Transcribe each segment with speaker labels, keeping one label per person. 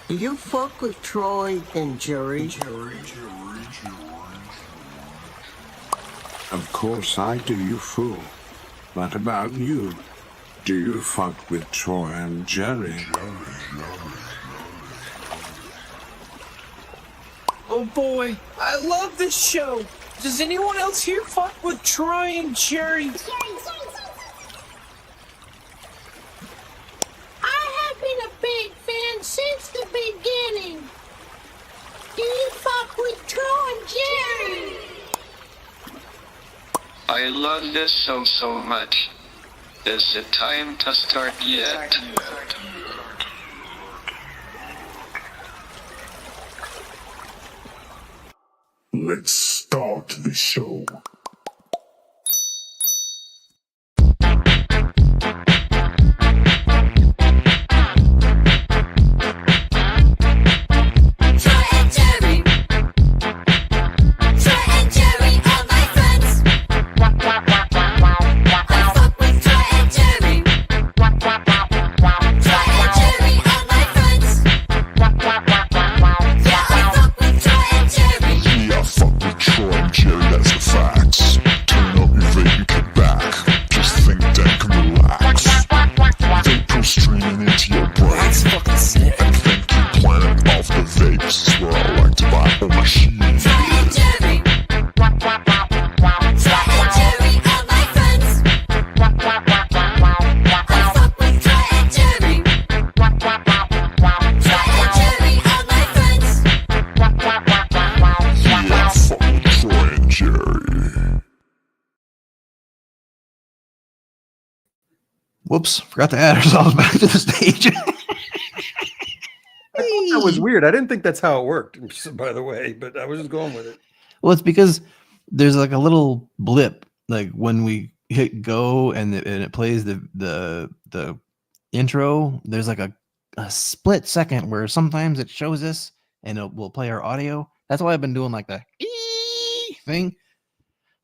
Speaker 1: Do you fuck with Troy and Jerry?
Speaker 2: Of course I do, you fool. What about you? Do you fuck with Troy and Jerry?
Speaker 3: Oh boy, I love this show. Does anyone else here fuck with Troy and Jerry?
Speaker 4: I have been a big fan since the beginning. Do you fuck with Troy and Jerry?
Speaker 5: I love this show so much. Is it time to start yet?
Speaker 2: Let's start the show. Vapes, where I like to buy all my shit.
Speaker 6: Whoops, forgot to add ourselves back to the stage.
Speaker 7: That was weird. I didn't think that's how it worked, by the way, but I was just going with it.
Speaker 6: Well, it's because there's like a little blip, like when we hit go and it plays the intro. There's like a split second where sometimes it shows us and it will play our audio. That's why I've been doing like the thing,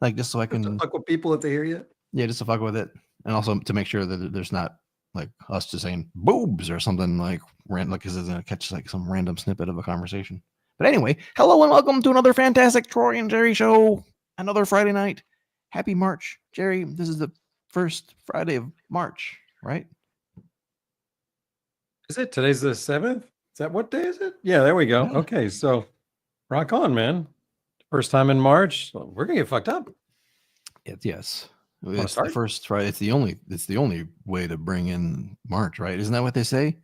Speaker 6: like just so I can
Speaker 7: to fuck with people if they hear you.
Speaker 6: Yeah, just to fuck with it, and also to make sure that there's not like us just saying boobs or something like random, like because it's gonna catch like some random snippet of a conversation. But anyway, hello and welcome to another fantastic Troy and Jerry show. Another Friday night. Happy March, Jerry. This is the first Friday of March, right?
Speaker 7: Is it? Today's the 7th? Is that what day is it? Yeah, there we go.
Speaker 6: Yeah.
Speaker 7: Okay, so rock on, man. First time in March. So we're gonna get fucked up.
Speaker 6: Yes.
Speaker 7: Wanna
Speaker 6: It's
Speaker 7: start?
Speaker 6: the first Friday. It's the only way to bring in March, right? Isn't that what they say?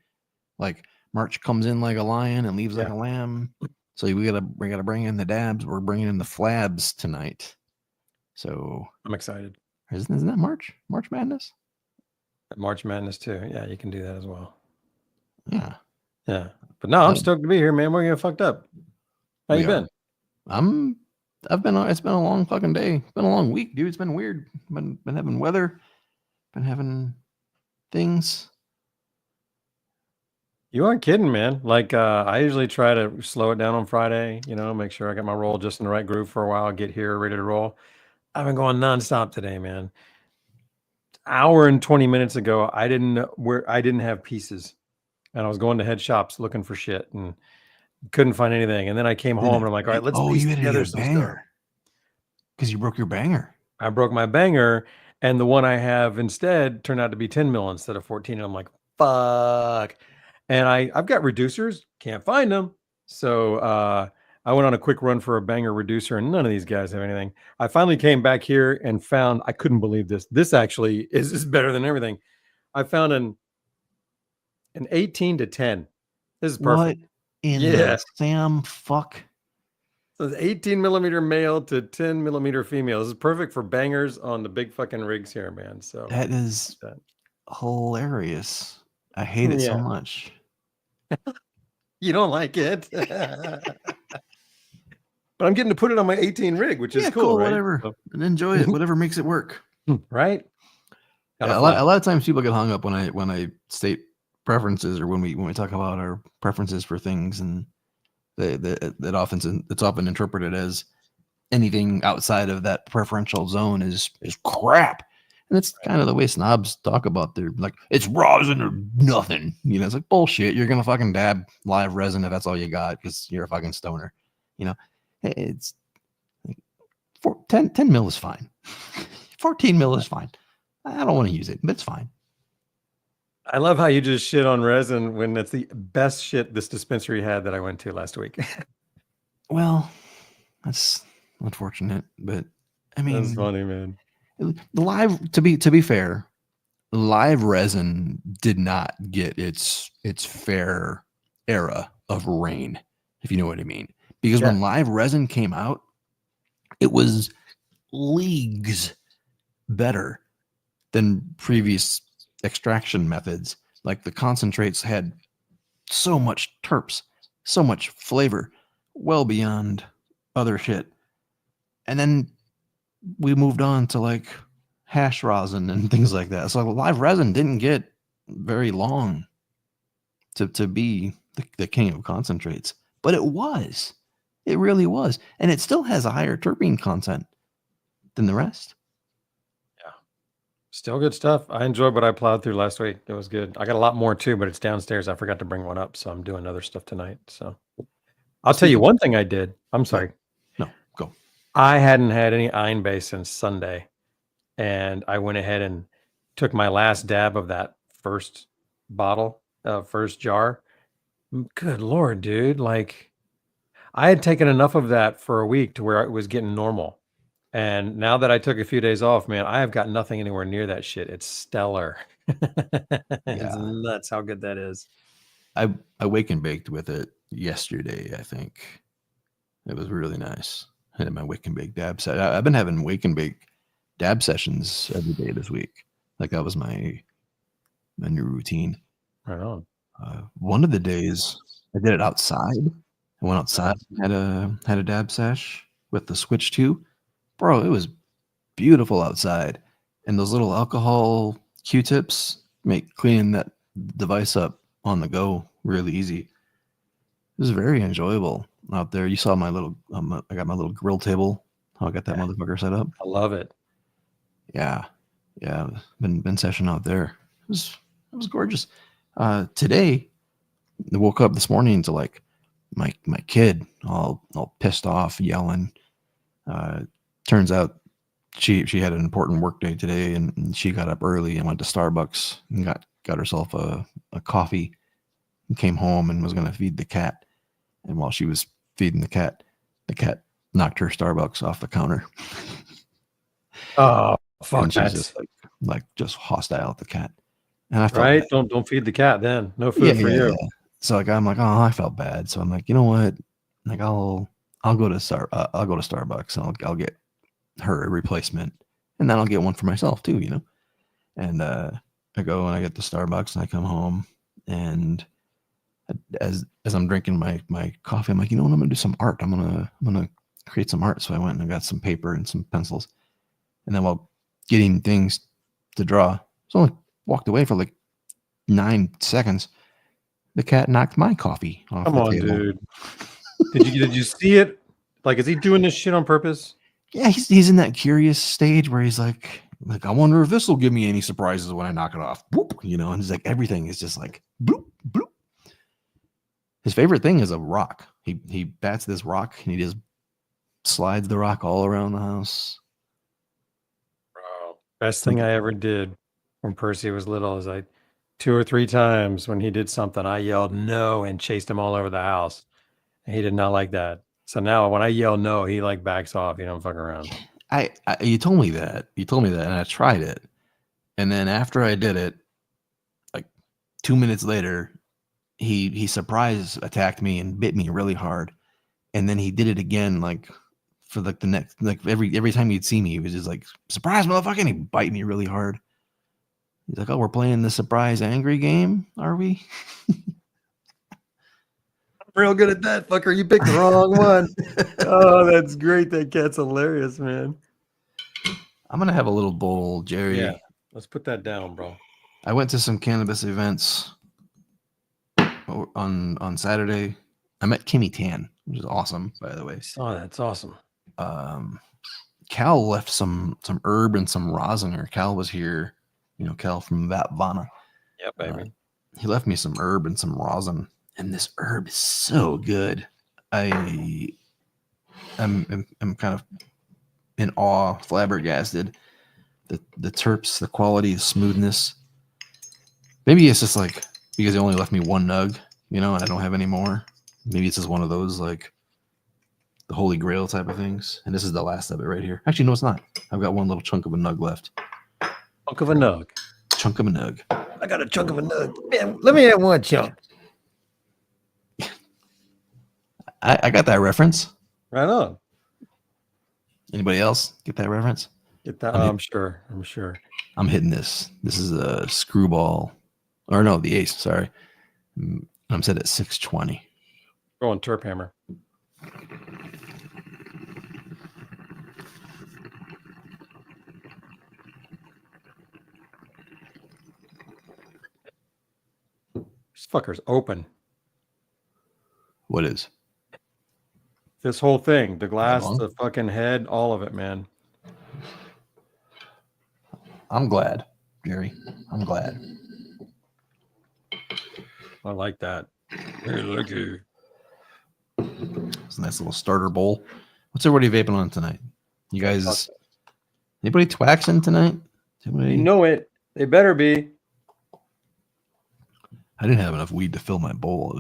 Speaker 6: Like March comes in like a lion and leaves like
Speaker 7: Yeah.
Speaker 6: a lamb. So we gotta bring in the dabs. We're bringing in the flabs tonight. So
Speaker 7: I'm excited.
Speaker 6: isn't that March Madness?
Speaker 7: March Madness too. Yeah, you can do that as well.
Speaker 6: Yeah,
Speaker 7: Yeah. But no, I'm
Speaker 6: So-
Speaker 7: stoked to be here, man. We're gonna get fucked up. How
Speaker 6: We
Speaker 7: you
Speaker 6: are.
Speaker 7: been?
Speaker 6: It's been a long fucking day. It's been a long week, dude. It's been weird. Been having weather, been having things.
Speaker 7: You aren't kidding, man. Like I usually try to slow it down on Friday, make sure I got my roll just in the right groove for a while, get here ready to roll. I've been going nonstop today, man. Hour and 20 minutes ago, I didn't have pieces. And I was going to head shops looking for shit and couldn't find anything. And then I came home and I'm like, all right, let's piece
Speaker 6: you had to
Speaker 7: together
Speaker 6: get a
Speaker 7: some stuff.
Speaker 6: banger because you broke your banger.
Speaker 7: I broke my banger, and the one I have instead turned out to be 10 mil instead of 14. And I'm like, fuck. And I've got reducers, can't find them. So I went on a quick run for a banger reducer, and none of these guys have anything. I finally came back here and found, I couldn't believe this. This actually is better than everything. I found an 18 to 10. This is perfect.
Speaker 6: What in
Speaker 7: Yeah.
Speaker 6: the Sam fuck?
Speaker 7: So it's 18 millimeter male to 10 millimeter female. This is perfect for bangers on the big fucking rigs here, man. So
Speaker 6: That is
Speaker 7: that.
Speaker 6: hilarious. I hate it so
Speaker 7: Yeah.
Speaker 6: much.
Speaker 7: You don't like it. But I'm getting to put it on my 18 rig, which is cool, right?
Speaker 6: Whatever.
Speaker 7: So-
Speaker 6: And enjoy it. Whatever makes it work.
Speaker 7: right?
Speaker 6: Yeah, a lot of times people get hung up when I state preferences or when we talk about our preferences for things, and it's often interpreted as anything outside of that preferential zone is crap. And it's kind of the way snobs talk about their like it's rosin or nothing. You know, it's like bullshit. You're gonna fucking dab live resin if that's all you got because you're a fucking stoner. You know, it's like 10 mil is fine. 14 mil is fine. I don't want to use it, but it's fine.
Speaker 7: I love how you just shit on resin when it's the best shit this dispensary had that I went to last week.
Speaker 6: Well, that's unfortunate, but I mean,
Speaker 7: That's funny, man.
Speaker 6: live to be fair, live resin did not get its fair era of reign, if you know what I mean. Because when live resin came out, it was leagues better than previous extraction methods. Like the concentrates had so much terps, so much flavor, well beyond other shit. And then we moved on to like hash rosin and things like that. So live resin didn't get very long to be the king of concentrates, but it was. It really was. And it still has a higher terpene content than the rest.
Speaker 7: Yeah. Still good stuff. I enjoyed what I plowed through last week. It was good. I got a lot more too, but it's downstairs. I forgot to bring one up, so I'm doing other stuff tonight. So I'll tell you one thing I did. I'm sorry.
Speaker 6: No, go.
Speaker 7: I hadn't had any iron base since Sunday, and I went ahead and took my last dab of that first bottle, first jar. Good Lord, dude. Like, I had taken enough of that for a week to where it was getting normal. And now that I took a few days off, man, I have got nothing anywhere near that shit. It's stellar. It's nuts how good that is.
Speaker 6: I wake and baked with it yesterday, I think. It was really nice. I had my wake and bake dab set. I've been having wake and bake dab sessions every day this week. Like that was my new routine.
Speaker 7: Right on.
Speaker 6: One of the days I did it outside. I went outside, had a dab sesh with the Switch 2. Bro, it was beautiful outside. And those little alcohol Q-tips make cleaning that device up on the go really easy. It was very enjoyable out there. You saw my little, I got my little grill table. How I got that motherfucker set up.
Speaker 7: I love it.
Speaker 6: Yeah. Been session out there. It was gorgeous. Today, I woke up this morning to like my kid all pissed off, yelling. Turns out she had an important work day today, and she got up early and went to Starbucks and got herself a coffee and came home and was going to feed the cat. And while she was feeding the cat knocked her Starbucks off the counter.
Speaker 7: Oh, fuck
Speaker 6: and she's
Speaker 7: that.
Speaker 6: just like just hostile at the cat. And I felt
Speaker 7: Right?
Speaker 6: bad.
Speaker 7: Don't feed the cat then. No food for you.
Speaker 6: Yeah. So like I'm like, oh, I felt bad. So I'm like, you know what? Like I'll go to Starbucks and I'll get her a replacement, and then I'll get one for myself too, you know. And I go and I get the Starbucks and I come home, and as I'm drinking my coffee, I'm like, you know what? I'm gonna do some art. I'm gonna create some art. So I went and I got some paper and some pencils, and then while getting things to draw, so I only walked away for like 9 seconds. The cat knocked my coffee off
Speaker 7: Come
Speaker 6: the
Speaker 7: on,
Speaker 6: table.
Speaker 7: dude. Did you see it? Like, is he doing this shit on purpose?
Speaker 6: Yeah, he's in that curious stage where he's like I wonder if this will give me any surprises when I knock it off. Boop, you know, and it's like everything is just like bloop, bloop. His favorite thing is a rock. He bats this rock and he just slides the rock all around the house.
Speaker 7: Bro, best thing I ever did when Percy was little is 2 or 3 times when he did something, I yelled no and chased him all over the house. And he did not like that. So now when I yell no, he like backs off. You don't fuck around.
Speaker 6: You told me that, and I tried it, and then after I did it, like 2 minutes later, he surprise attacked me and bit me really hard, and then he did it again like for like the next every time he'd see me, he was just like surprise motherfucker, and he'd bite me really hard. He's like, oh, we're playing the surprise angry game, are we?
Speaker 7: Real good at that, fucker. You picked the wrong one. Oh, that's great. That cat's hilarious, man.
Speaker 6: I'm gonna have a little bowl, Jerry.
Speaker 7: Yeah, let's put that down, bro.
Speaker 6: I went to some cannabis events on Saturday. I met Kimmy Tan, which is awesome, by the way.
Speaker 7: Oh, that's awesome.
Speaker 6: Cal left some herb and some rosin here. Cal was here, Cal from Vapes.
Speaker 7: Yep, baby.
Speaker 6: He left me some herb and some rosin, and this herb is so good. I'm kind of in awe, flabbergasted. The terps, the quality, the smoothness. Maybe it's just like because he only left me one nug, and I don't have any more. Maybe it's just one of those like the holy grail type of things. And this is the last of it right here. Actually, no, it's not. I've got one little chunk of a nug left.
Speaker 7: Chunk of a nug.
Speaker 6: Chunk of a nug.
Speaker 7: I got a chunk of a nug. Man, let me have one chunk.
Speaker 6: I got that reference.
Speaker 7: Right on.
Speaker 6: Anybody else get that reference?
Speaker 7: Get that? I'm sure.
Speaker 6: I'm hitting this. This is a screwball. Or no, the ace. Sorry. I'm set at 620.
Speaker 7: Going terp hammer. This fucker's open.
Speaker 6: What is?
Speaker 7: This whole thing, the glass,
Speaker 6: Long?
Speaker 7: the fucking head, all of it, man.
Speaker 6: I'm glad, Jerry. I'm glad.
Speaker 7: I like that. Hey, looky.
Speaker 6: It's a nice little starter bowl. What's everybody vaping on tonight? You guys, anybody twaxing tonight? Anybody?
Speaker 7: You know it. They better be.
Speaker 6: I didn't have enough weed to fill my bowl.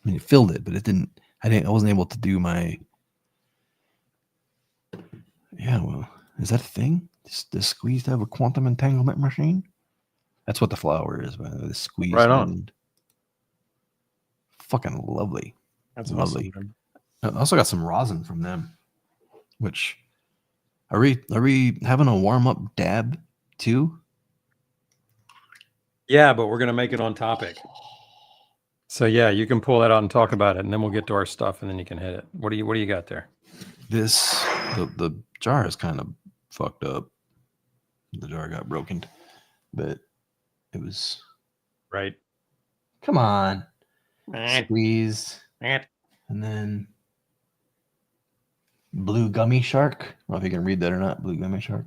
Speaker 6: It filled it, but it didn't. I wasn't able to do my. Yeah, well, is that a thing? Does squeeze have a quantum entanglement machine? That's what the flower is, by the way. The squeeze.
Speaker 7: Right on.
Speaker 6: Fucking lovely.
Speaker 7: That's
Speaker 6: lovely.
Speaker 7: Awesome,
Speaker 6: I also got some rosin from them. Which are we having a warm up dab too?
Speaker 7: Yeah, but we're gonna make it on topic. So yeah, you can pull that out and talk about it, and then we'll get to our stuff, and then you can hit it. What do you got there?
Speaker 6: The jar is kind of fucked up. The jar got broken, but it was
Speaker 7: right.
Speaker 6: Come on, squeeze, and then blue gummy shark. I don't know if you can read that or not. Blue gummy shark.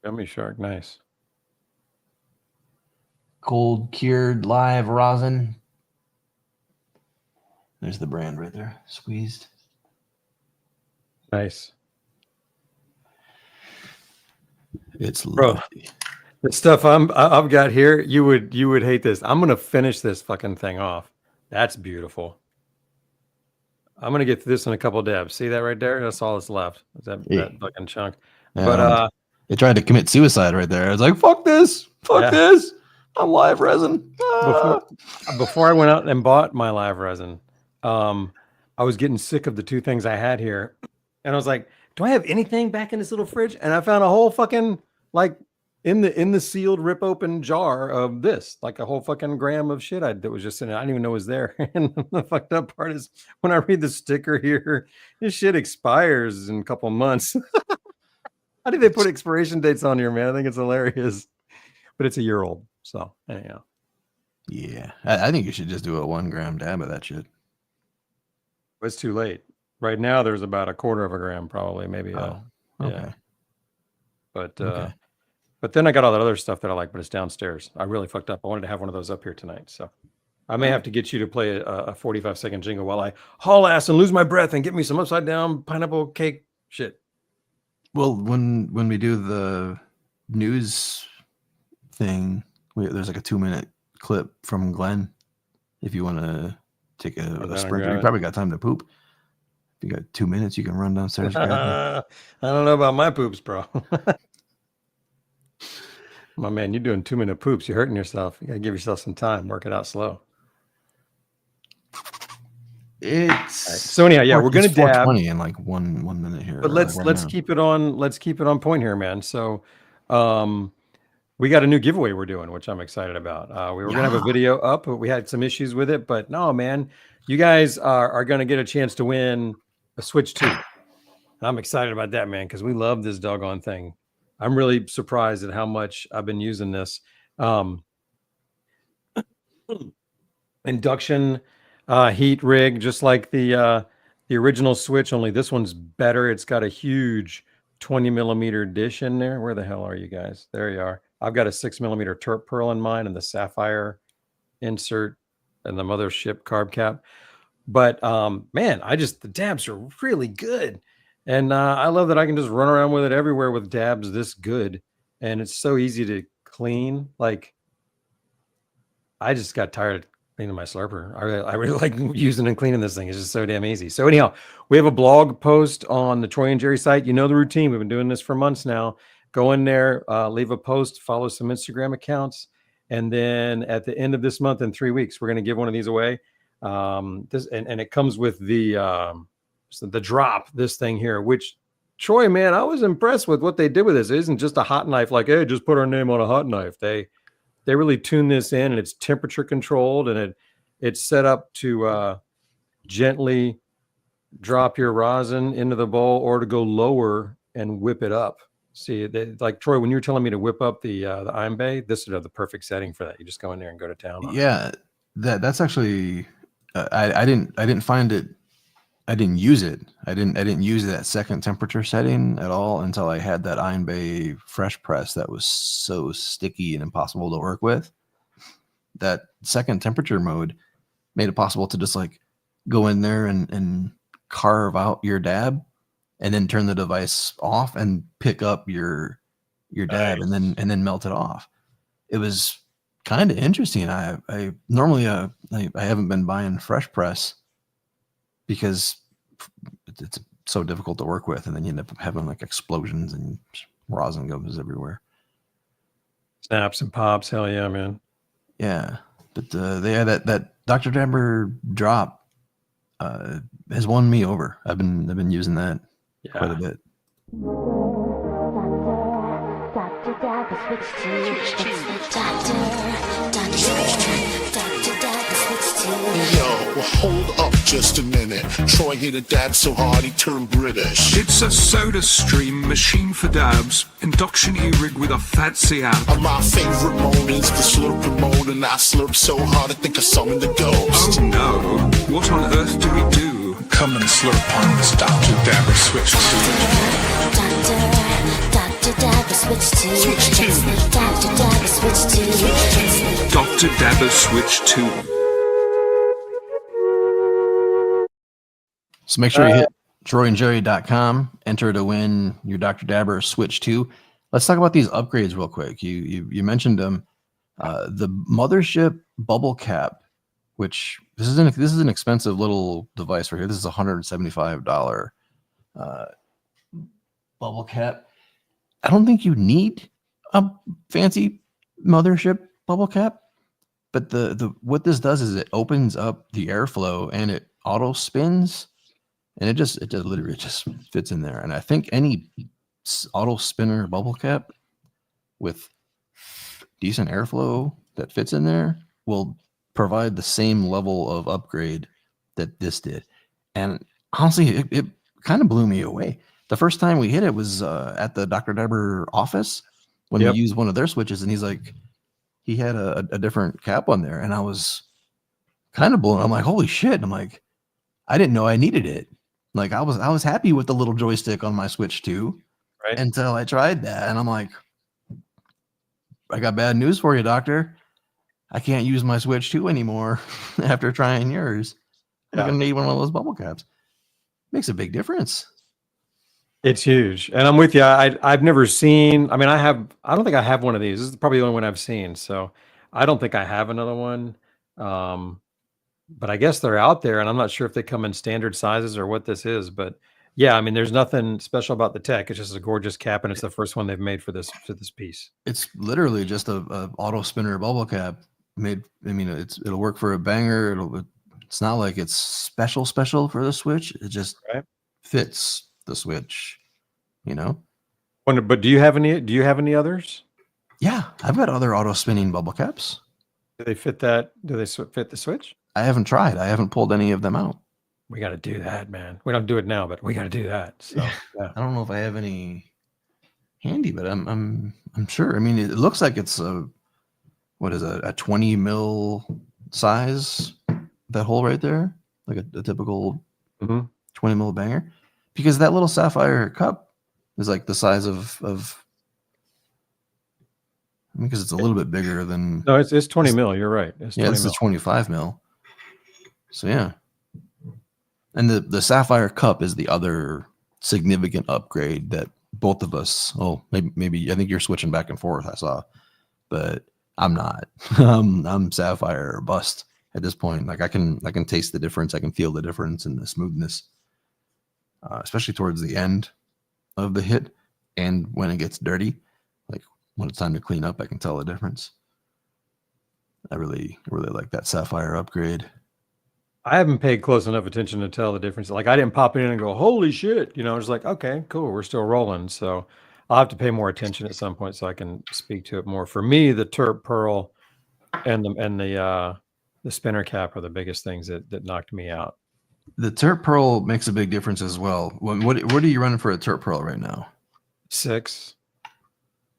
Speaker 7: Gummy shark, nice.
Speaker 6: Cold cured live rosin. There's the brand right there. Squeezed.
Speaker 7: Nice.
Speaker 6: It's
Speaker 7: bro.
Speaker 6: lovely.
Speaker 7: The stuff I've got here, you would hate this. I'm gonna finish this fucking thing off. That's beautiful. I'm gonna get this in a couple of dabs. See that right there? That's all that's left. That fucking chunk.
Speaker 6: Yeah,
Speaker 7: but
Speaker 6: it tried to commit suicide right there. I was like, fuck this. Fuck this. I'm live resin.
Speaker 7: Before I went out and bought my live resin, I was getting sick of the two things I had here. And I was like, do I have anything back in this little fridge? And I found a whole fucking like in the sealed rip open jar of this, like a whole fucking gram of shit that was just in it. I didn't even know it was there. And the fucked up part is when I read the sticker here, this shit expires in a couple months. How do they put expiration dates on here, man? I think it's hilarious. But it's a year old. So anyhow.
Speaker 6: Yeah. I think you should just do a 1 gram dab of that shit.
Speaker 7: It's too late. Right now there's about a quarter of a gram, probably, maybe.
Speaker 6: Okay.
Speaker 7: Yeah. But then I got all that other stuff that I like, but it's downstairs. I really fucked up. I wanted to have one of those up here tonight. So I may have to get you to play a 45-second jingle while I haul ass and lose my breath and get me some upside down pineapple cake shit.
Speaker 6: Well, when we do the news thing, there's like a 2-minute clip from Glenn. If you want to take a sprint, you probably got time to poop. If you got 2 minutes, you can run downstairs.
Speaker 7: I don't know about my poops, bro. My man, you're doing 2-minute poops. You're hurting yourself. You gotta give yourself some time. Work it out slow.
Speaker 6: It's
Speaker 7: so anyhow, yeah, we're gonna dab
Speaker 6: 420 in like one minute here.
Speaker 7: But let's keep it on. Let's keep it on point here, man. So, we got a new giveaway we're doing, which I'm excited about. We were gonna have a video up, but we had some issues with it. But no, man, you guys are gonna get a chance to win a Switch 2. And I'm excited about that, man, because we love this doggone thing. I'm really surprised at how much I've been using this. Induction heat rig, just like the original Switch, only this one's better. It's got a huge 20 millimeter dish in there. Where the hell are you guys? There you are. I've got a 6 millimeter terp pearl in mine and the sapphire insert and the mothership carb cap. But man, the dabs are really good. And I love that I can just run around with it everywhere with dabs this good. And it's so easy to clean. Like, I just got tired of cleaning my slurper. I really like using and cleaning this thing. It's just so damn easy. So anyhow, we have a blog post on the Troy and Jerry site. You know the routine. We've been doing this for months now. Go in there, leave a post, follow some Instagram accounts. And then at the end of this month, in 3 weeks, we're going to give one of these away. And it comes with the drop, this thing here, which Troy, man, I was impressed with what they did with this. It isn't just a hot knife like, hey, just put our name on a hot knife. They really tune this in, and it's temperature controlled, and it's set up to gently drop your rosin into the bowl or to go lower and whip it up. See, like Troy, when you were telling me to whip up the Iron Bay, this is the perfect setting for that. You just go in there and go to town.
Speaker 6: Yeah, that's actually I didn't find it. I didn't use it. I didn't use that second temperature setting at all until I had that Iron Bay fresh press that was so sticky and impossible to work with. That second temperature mode made it possible to just like go in there and carve out your dab and then turn the device off and pick up your dab and then melt it off. It was kind of interesting. I normally I haven't been buying fresh press because it's so difficult to work with, and then you end up having like explosions and rosin goes everywhere.
Speaker 7: Snaps and pops, hell yeah, man.
Speaker 6: Yeah, but they had that Dr. Dabber drop has won me over. I've been using that quite a bit.
Speaker 8: Dr. Dabber switch to Dr. switch to.
Speaker 9: Yo, hold up just a minute. Troy hit a dab so hard he turned British.
Speaker 2: It's a soda stream machine for dabs. Induction e-rig with a fancy app.
Speaker 9: And my favorite mode is the slurp mode, and I slurp so hard I think I summoned the ghost.
Speaker 2: Oh no, what on earth do we do? Come and slurp on this Dr. Dabber switch
Speaker 8: Dr. Dabber switch to. Dr. Dabber switch to.
Speaker 2: Dr. Dabber switch 2.
Speaker 6: So make sure you hit troyandjerry.com, enter to win your Dr. Dabber Switch 2. Let's talk about these upgrades real quick. You mentioned them. The mothership bubble cap, which this is an expensive little device right here. This is $175 bubble cap. I don't think you need a fancy mothership bubble cap, but the what this does is it opens up the airflow and it auto spins. And it just literally just fits in there. And I think any auto spinner bubble cap with decent airflow that fits in there will provide the same level of upgrade that this did. And honestly, it kind of blew me away. The first time we hit it was at the Dr. Dabber office when we used one of their switches, and he's like, he had a different cap on there, and I was kind of blown. I'm like, holy shit! I'm like, I didn't know I needed it. Like I was happy with the little joystick on my Switch 2 until I tried that, and I'm like, I got bad news for you, doctor. I can't use my Switch 2 anymore after trying yours. I'm gonna need one of those bubble caps. Makes a big difference.
Speaker 7: It's huge, and I'm with you. I've never seen. I mean, I don't think I have one of these. This is probably the only one I've seen. So I don't think I have another one. But I guess they're out there, and I'm not sure if they come in standard sizes or what this is. But yeah, I mean, there's nothing special about the tech. It's just a gorgeous cap, and it's the first one they've made for this piece.
Speaker 6: It's literally just a auto spinner bubble cap made. I mean, it'll work for a banger. It's not like it's special for the Switch. It just fits the Switch, you know.
Speaker 7: But do you have any others?
Speaker 6: Yeah, I've got other auto spinning bubble caps.
Speaker 7: Do they fit that? Do they fit the Switch?
Speaker 6: I haven't tried. I haven't pulled any of them out.
Speaker 7: We got to do that, man. We don't do it now, but we got to do that. So yeah.
Speaker 6: I don't know if I have any handy, but I'm sure. I mean, it looks like it's a 20 mil size, that hole right there, like a typical 20 mil banger, because that little sapphire cup It's like the size of because it's a little bit bigger than.
Speaker 7: No, it's 20 mil. You're right. It's 20
Speaker 6: this
Speaker 7: mil.
Speaker 6: is 25 mil. So yeah, and the Sapphire Cup is the other significant upgrade that both of us. Oh, maybe I think you're switching back and forth. I saw, but I'm not. I'm Sapphire or bust at this point. Like I can taste the difference. I can feel the difference in the smoothness, especially towards the end of the hit, and when it gets dirty, like when it's time to clean up, I can tell the difference. I really like that Sapphire upgrade.
Speaker 7: I haven't paid close enough attention to tell the difference. Like I didn't pop it in and go, holy shit. You know, it's like, okay, cool. We're still rolling. So I'll have to pay more attention at some point so I can speak to it more. For me, the Terp Pearl and the spinner cap are the biggest things that knocked me out.
Speaker 6: The Terp Pearl makes a big difference as well. What are you running for a Terp Pearl right now?
Speaker 7: 6.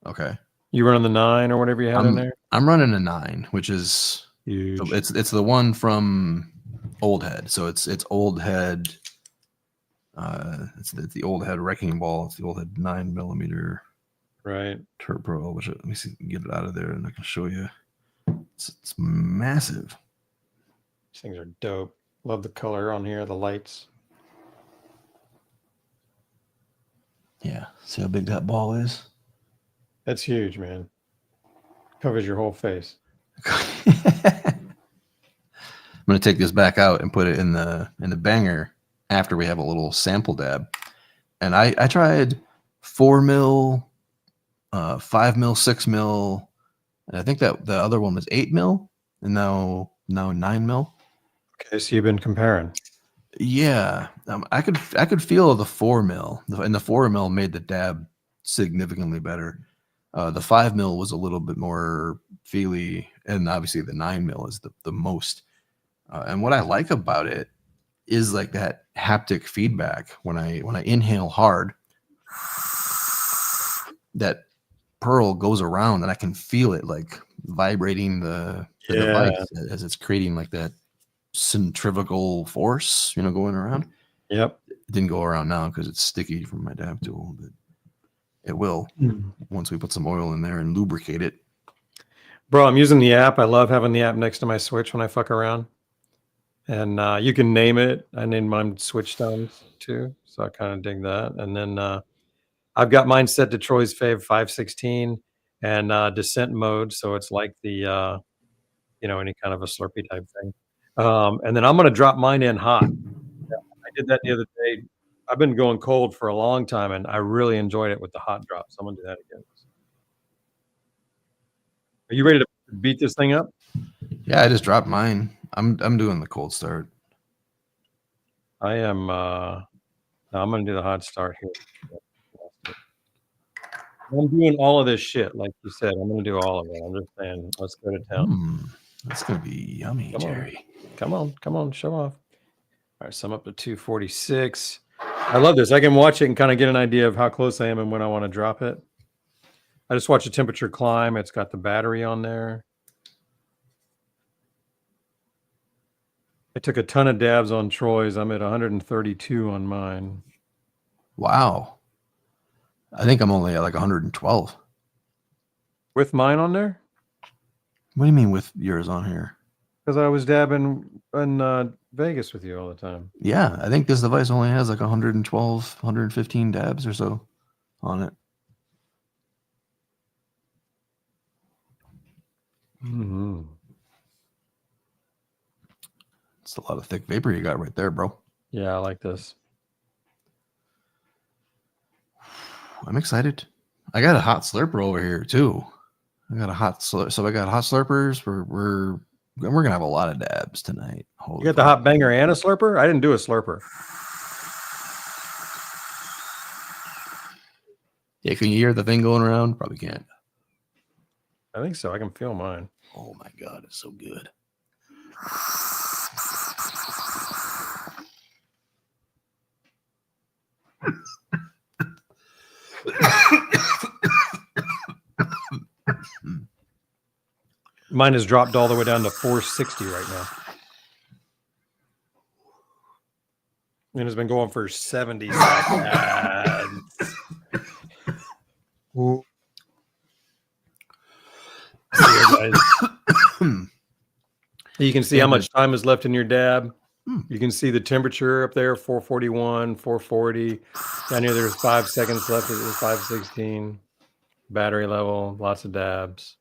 Speaker 6: Okay.
Speaker 7: You running the 9 or whatever you had in there?
Speaker 6: I'm running a 9, which is
Speaker 7: huge.
Speaker 6: It's the one from Old Head. So it's Old Head. It's the Old Head Wrecking Ball. It's the Old Head 9mm.
Speaker 7: Right.
Speaker 6: Terp Pearl. Which let me see, get it out of there, and I can show you. It's massive.
Speaker 7: These things are dope. Love the color on here, the lights.
Speaker 6: Yeah. See how big that ball is?
Speaker 7: That's huge, man. Covers your whole face.
Speaker 6: I'm gonna take this back out and put it in the banger after we have a little sample dab. And I tried 4 mil, 5 mil, 6 mil, and I think that the other one was 8 mil, and now 9 mil.
Speaker 7: Okay, so you've been comparing.
Speaker 6: Yeah, I could feel the 4 mil, and the 4 mil made the dab significantly better. The 5 mil was a little bit more feely, and obviously the 9 mil is the most. And what I like about it is like that haptic feedback. When I inhale hard, that pearl goes around, and I can feel it like vibrating the device as it's creating like that centrifugal force, going around.
Speaker 7: Yep.
Speaker 6: It didn't go around now because it's sticky from my dab tool, but it will once we put some oil in there and lubricate it.
Speaker 7: Bro, I'm using the app. I love having the app next to my Switch when I fuck around. And you can name it. I named mine Switch Stones too, so I kind of dig that. And then I've got mine set to Troy's Fave 516 and descent mode, so it's like the any kind of a Slurpee type thing. And then I'm going to drop mine in hot. I did that the other day. I've been going cold for a long time, and I really enjoyed it with the hot drop. So I'm going to do that again. Are you ready to beat this thing up?
Speaker 6: Yeah, I just dropped mine. I'm doing the cold start.
Speaker 7: I am. No, I'm going to do the hot start here. I'm doing all of this shit, like you said. I'm going to do all of it. I'm just saying, let's go to town.
Speaker 6: That's going to be yummy, Jerry.
Speaker 7: Come on, show off. All right, so I'm up to 246. I love this. I can watch it and kind of get an idea of how close I am and when I want to drop it. I just watch the temperature climb. It's got the battery on there. I took a ton of dabs on Troy's. I'm at 132 on mine.
Speaker 6: Wow. I think I'm only at like 112.
Speaker 7: With mine on there?
Speaker 6: What do you mean with yours on here?
Speaker 7: Because I was dabbing in Vegas with you all the time.
Speaker 6: Yeah, I think this device only has like 112, 115 dabs or so on it.
Speaker 7: Mm-hmm.
Speaker 6: It's a lot of thick vapor you got right there, bro.
Speaker 7: Yeah, I like this.
Speaker 6: I'm excited. I got a hot slurper over here too. I got a hot slurper. So I got hot slurpers. We're gonna have a lot of dabs tonight.
Speaker 7: You got the hot banger and a slurper? I didn't do a slurper.
Speaker 6: Yeah, can you hear the thing going around? Probably can't.
Speaker 7: I think so. I can feel mine.
Speaker 6: Oh my god, it's so good.
Speaker 7: Mine has dropped all the way down to 460 right now. And it's been going for 70 seconds. Ooh. Here, guys. You can see how much time is left in your dab. You can see the temperature up there, 441, 440. Down here, there's 5 seconds left. It's 516. Battery level, lots of dabs.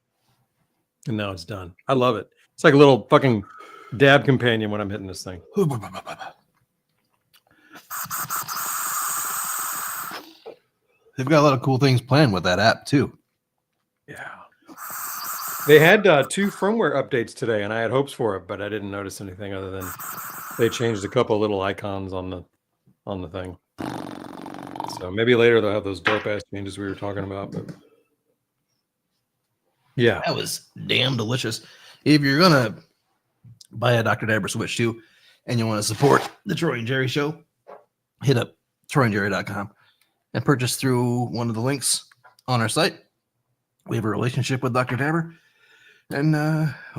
Speaker 7: And now it's done. I love it. It's like a little fucking dab companion when I'm hitting this thing.
Speaker 6: They've got a lot of cool things planned with that app too.
Speaker 7: Yeah. They had 2 firmware updates today, and I had hopes for it, but I didn't notice anything other than they changed a couple of little icons on the thing. So maybe later they'll have those dope ass changes we were talking about. But yeah,
Speaker 6: that was damn delicious. If you're gonna buy a Dr. Dabber Switch 2 and you want to support the Troy and Jerry Show, hit up troyandjerry.com and purchase through one of the links on our site. We have a relationship with Dr. Dabber, and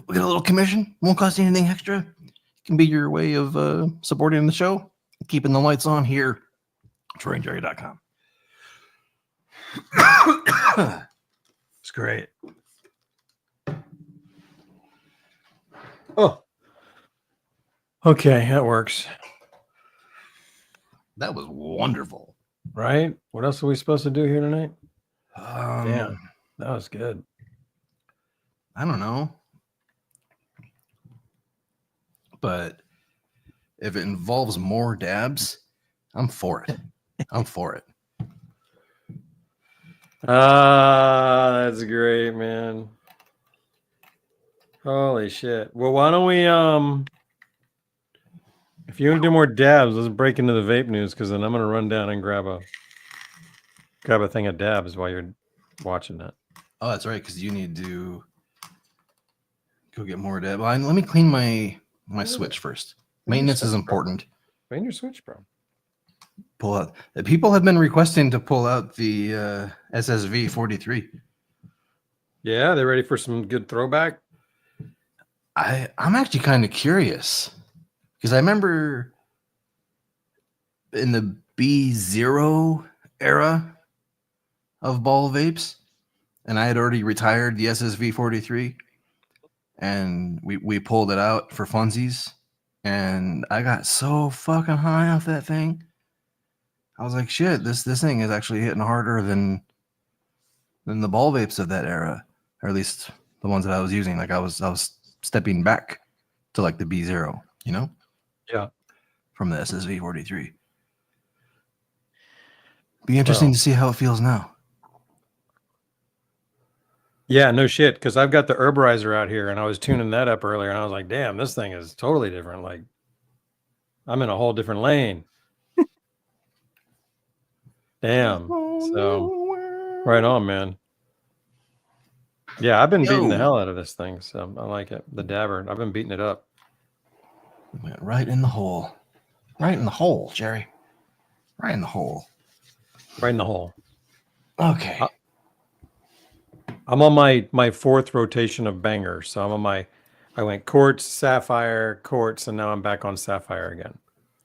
Speaker 6: we get a little commission. Won't cost you anything extra. It can be your way of supporting the show, keeping the lights on here. TroyandJerry.com.
Speaker 7: it's great. Oh, okay, that works.
Speaker 6: That was wonderful,
Speaker 7: right? What else are we supposed to do here tonight?
Speaker 6: Damn,
Speaker 7: that was good.
Speaker 6: I don't know, but if it involves more dabs, I'm for it. I'm for it.
Speaker 7: That's great, man. Holy shit. Well, why don't we if you want to do more dabs, let's break into the vape news, because then I'm gonna run down and grab a thing of dabs while you're watching that.
Speaker 6: Oh, that's right, because you need to go get more dab. Let me clean my switch first. Maintenance is important.
Speaker 7: Clean your switch, bro.
Speaker 6: Pull out. People have been requesting to pull out the SSV 43.
Speaker 7: Yeah, they're ready for some good throwback.
Speaker 6: I'm actually kind of curious, because I remember in the B0 era of ball vapes, and I had already retired the SSV 43, and we pulled it out for funsies, and I got so fucking high off that thing. I was like, shit, this thing is actually hitting harder than the ball vapes of that era, or at least the ones that I was using. Like I was stepping back to like the B0, you know?
Speaker 7: Yeah.
Speaker 6: From the SSV 43. Be interesting to see how it feels now.
Speaker 7: Yeah, no shit, because I've got the herborizer out here, and I was tuning that up earlier, and I was like, damn, this thing is totally different. Like, I'm in a whole different lane. Damn. So, right on, man. Yeah, I've been beating the hell out of this thing, so I like it. The dabber, I've been beating it up.
Speaker 6: Went right in the hole. Right in the hole, Jerry. Right in the hole.
Speaker 7: Right in the hole.
Speaker 6: Okay.
Speaker 7: I'm on my fourth rotation of bangers. So I went quartz, sapphire, quartz, and now I'm back on sapphire again.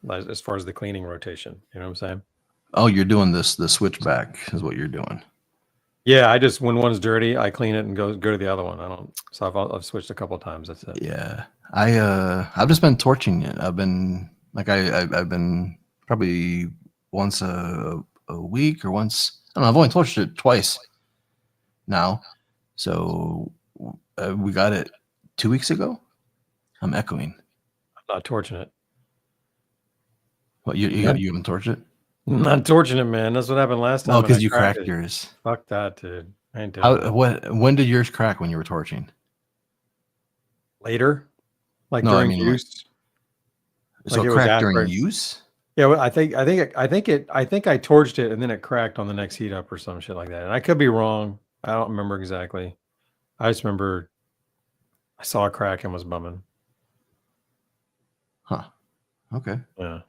Speaker 7: As far as the cleaning rotation, you know what I'm saying?
Speaker 6: Oh, you're doing the switchback is what you're doing.
Speaker 7: Yeah, I just, when one's dirty, I clean it and go to the other one. I don't. So I've switched a couple of times. That's it.
Speaker 6: Yeah, I've just been torching it. I've been like I've been probably once a week or once. I don't know. I've only torched it twice now. So we got it 2 weeks ago. I'm echoing.
Speaker 7: I'm not torching it.
Speaker 6: What you haven't torched it?
Speaker 7: I'm not torching it, man. That's what happened last time.
Speaker 6: Oh, because you cracked yours.
Speaker 7: Fuck that, dude. I ain't doing that.
Speaker 6: When did yours crack when you were torching?
Speaker 7: Later, like during use.
Speaker 6: So it cracked during use?
Speaker 7: Yeah, well, I think I torched it and then it cracked on the next heat up or some shit like that. And I could be wrong. I don't remember exactly. I just remember I saw a crack and was bumming.
Speaker 6: Huh. Okay.
Speaker 7: Yeah.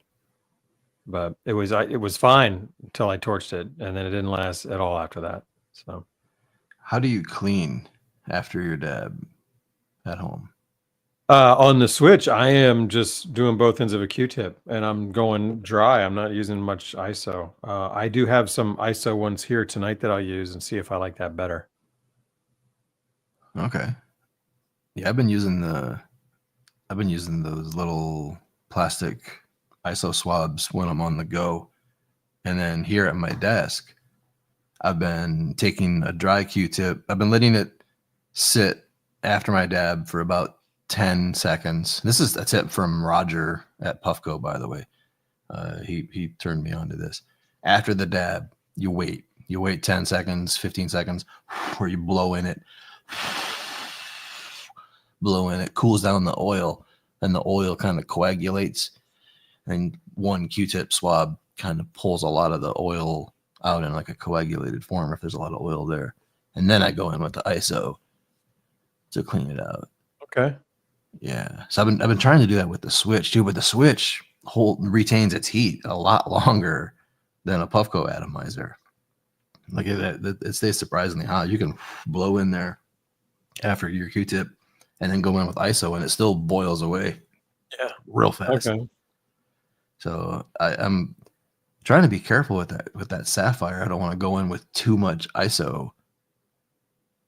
Speaker 7: But it was fine until I torched it, and then it didn't last at all after that. So,
Speaker 6: how do you clean after your dab at home?
Speaker 7: On the Switch, I am just doing both ends of a Q-tip, and I'm going dry. I'm not using much ISO. I do have some ISO ones here tonight that I'll use and see if I like that better.
Speaker 6: Okay. Yeah, I've been using those little plastic ISO swabs when I'm on the go. And then here at my desk, I've been taking a dry Q-tip. I've been letting it sit after my dab for about 10 seconds. This is a tip from Roger at Puffco, by the way. He turned me on to this. After the dab, you wait 10 seconds, 15 seconds, where you blow in it, cools down the oil, and the oil kind of coagulates, and one Q-tip swab kind of pulls a lot of the oil out in like a coagulated form if there's a lot of oil there. And then I go in with the ISO to clean it out.
Speaker 7: Okay.
Speaker 6: Yeah. So I've been trying to do that with the Switch too, but the Switch retains its heat a lot longer than a Puffco atomizer. Like it stays surprisingly hot. You can blow in there after your Q-tip and then go in with ISO and it still boils away.
Speaker 7: Yeah.
Speaker 6: Real fast.
Speaker 7: Okay.
Speaker 6: So I'm trying to be careful with that Sapphire. I don't want to go in with too much ISO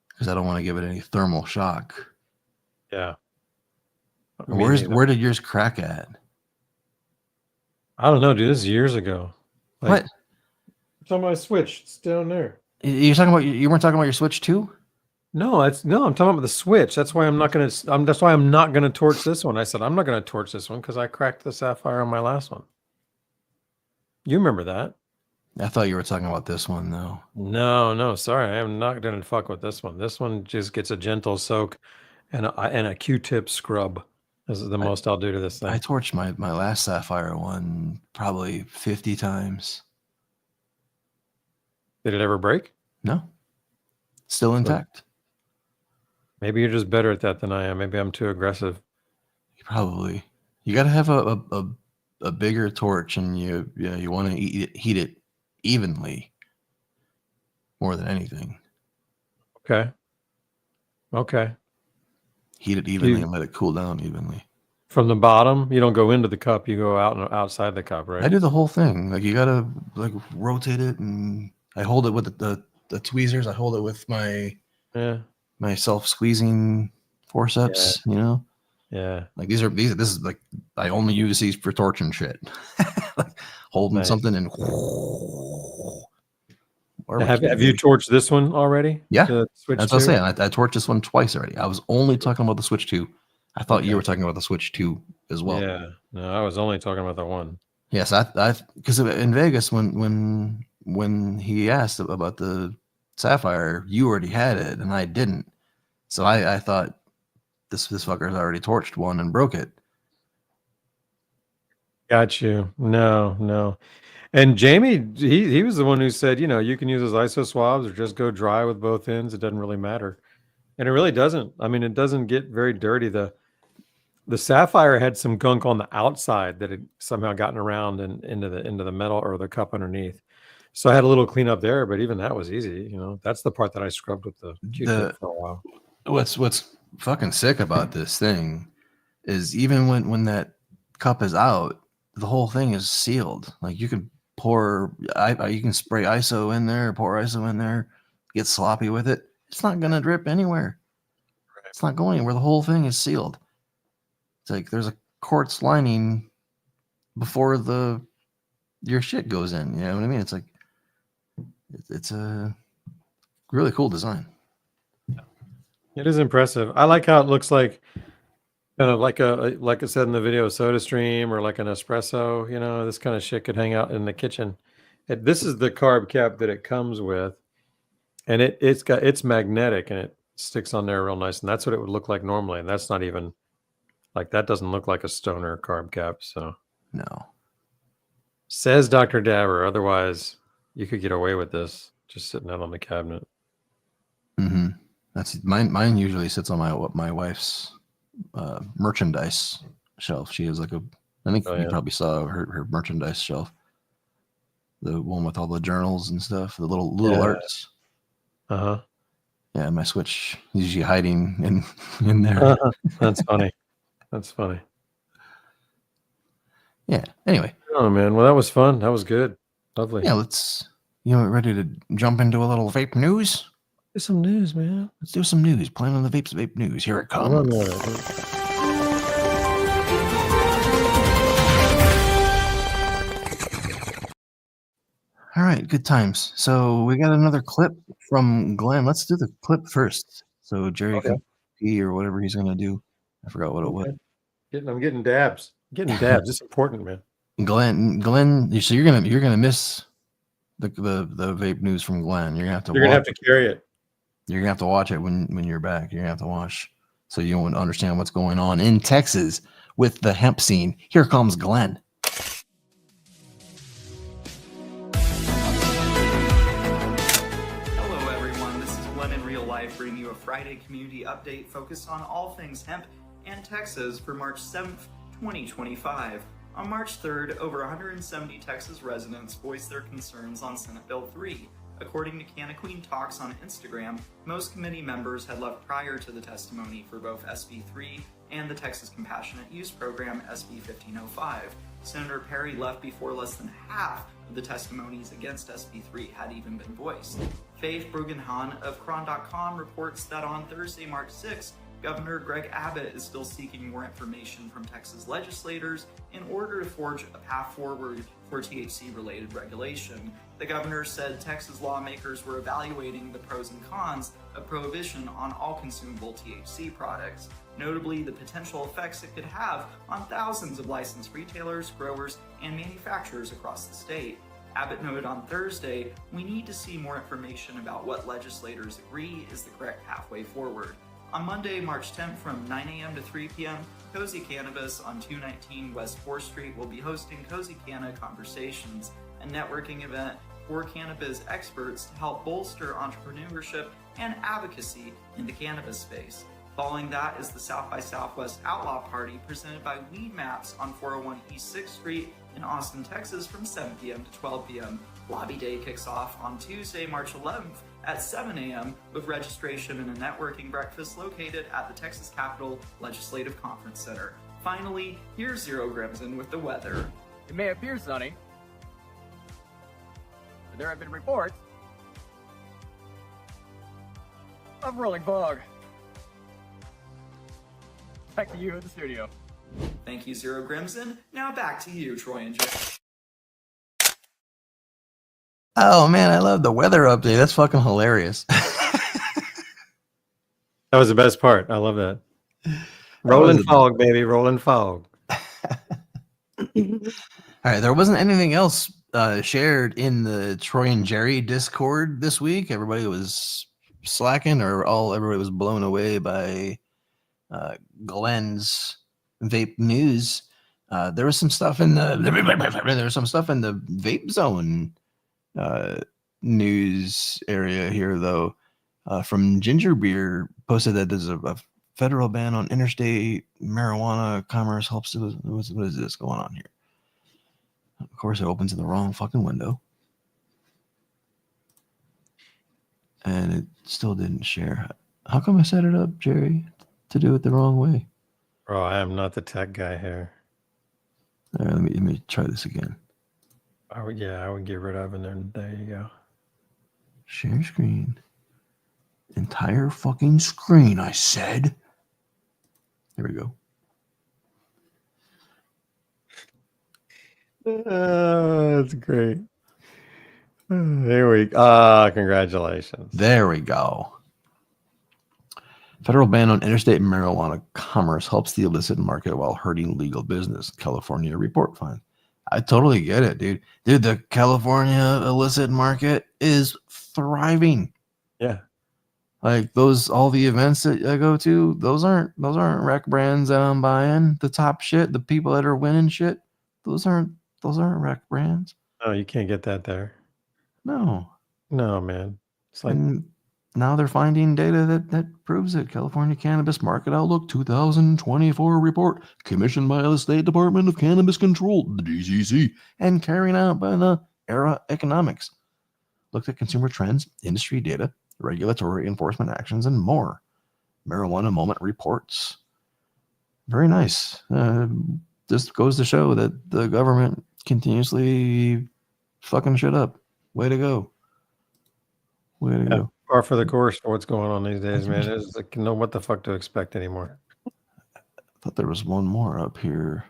Speaker 6: because I don't want to give it any thermal shock.
Speaker 7: Yeah.
Speaker 6: Where did yours crack at?
Speaker 7: I don't know, dude. This is years ago.
Speaker 6: What?
Speaker 7: It's on my Switch. It's down there.
Speaker 6: You weren't talking about your Switch too?
Speaker 7: No, I'm talking about the Switch. That's why I'm not gonna torch this one. I said I'm not gonna torch this one because I cracked the Sapphire on my last one. You remember that?
Speaker 6: I thought you were talking about this one though.
Speaker 7: No, sorry. I am not gonna fuck with this one. This one just gets a gentle soak and a Q-tip scrub. This is the most I'll do to this thing.
Speaker 6: I torched my last Sapphire one probably 50 times.
Speaker 7: Did it ever break?
Speaker 6: No. Still intact.
Speaker 7: Maybe you're just better at that than I am. Maybe I'm too aggressive.
Speaker 6: Probably. You got to have a bigger torch, and you want to heat it evenly more than anything.
Speaker 7: Okay.
Speaker 6: Heat it evenly and let it cool down evenly.
Speaker 7: From the bottom, you don't go into the cup. You go out and outside the cup, right?
Speaker 6: I do the whole thing. Like you got to like rotate it, and I hold it with the tweezers. I hold it with my self-squeezing forceps.
Speaker 7: Yeah.
Speaker 6: You know.
Speaker 7: Yeah.
Speaker 6: Like this is like I only use these for torching shit. Like holding something and.
Speaker 7: Have you torched this one already?
Speaker 6: Yeah,
Speaker 7: that's what
Speaker 6: I'm saying. I torched this one twice already. I was only talking about the Switch 2. I thought you were talking about the Switch 2 as well.
Speaker 7: Yeah, no, I was only talking about the one.
Speaker 6: Yes, I because in Vegas when he asked about the Sapphire, you already had it and I didn't. So I thought this fucker's already torched one and broke it.
Speaker 7: Got you. No. And Jamie, he was the one who said, you can use those ISO swabs or just go dry with both ends. It doesn't really matter. And it really doesn't. I mean, it doesn't get very dirty. The Sapphire had some gunk on the outside that had somehow gotten around and into the metal or the cup underneath. So I had a little cleanup there, but even that was easy. That's the part that I scrubbed with the Q-tip for a while.
Speaker 6: What's fucking sick about this thing is even when that cup is out, the whole thing is sealed. Like you can you can spray ISO in there, pour ISO in there, get sloppy with it. It's not gonna drip anywhere. Right. It's not going anywhere. The whole thing is sealed. It's like there's a quartz lining before your shit goes in. You know what I mean? It's like it's a really cool design.
Speaker 7: It is impressive. I like how it looks like kind of like I said in the video, Soda Stream or like an espresso. This kind of shit could hang out in the kitchen. This is the carb cap that it comes with, and it's magnetic and it sticks on there real nice. And that's what it would look like normally. And that's not even like that. Doesn't look like a stoner carb cap. So
Speaker 6: no,
Speaker 7: says Dr. Dabber. Otherwise, you could get away with this just sitting out on the cabinet.
Speaker 6: Mm-hmm. That's mine. Usually sits on my wife's merchandise shelf. She has like I think you probably saw her merchandise shelf, the one with all the journals and stuff, the little arts. Yeah, my Switch is usually hiding in there.
Speaker 7: That's funny. That's funny.
Speaker 6: Yeah. Anyway.
Speaker 7: Oh man, well that was fun. That was good. Lovely.
Speaker 6: Yeah, ready to jump into a little vape news?
Speaker 7: Do some news, man.
Speaker 6: Let's do some news. Plan on the Vapes Vape News. Here it comes.
Speaker 7: Run with it.
Speaker 6: All right, good times. So we got another clip from Glenn. Let's do the clip first. So Jerry can pee or whatever he's gonna do. I forgot what it was.
Speaker 7: I'm getting dabs. It's important, man.
Speaker 6: Glenn. So you're gonna miss the vape news from Glenn. You're gonna have to
Speaker 7: carry it.
Speaker 6: You're gonna have to watch it when you're back. You're gonna have to watch so you won't understand what's going on in Texas with the hemp scene. Here comes Glenn.
Speaker 10: Hello everyone, this is Glenn in real life bringing you a Friday community update focused on all things hemp and Texas for March 7th, 2025. On March 3rd, over 170 Texas residents voiced their concerns on Senate Bill 3. According to Canna Queen Talks on Instagram, most committee members had left prior to the testimony for both SB 3 and the Texas Compassionate Use Program SB 1505. Senator Perry left before less than half of the testimonies against SB 3 had even been voiced. Faith Brugenhan of Cron.com reports that on Thursday, March 6th, Governor Greg Abbott is still seeking more information from Texas legislators in order to forge a path forward for THC-related regulation. The governor said Texas lawmakers were evaluating the pros and cons of prohibition on all consumable THC products, notably the potential effects it could have on thousands of licensed retailers, growers, and manufacturers across the state. Abbott noted on Thursday, "We need to see more information about what legislators agree is the correct pathway forward." On Monday, March 10th from 9 a.m. to 3 p.m., Cozy Cannabis on 219 West 4th Street will be hosting Cozy Canna Conversations, a networking event for cannabis experts to help bolster entrepreneurship and advocacy in the cannabis space. Following that is the South by Southwest Outlaw Party presented by Weed Maps on 401 East 6th Street in Austin, Texas from 7 p.m. to 12 p.m. Lobby Day kicks off on Tuesday, March 11th at 7 a.m. with registration and a networking breakfast located at the Texas Capitol Legislative Conference Center. Finally, here's Zero Grimson with the weather.
Speaker 11: It may appear sunny, but there have been reports of rolling fog. Back to you in the studio.
Speaker 10: Thank you, Zero Grimson. Now back to you, Troy and Jay.
Speaker 6: Oh man, I love the weather update. That's fucking hilarious.
Speaker 7: That was the best part. I love that. Rolling fog, baby. Rolling fog.
Speaker 6: All right. There wasn't anything else shared in the Troy and Jerry Discord this week. Everybody was slacking, or everybody was blown away by Glenn's vape news. There was some stuff in the Vape Zone news area here, though. From Ginger Beer posted that there's a federal ban on interstate marijuana commerce helps. What is this going on here? Of course, it opens in the wrong fucking window, and it still didn't share. How come I set it up, Jerry, to do it the wrong way?
Speaker 7: Bro, I am not the tech guy here.
Speaker 6: All right, let me try this again.
Speaker 7: I would get rid of it, and then there you go.
Speaker 6: Share screen. Entire fucking screen, I said. There we go.
Speaker 7: That's great. There we go. Congratulations.
Speaker 6: There we go. Federal ban on interstate marijuana commerce helps the illicit market while hurting legal business. California report finds. I totally get it, dude. Dude, the California illicit market is thriving.
Speaker 7: Yeah.
Speaker 6: Like all the events that I go to, those aren't rec brands that I'm buying. The top shit, the people that are winning shit, those aren't rec brands.
Speaker 7: No, you can't get that there.
Speaker 6: No,
Speaker 7: man. It's like,
Speaker 6: and now they're finding data that proves it. California Cannabis Market Outlook 2024 report commissioned by the State Department of Cannabis Control, the DCC, and carried out by the Era Economics. Looked at consumer trends, industry data, regulatory enforcement actions, and more. Marijuana Moment reports. Very nice. Just goes to show that the government continuously fucking shit up. Way to go. Way to go.
Speaker 7: Par for the course for what's going on these days, man. It's like, you know what the fuck to expect anymore.
Speaker 6: I thought there was one more up here.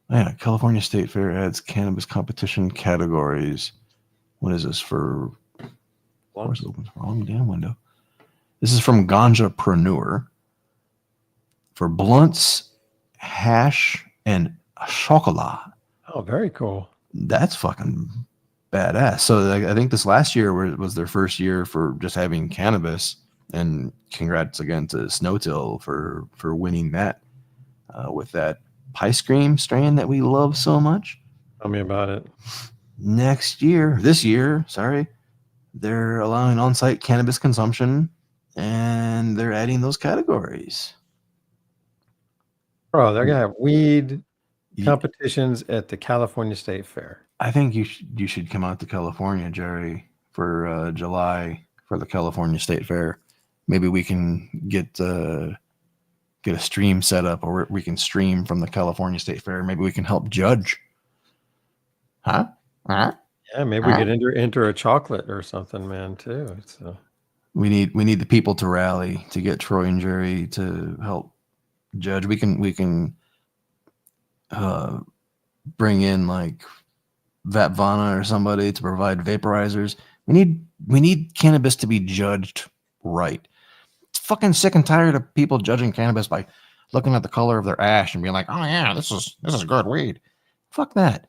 Speaker 6: Yeah, California State Fair adds cannabis competition categories. What is this for? Of course, it opens the wrong damn window. This is from Ganjapreneur for blunts, hash, and chocolat.
Speaker 7: Oh, very cool.
Speaker 6: That's fucking badass. So I think this last year was their first year for just having cannabis, and congrats again to Snowtill for winning that with that Pice Cream strain that we love so much.
Speaker 7: Tell me about it.
Speaker 6: This year, they're allowing on-site cannabis consumption, and they're adding those categories.
Speaker 7: Bro, they're gonna have weed competitions at the California State Fair.
Speaker 6: I think you should come out to California, Jerry, for July for the California State Fair. Maybe we can get a stream set up, or we can stream from the California State Fair. Maybe we can help judge. Huh?
Speaker 7: Yeah, maybe we could enter a chocolate or something, man, too. So
Speaker 6: we need the people to rally to get Troy and Jerry to help judge. We can bring in like Vapvana or somebody to provide vaporizers. We need cannabis to be judged right. It's fucking sick and tired of people judging cannabis by looking at the color of their ash and being like, "Oh yeah, this is good weed." Fuck that.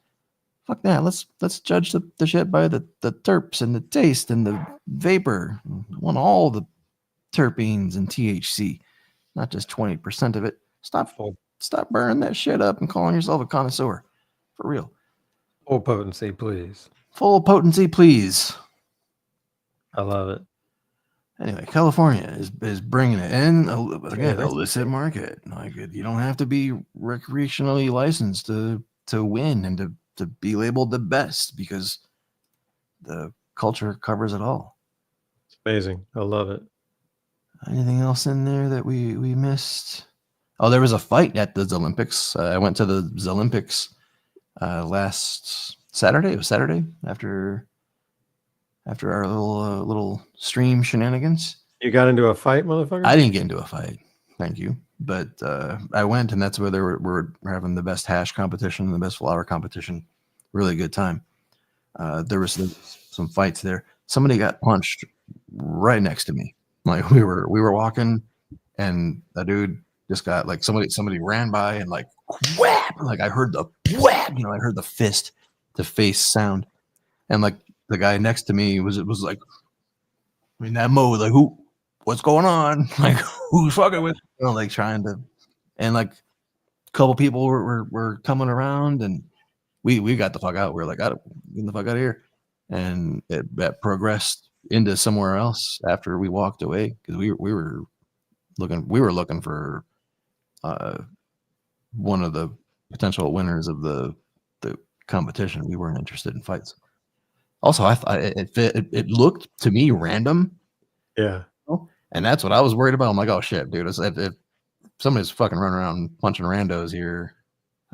Speaker 6: Let's judge the shit by the terps and the taste and the vapor. I want all the terpenes and THC, not just 20% of it. Stop burning that shit up and calling yourself a connoisseur. For real.
Speaker 7: Full potency, please.
Speaker 6: Full potency, please.
Speaker 7: I love it.
Speaker 6: Anyway, California is bringing it in. Again, illicit market. Like, you don't have to be recreationally licensed to win and to be labeled the best, because the culture covers it all.
Speaker 7: It's amazing. I love it.
Speaker 6: Anything else in there that we missed? Oh, there was a fight at the Olympics. I went to the Olympics last Saturday. It was Saturday after our little stream shenanigans.
Speaker 7: You got into a fight, motherfucker?
Speaker 6: I didn't get into a fight, thank you. But I went, and that's where they were having the best hash competition, the best flower competition. Really good time. There was some fights there. Somebody got punched right next to me. Like we were walking, and a dude just got like somebody ran by and like whap. Like I heard the whap. I heard the fist to face sound, and like the guy next to me was like, in that mode, like what's going on? Like who's fucking with? Like trying to, and like a couple people were coming around, and we got the fuck out. We were like, get the fuck out of here, and that progressed into somewhere else after we walked away, because we were looking for one of the potential winners of the competition. We weren't interested in fights. Also, it looked to me random.
Speaker 7: Yeah.
Speaker 6: And that's what I was worried about. I'm like, oh shit, dude. If somebody's fucking running around punching randos here,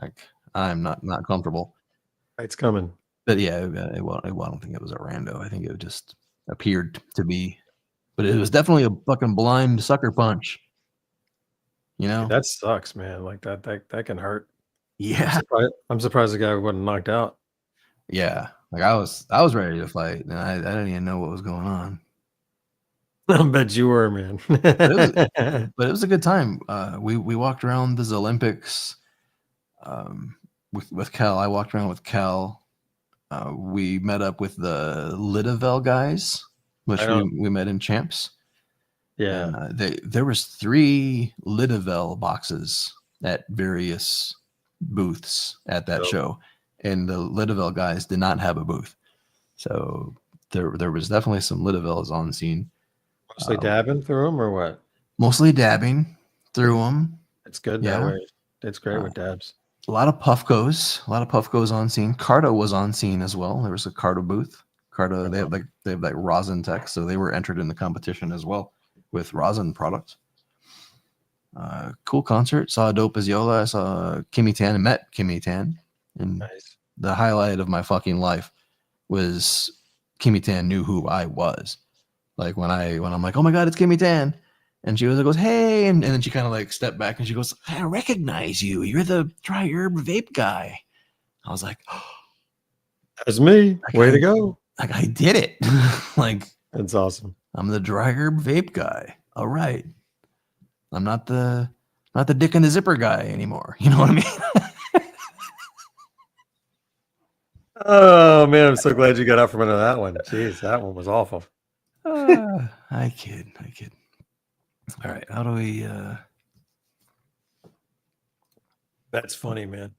Speaker 6: like I'm not comfortable.
Speaker 7: It's coming.
Speaker 6: But yeah, I don't think it was a rando. I think it just appeared to be. But it was definitely a fucking blind sucker punch.
Speaker 7: That sucks, man. Like that can hurt.
Speaker 6: Yeah.
Speaker 7: I'm surprised the guy wasn't knocked out.
Speaker 6: Yeah. Like I was ready to fight, and I didn't even know what was going on.
Speaker 7: I bet you were, man.
Speaker 6: But it was a good time. We walked around the Olympics with Cal. I walked around with Cal. We met up with the Litavel guys, which we met in Champs.
Speaker 7: Yeah.
Speaker 6: There was 3 Litavel boxes at various booths at that show, and the Litavel guys did not have a booth. So there was definitely some Litavels on scene.
Speaker 7: Mostly dabbing through them, or what?
Speaker 6: Mostly dabbing through them.
Speaker 7: It's good that way. It's great with dabs.
Speaker 6: A lot of Puffcos on scene. Cardo was on scene as well. There was a Cardo booth. Cardo, they have like rosin tech, so they were entered in the competition as well with rosin products. Cool concert. Saw Dope as Yola. I saw Kimmy Tan and met Kimmy Tan. And
Speaker 7: Nice.
Speaker 6: the highlight of my fucking life was Kimmy Tan knew who I was. Like when I'm like, oh my god, it's Kimmy Tan, and she goes, hey, and then she kind of like stepped back and she goes, I recognize you. You're the dry herb vape guy. I was like,
Speaker 7: That's me. Way to go.
Speaker 6: Like I did it. Like
Speaker 7: that's awesome.
Speaker 6: I'm the dry herb vape guy. All right. I'm not the dick in the zipper guy anymore. You know what I mean?
Speaker 7: Oh man, I'm so glad you got out from under that one. Jeez, that one was awful.
Speaker 6: I kid. All right, how do we
Speaker 7: That's funny, man.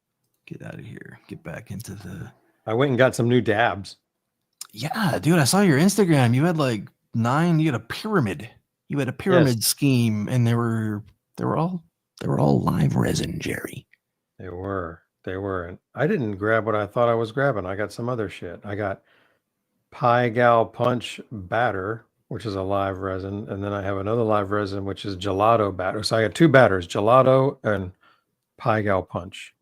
Speaker 6: Get out of here. Get back into the
Speaker 7: I went and got some new dabs.
Speaker 6: Yeah, dude, I saw your Instagram. You had like 9, you had a pyramid. You had a pyramid scheme, and they were all live resin, Jerry.
Speaker 7: They were. And I didn't grab what I thought I was grabbing. I got some other shit. I got Pi Gal Punch batter, which is a live resin, and then I have another live resin, which is gelato batter. So I got 2 batters, gelato and Pi Gal Punch.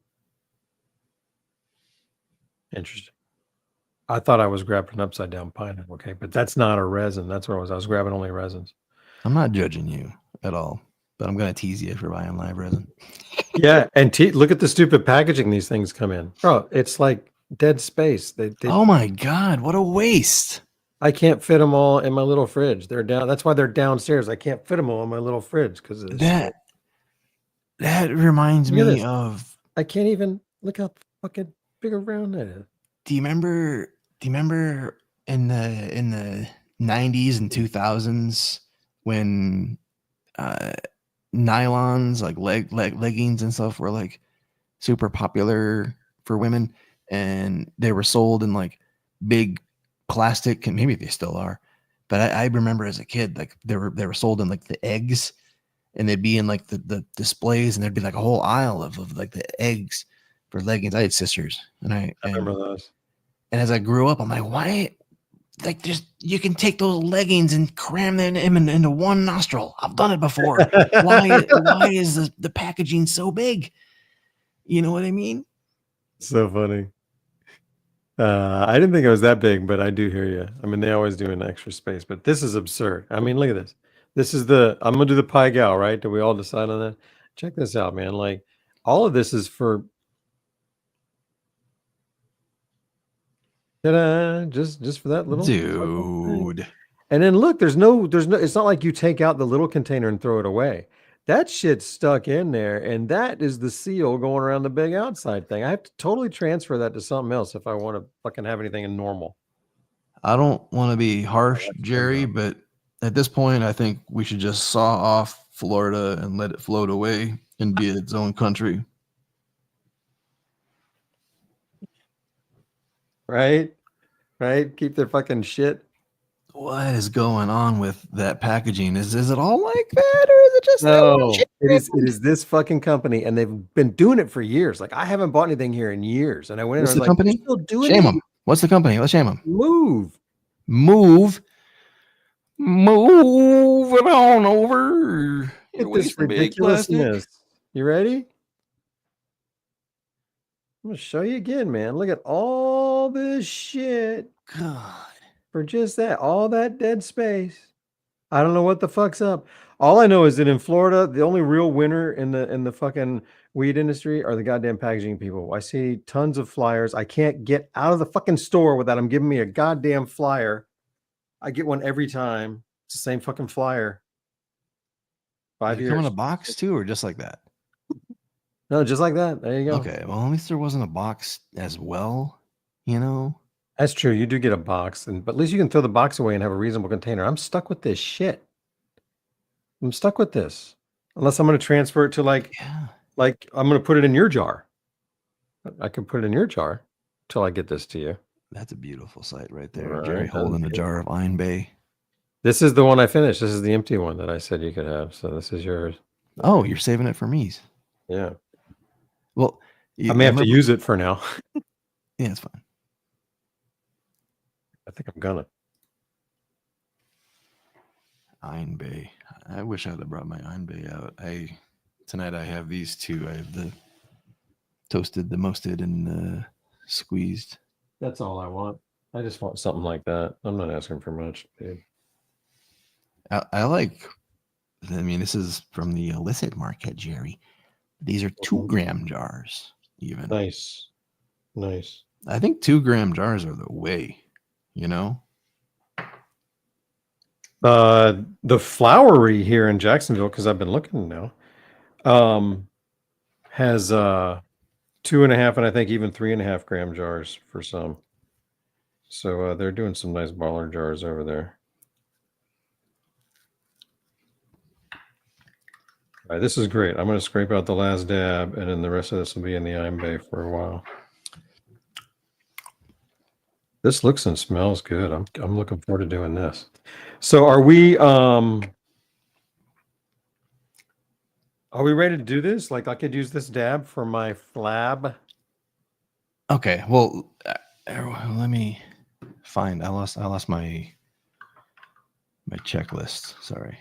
Speaker 7: Interesting. I thought I was grabbing an upside down pineapple, okay, but that's not a resin. That's what I was. I was grabbing only resins.
Speaker 6: I'm not judging you at all, but I'm gonna tease you for buying live resin.
Speaker 7: Yeah, and look at the stupid packaging these things come in, bro. It's like dead space. They
Speaker 6: oh my god, what a waste!
Speaker 7: I can't fit them all in my little fridge. They're down. That's why they're downstairs. I can't fit them all in my little fridge because of this shit.
Speaker 6: That reminds me of.
Speaker 7: I can't even look how fucking big around that is.
Speaker 6: Do you remember in the 90s and 2000s when nylons, like leggings and stuff, were like super popular for women, and they were sold in like big plastic, and maybe they still are, but I remember as a kid, like they were sold in like the eggs, and they'd be in like the displays, and there'd be like a whole aisle of like the eggs for leggings. I had sisters, and I
Speaker 7: remember those.
Speaker 6: And as I grew up, I'm like, why? Like, you can take those leggings and cram them into one nostril. I've done it before. Why is the packaging so big? You know what I mean?
Speaker 7: So funny. I didn't think it was that big, but I do hear you. I mean, they always do an extra space, but this is absurd. I mean, look at this. This is I'm gonna do the Pi Gal, right? Did we all decide on that? Check this out, man. Like, all of this is for. Just for that little
Speaker 6: dude.
Speaker 7: And then look, there's no. It's not like you take out the little container and throw it away. That shit's stuck in there, and that is the seal going around the big outside thing. I have to totally transfer that to something else if I want to fucking have anything in normal.
Speaker 6: I don't want to be harsh, Jerry, but at this point, I think we should just saw off Florida and let it float away and be its own country.
Speaker 7: Right? Keep their fucking shit.
Speaker 6: What is going on with that packaging? Is it all like that, or is it just
Speaker 7: no? It is this fucking company, and they've been doing it for years. Like, I haven't bought anything here in years, and I went in.
Speaker 6: What's
Speaker 7: and
Speaker 6: the
Speaker 7: I was
Speaker 6: company?
Speaker 7: like, still doing
Speaker 6: Shame
Speaker 7: it?
Speaker 6: them. What's the company? Let's shame them.
Speaker 7: Move
Speaker 6: it on over.
Speaker 7: Get this ridiculousness. You ready? I'm gonna show you again, man. Look at all this shit.
Speaker 6: God.
Speaker 7: For just that, all that dead space. I don't know what the fuck's up. All I know is that in Florida, the only real winner in the fucking weed industry are the goddamn packaging people. I see tons of flyers. I can't get out of the fucking store without them giving me a goddamn flyer. I get one every time. It's the same fucking flyer. 5 years.
Speaker 6: Come in a box too, or just like that?
Speaker 7: No, just like that. There you go.
Speaker 6: Okay. Well, at least there wasn't a box as well. You know.
Speaker 7: That's true. You do get a box, but at least you can throw the box away and have a reasonable container. I'm stuck with this shit. I'm stuck with this. Unless I'm going to transfer it to like I'm going to put it in your jar. I can put it in your jar till I get this to you.
Speaker 6: That's a beautiful sight right there. Jerry holding a jar of Iron Bay.
Speaker 7: This is the one I finished. This is the empty one that I said you could have. So this is yours.
Speaker 6: Oh, you're saving it for me.
Speaker 7: Yeah.
Speaker 6: Well,
Speaker 7: I may have to use it for now.
Speaker 6: Yeah, it's fine.
Speaker 7: I think I'm gonna.
Speaker 6: Iron Bay. I wish I would have brought my Iron Bay out. Tonight I have these two. I have the toasted, the moasted, and squeezed.
Speaker 7: That's all I want. I just want something like that. I'm not asking for much, dude.
Speaker 6: I like. I mean, this is from the illicit market, Jerry. These are 2-gram jars, even.
Speaker 7: Nice. Nice.
Speaker 6: I think 2-gram jars are the way, you know?
Speaker 7: The flowery here in Jacksonville, because I've been looking now, has 2.5 and I think even 3.5 gram jars for some. So they're doing some nice baller jars over there. All right, this is great. I'm going to scrape out the last dab, and then the rest of this will be in the Iron Bay for a while. This looks and smells good. I'm looking forward to doing this. So are we ready to do this? Like I could use this dab for my FLAB.
Speaker 6: Okay, well, let me find. I lost my checklist. Sorry.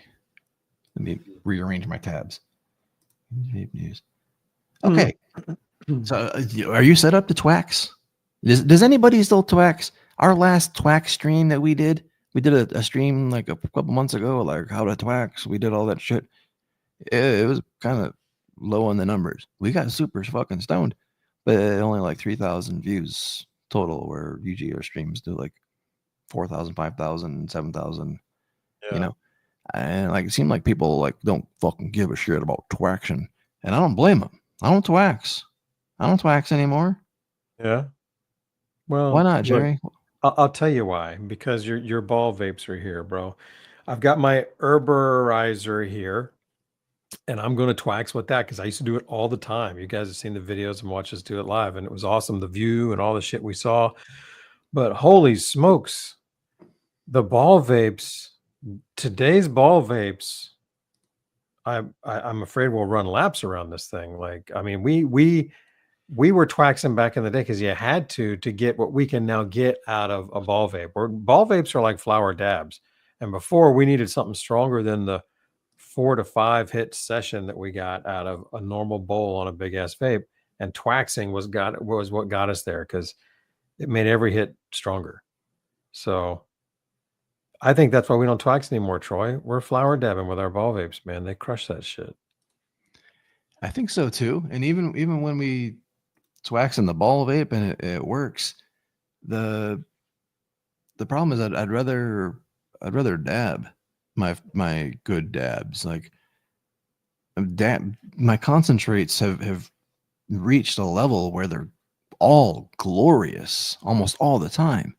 Speaker 6: Let me rearrange my tabs. Vape news. Okay. So are you set up to Twax? Does anybody still Twax? Our last Twax stream that we did a stream like a couple months ago, like how to Twax. We did all that shit. It was kind of low on the numbers. We got super fucking stoned, but only like 3,000 views total, where usually our streams do like 4,000, 5,000, 7,000, you know? And like, it seemed like people like don't fucking give a shit about Twaxing, and I don't blame them. I don't Twax anymore.
Speaker 7: Yeah. Well,
Speaker 6: why not, Jerry?
Speaker 7: Look, I'll tell you why. Because your ball vapes are here, bro. I've got my herborizer here, and I'm going to Twax with that because I used to do it all the time. You guys have seen the videos and watched us do it live, and it was awesome. The view and all the shit we saw. But holy smokes, the ball vapes. Today's ball vapes, I'm afraid we'll run laps around this thing. Like, I mean, we were Twaxing back in the day because you had to get what we can now get out of a ball vape. Or ball vapes are like flower dabs, and before we needed something stronger than the 4 to 5 hit session that we got out of a normal bowl on a big ass vape. And Twaxing was what got us there because it made every hit stronger. So I think that's why we don't Twax anymore, Troy. We're flower dabbing with our ball vapes, man. They crush that shit.
Speaker 6: I think so too. And even when we Twax in the ball vape and it works, the problem is that I'd rather dab my good dabs. Like my concentrates have reached a level where they're all glorious almost all the time.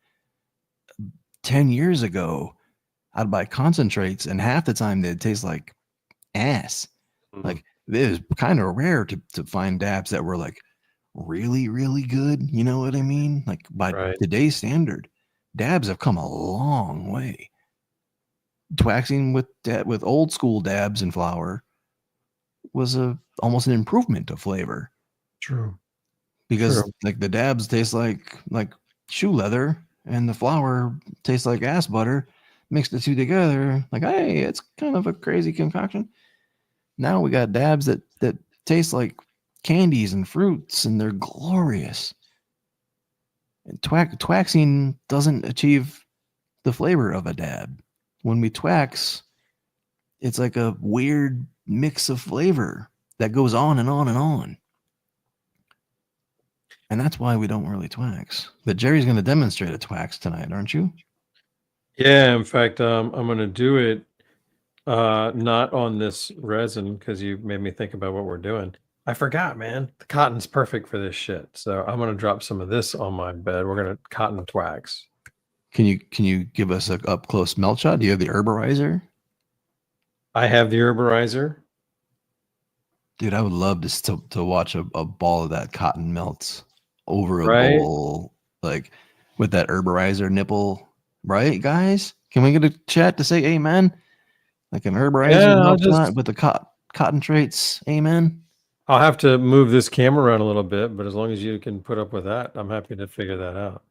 Speaker 6: 10 years ago, I'd buy concentrates, and half the time they'd taste like ass. Like, it was kind of rare to find dabs that were like really, really good. You know what I mean? Like, by today's standard, dabs have come a long way. Twaxing with old school dabs and flower was almost an improvement of flavor.
Speaker 7: True.
Speaker 6: Because like the dabs taste like shoe leather, and the flour tastes like ass butter. Mix the two together, like, hey, it's kind of a crazy concoction. Now we got dabs that taste like candies and fruits, and they're glorious. And Twaxing doesn't achieve the flavor of a dab. When we Twax, it's like a weird mix of flavor that goes on and on and on. And that's why we don't really Twax. But Jerry's going to demonstrate a Twax tonight, aren't you?
Speaker 7: Yeah, in fact, I'm going to do it not on this resin because you made me think about what we're doing. I forgot, man. The cotton's perfect for this shit. So I'm going to drop some of this on my bed. We're going to cotton Twax.
Speaker 6: Can you give us an up close melt shot? Do you have the herborizer?
Speaker 7: I have the herborizer.
Speaker 6: Dude, I would love to watch a ball of that cotton melt over a bowl, like with that herborizer nipple, right, guys? Can we get a chat to say amen? Like an herborizer melt shot with the cotton traits, amen?
Speaker 7: I'll have to move this camera around a little bit, but as long as you can put up with that, I'm happy to figure that out.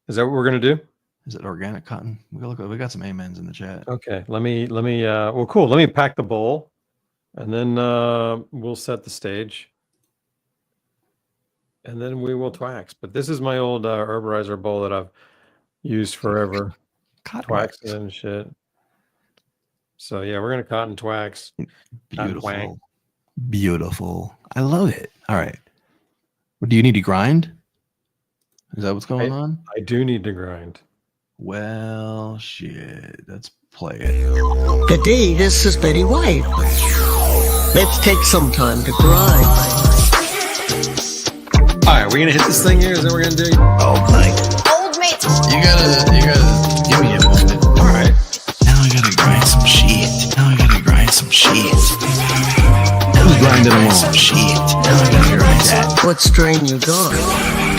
Speaker 7: Is that what we're gonna do?
Speaker 6: Is it organic cotton? We got some amens in the chat.
Speaker 7: Okay, let me well, cool. Let me pack the bowl. And then we'll set the stage. And then we will twax. But this is my old herborizer bowl that I've used forever. Twaxing and shit. So yeah, we're gonna cotton twax.
Speaker 6: Beautiful. Beautiful. I love it. All right. Do you need to grind? Is that what's going on?
Speaker 7: I do need to grind.
Speaker 6: Well, shit. Let's play it.
Speaker 1: Good day, this is Betty White. Let's take some time to grind.
Speaker 7: All right, we're gonna hit this thing here. Is that what we're gonna do?
Speaker 6: Oh my.
Speaker 4: Old mate.
Speaker 6: You gotta give me a moment.
Speaker 7: All right.
Speaker 6: Now I gotta grind some shit. Now I gotta grind some shit. Who's grinding them all? Some shit. Now I gotta grind that.
Speaker 1: What strain you got?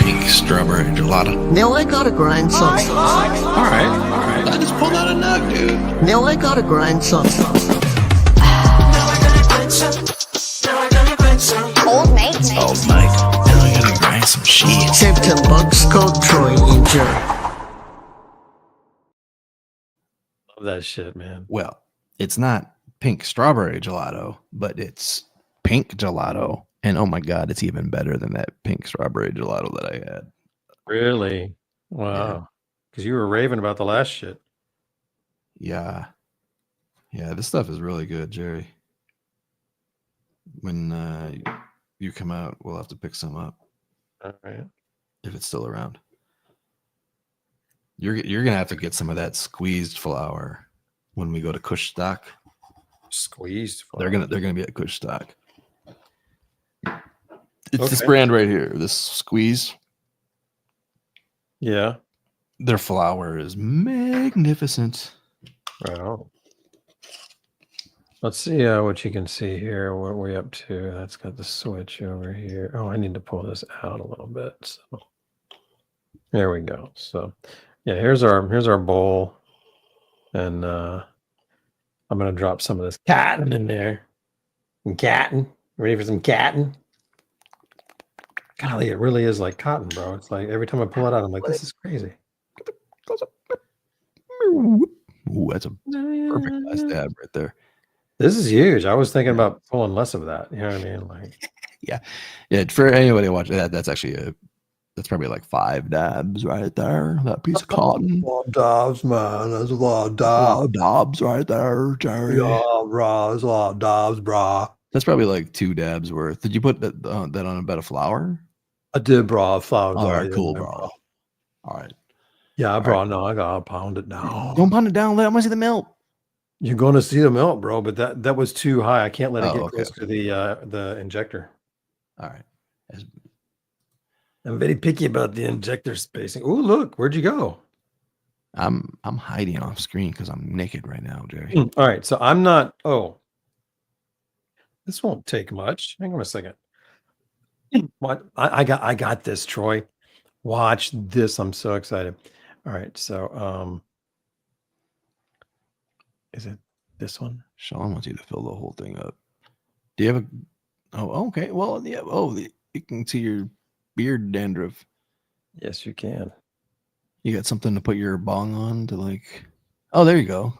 Speaker 6: Pink strawberry gelato.
Speaker 1: Now I gotta grind some.
Speaker 7: All right. All right.
Speaker 6: I just pulled out a nug, dude.
Speaker 1: Now I gotta grind some.
Speaker 4: Old mate.
Speaker 6: Oh my. Now I gotta grind some shit.
Speaker 1: Save $10 code Troy and Jerry.
Speaker 7: Love that shit, man.
Speaker 6: Well, it's not pink strawberry gelato, but it's pink gelato. And oh my God, it's even better than that pink strawberry gelato that I had.
Speaker 7: Really? Wow. Because you were raving about the last shit.
Speaker 6: Yeah. Yeah, this stuff is really good, Jerry. When you come out, we'll have to pick some up.
Speaker 7: All right.
Speaker 6: If it's still around. You're gonna have to get some of that squeezed flour when we go to Kush Stock.
Speaker 7: Squeezed
Speaker 6: flour. They're gonna be at Kush Stock. It's
Speaker 7: Okay.
Speaker 6: this brand right here, this squeeze.
Speaker 7: Yeah.
Speaker 6: Their flour is magnificent.
Speaker 7: Right on. Let's see what you can see here. What we're up to. That's got the switch over here. Oh, I need to pull this out a little bit. So there we go. So yeah, here's our bowl, and I'm gonna drop some of this cotton in there. Some cotton. Ready for some cotton? Golly, it really is like cotton, bro. It's like every time I pull it out, I'm like, this is crazy.
Speaker 6: Ooh, that's a perfect last dab right there.
Speaker 7: This is huge. I was thinking about pulling less of that. You know what I mean? Like,
Speaker 6: yeah. For anybody watching that, that's actually that's probably like 5 dabs right there. That piece of cotton.
Speaker 7: A lot of dabs, man. There's a lot of
Speaker 6: A lot
Speaker 7: dabs.
Speaker 6: of dabs right there, Jerry.
Speaker 7: Yeah, bro. There's a lot of dabs, bro.
Speaker 6: That's probably like 2 dabs worth. Did you put that on a bed of flour?
Speaker 7: I did, bro. Flowers.
Speaker 6: All right, cool, bro. All right.
Speaker 7: Yeah, bro. No, I gotta pound it down.
Speaker 6: Don't pound it down. I want to see the melt.
Speaker 7: You're gonna see the melt, bro. But that was too high. I can't let it get
Speaker 6: Okay.
Speaker 7: close to the injector.
Speaker 6: All right.
Speaker 7: I'm very picky about the injector spacing. Oh, look, where'd you go?
Speaker 6: I'm hiding off screen because I'm naked right now, Jerry.
Speaker 7: All right, so I'm not. Oh, this won't take much. Hang on a second. What? I got this, Troy. Watch this. I'm so excited. All right, so is it this one?
Speaker 6: Sean wants you to fill the whole thing up. Do you have a? Oh, okay. Well, yeah. Oh, you can see your beard dandruff.
Speaker 7: Yes, you can.
Speaker 6: You got something to put your bong on to like. Oh, there you go.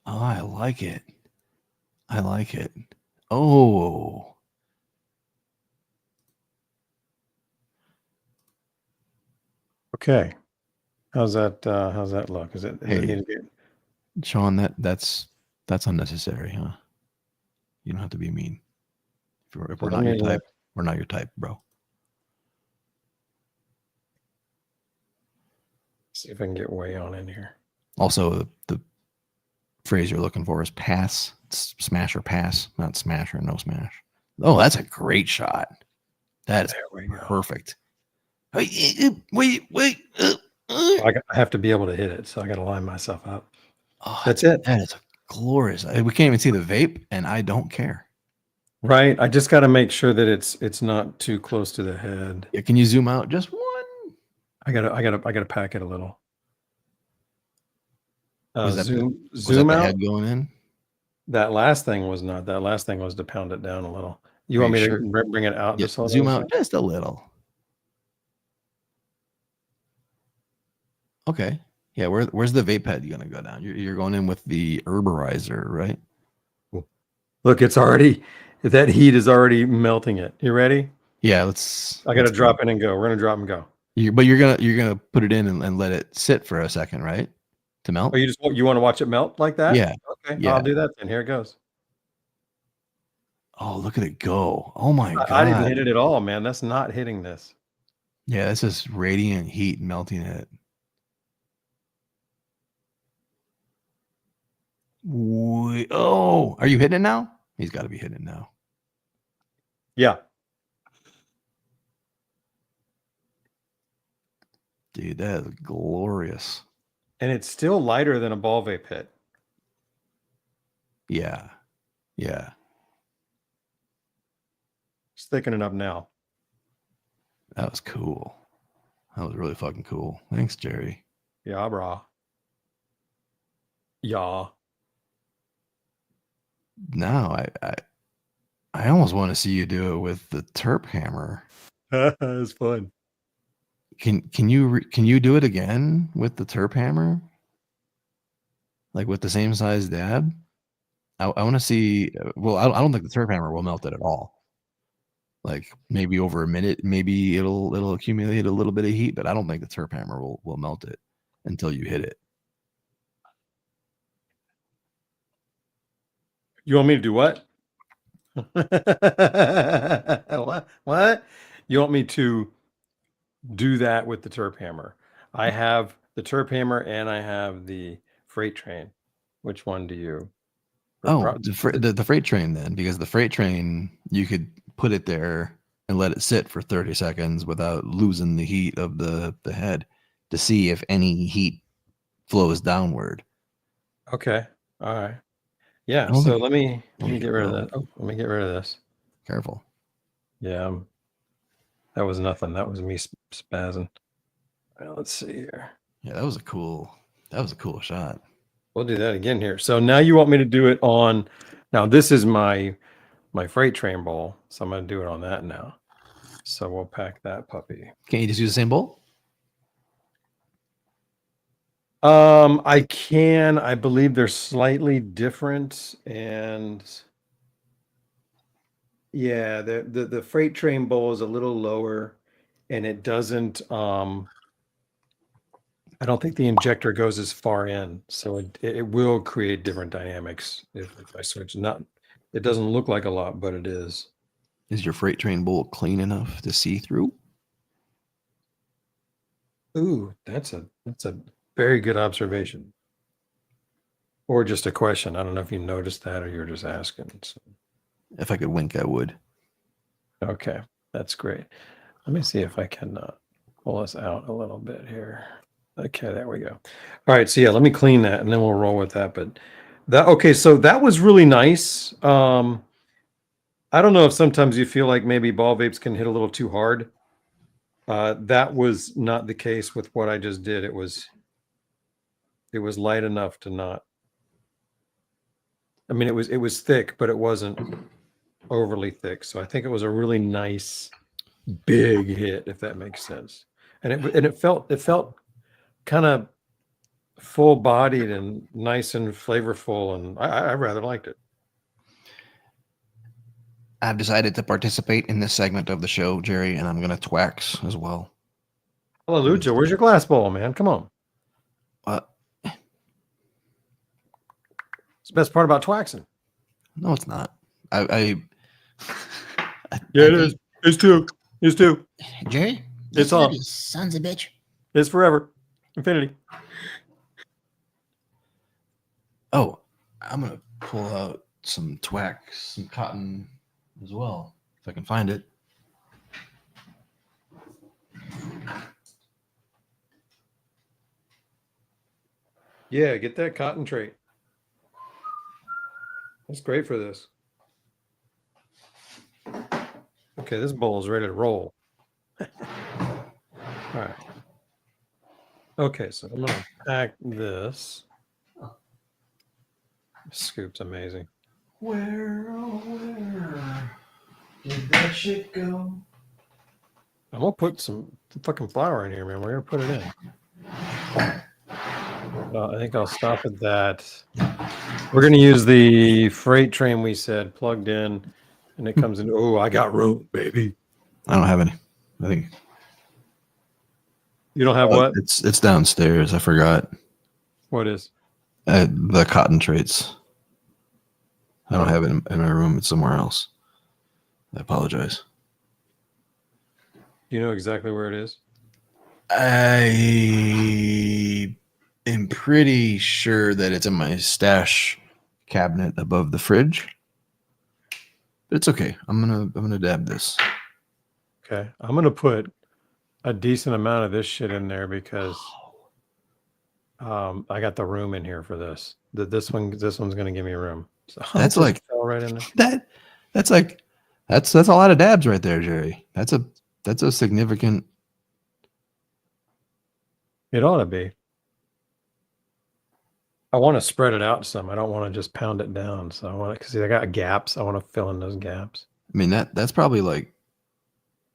Speaker 6: Oh, I like it. I like it. Oh.
Speaker 7: Okay. How's that look? Is it
Speaker 6: Hey.
Speaker 7: need to be-
Speaker 6: Sean, that's unnecessary, huh? You don't have to be mean. If we're
Speaker 7: Let
Speaker 6: not your
Speaker 7: me
Speaker 6: type,
Speaker 7: look.
Speaker 6: we're not your type, bro.
Speaker 7: see if I can get way on in here.
Speaker 6: Also, the phrase you're looking for is pass. It's smash or pass, not smash or no smash. Oh, that's a great shot. That is
Speaker 7: There we go.
Speaker 6: perfect. Wait.
Speaker 7: I have to be able to hit it, so I got to line myself up.
Speaker 6: Oh,
Speaker 7: That's it.
Speaker 6: That is glorious. We can't even see the vape, and I don't care.
Speaker 7: Right. I just got to make sure that it's not too close to the head.
Speaker 6: Yeah, can you zoom out just one?
Speaker 7: I gotta pack it a little.
Speaker 6: Was that
Speaker 7: Zoom
Speaker 6: the
Speaker 7: out.
Speaker 6: head going in?
Speaker 7: That last thing was not. That last thing was to pound it down a little. You want
Speaker 6: Are
Speaker 7: me
Speaker 6: you
Speaker 7: to
Speaker 6: sure?
Speaker 7: bring it out?
Speaker 6: Yeah,
Speaker 7: just a little
Speaker 6: zoom
Speaker 7: bit?
Speaker 6: out just a little. Okay. Yeah, where's the vape head gonna go down? You're going in with the herborizer, right?
Speaker 7: Look, it's already that heat is already melting it. You ready?
Speaker 6: Yeah, let's.
Speaker 7: I gotta drop in and go. We're gonna drop and go.
Speaker 6: But you're gonna put it in and let it sit for a second, right? To melt.
Speaker 7: Oh, you want to watch it melt like that?
Speaker 6: Yeah.
Speaker 7: Okay,
Speaker 6: Yeah.
Speaker 7: I'll do that then. Here it goes.
Speaker 6: Oh, look at it go! Oh my god!
Speaker 7: I didn't hit it at all, man. That's not hitting this.
Speaker 6: Yeah, this is radiant heat melting it. Oh, are you hitting it now? He's got to be hitting it now.
Speaker 7: Yeah.
Speaker 6: Dude, that is glorious.
Speaker 7: And it's still lighter than a ball vape hit.
Speaker 6: Yeah. Yeah.
Speaker 7: It's thickening up now.
Speaker 6: That was cool. That was really fucking cool. Thanks, Jerry.
Speaker 7: Yeah, brah. Yeah.
Speaker 6: Now I almost want to see you do it with the terp hammer.
Speaker 7: It's fun.
Speaker 6: Can you do it again with the terp hammer? Like with the same size dab? I want to see. Well, I don't think the terp hammer will melt it at all. Like maybe over a minute, maybe it'll accumulate a little bit of heat, but I don't think the terp hammer will melt it until you hit it.
Speaker 7: You want me to do what? What? You want me to do that with the terp hammer? I have the terp hammer and I have the freight train. Which one do you?
Speaker 6: Oh, the freight train then, because the freight train, you could put it there and let it sit for 30 seconds without losing the heat of the head to see if any heat flows downward.
Speaker 7: Okay. All right. Yeah. So let me get rid of that. Oh, let me get rid of this.
Speaker 6: Careful.
Speaker 7: Yeah. That was nothing. That was me spazzing. Well, let's see here.
Speaker 6: Yeah, that was a cool shot.
Speaker 7: We'll do that again here. So now you want me to do it on, now this is my freight train bowl. So I'm going to do it on that now. So we'll pack that puppy.
Speaker 6: Can't you just use the same bowl?
Speaker 7: I can. I believe they're slightly different, and yeah, the freight train bowl is a little lower, and it doesn't. I don't think the injector goes as far in, so it will create different dynamics if I switch. It doesn't look like a lot, but it is.
Speaker 6: Is your freight train bowl clean enough to see through?
Speaker 7: Ooh, that's a very good observation. Or just a question. I don't know if you noticed that or you're just asking. So.
Speaker 6: If I could wink, I would.
Speaker 7: Okay, that's great. Let me see if I can pull us out a little bit here. Okay, there we go. All right, so yeah, let me clean that and then we'll roll with that. But okay, so that was really nice. I don't know if sometimes you feel like maybe ball vapes can hit a little too hard. That was not the case with what I just did. It was light enough to not. I mean, it was thick, but it wasn't overly thick. So I think it was a really nice big hit, if that makes sense. And it felt kind of full bodied and nice and flavorful, and I rather liked it.
Speaker 6: I've decided to participate in this segment of the show, Jerry, and I'm going to twax as well.
Speaker 7: Hallelujah. Where's your glass bowl, man? Come on. It's the best part about twaxing.
Speaker 6: No, it's not.
Speaker 7: Yeah, it is. It's two.
Speaker 1: Jerry?
Speaker 7: It's on.
Speaker 1: Sons of bitch.
Speaker 7: It's forever. Infinity.
Speaker 6: Oh, I'm going to pull out some TWAX, some cotton as well, if I can find it.
Speaker 7: Yeah, get that cotton trait. That's great for this. Okay, this bowl is ready to roll. All right. Okay, so I'm going to pack this. Scoop's amazing.
Speaker 6: Where did that shit go?
Speaker 7: I'm going to put some fucking flour in here, man. We're going to put it in. I think I'll stop at that. We're going to use the freight train we said plugged in, and it comes in. Oh, I got room, baby.
Speaker 6: I don't have any. I think
Speaker 7: You don't have what?
Speaker 6: it's downstairs. I forgot.
Speaker 7: What is?
Speaker 6: The cotton traits. I don't have it in my room. It's somewhere else. I apologize.
Speaker 7: Do you know exactly where it is?
Speaker 6: I am pretty sure that it's in my stash cabinet above the fridge. But it's okay. I'm gonna dab this.
Speaker 7: Okay. I'm gonna put a decent amount of this shit in there because I got the room in here for this. This one's gonna give me room. So
Speaker 6: That's like
Speaker 7: right in there.
Speaker 6: That's a lot of dabs right there, Jerry. That's a significant.
Speaker 7: It ought to be. I want to spread it out some. I don't want to just pound it down. So I want to, because I got gaps. I want to fill in those gaps.
Speaker 6: I mean, that's probably like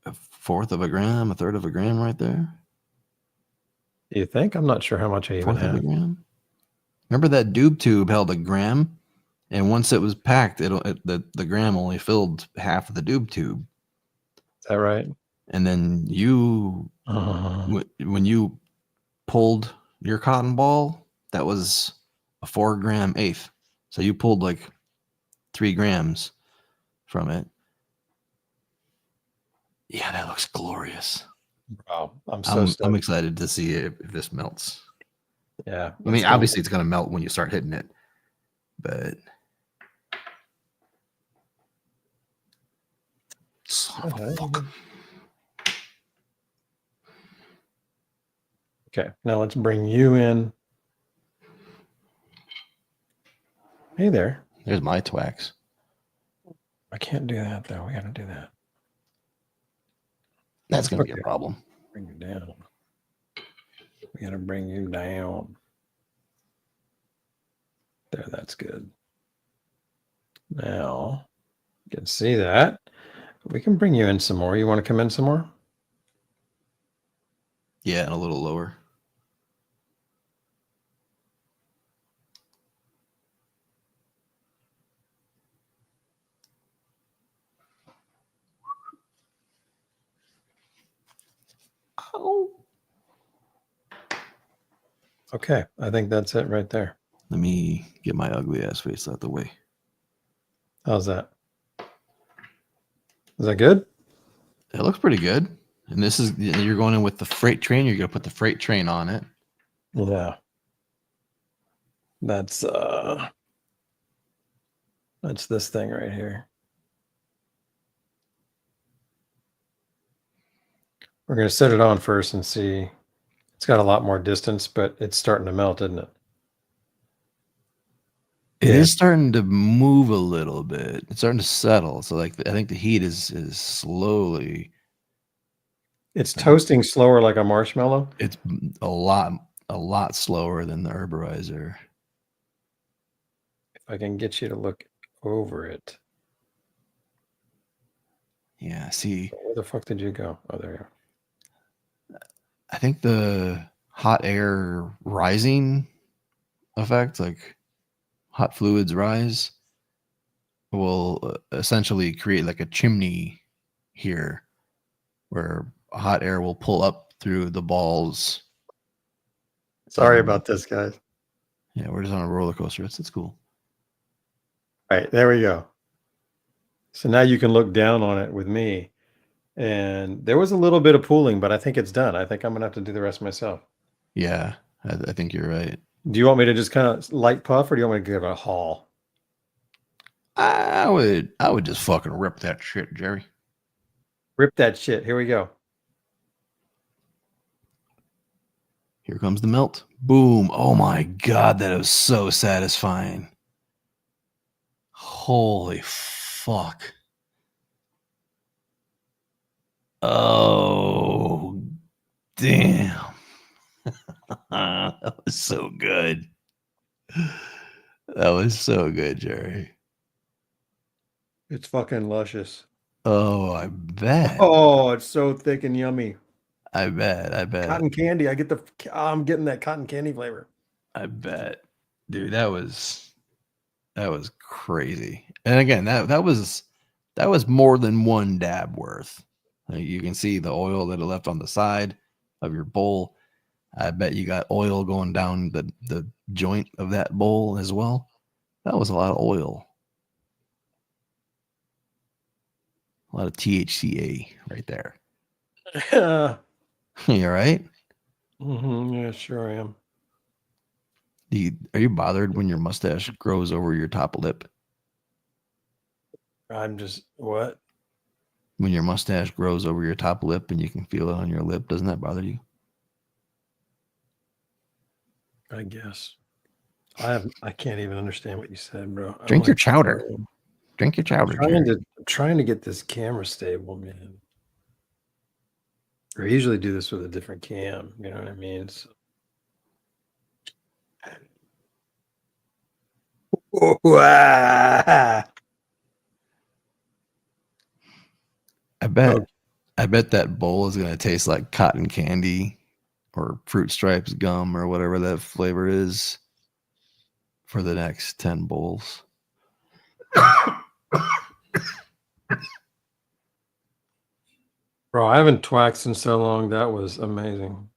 Speaker 6: a fourth of a gram, a third of a gram right there.
Speaker 7: You think? I'm not sure how much I even
Speaker 6: Fourth of a
Speaker 7: have.
Speaker 6: gram. Remember that doob tube held a gram, and once it was packed, the gram only filled half of the doob tube.
Speaker 7: Is that right?
Speaker 6: And then when you pulled your cotton ball, that was a 4 gram eighth. So you pulled like 3 grams from it. Yeah, that looks glorious.
Speaker 7: Wow,
Speaker 6: I'm excited to see if this melts.
Speaker 7: Yeah,
Speaker 6: I mean, obviously it's gonna melt when you start hitting it, but son of a fuck.
Speaker 7: Okay, now let's bring you in. Hey there.
Speaker 6: There's my Twax.
Speaker 7: I can't do that though. We got to do that.
Speaker 6: That's gonna be a problem.
Speaker 7: Bring you down. We got to bring you down. There, that's good. Now, you can see that. We can bring you in some more. You want to come in some more?
Speaker 6: Yeah, and a little lower.
Speaker 7: Oh. Okay, I think that's it right there.
Speaker 6: Let me get my ugly ass face out the way.
Speaker 7: How's that? Is that good?
Speaker 6: It looks pretty good. And this is, you're going in with the freight train. You're going to put the freight train on it.
Speaker 7: Yeah. That's this thing right here. We're going to set it on first and see. It's got a lot more distance, but it's starting to melt, isn't it?
Speaker 6: It is starting to move a little bit. It's starting to settle. So like I think the heat is slowly.
Speaker 7: It's toasting slower like a marshmallow.
Speaker 6: It's a lot slower than the herborizer.
Speaker 7: If I can get you to look over it.
Speaker 6: Yeah, see.
Speaker 7: Where the fuck did you go? Oh, there you are.
Speaker 6: I think the hot air rising effect, like hot fluids rise, will essentially create like a chimney here where hot air will pull up through the balls.
Speaker 7: Sorry about this, guys.
Speaker 6: Yeah, we're just on a roller coaster. It's cool.
Speaker 7: All right, there we go. So now you can look down on it with me. And there was a little bit of pooling, but I think it's done. I think I'm going to have to do the rest myself.
Speaker 6: Yeah, I think you're right.
Speaker 7: Do you want me to just kind of light puff, or do you want me to give it a haul?
Speaker 6: I would just fucking rip that shit, Jerry.
Speaker 7: Rip that shit. Here we go.
Speaker 6: Here comes the melt. Boom. Oh my God, that was so satisfying. Holy fuck. Oh, damn. That was so good. That was so good, Jerry.
Speaker 7: It's fucking luscious.
Speaker 6: Oh, I bet.
Speaker 7: Oh, it's so thick and yummy.
Speaker 6: I bet.
Speaker 7: Cotton candy. I'm getting that cotton candy flavor.
Speaker 6: I bet. Dude, that was crazy. And again, that was more than one dab worth. You can see the oil that it left on the side of your bowl. I bet you got oil going down the joint of that bowl as well. That was a lot of oil. A lot of THCA right there.
Speaker 7: Yeah.
Speaker 6: You all right?
Speaker 7: Yeah, sure I am.
Speaker 6: Are you bothered when your mustache grows over your top lip?
Speaker 7: I'm just what?
Speaker 6: When your mustache grows over your top lip and you can feel it on your lip, doesn't that bother you?
Speaker 7: I guess. I can't even understand what you said, bro.
Speaker 6: Drink your chowder. Drink your chowder.
Speaker 7: I'm trying to get this camera stable, man. I usually do this with a different cam. You know what I mean? So.
Speaker 6: I bet that bowl is gonna taste like cotton candy or Fruit Stripes gum or whatever that flavor is for the next 10 bowls.
Speaker 7: Bro, I haven't twaxed in so long. That was amazing.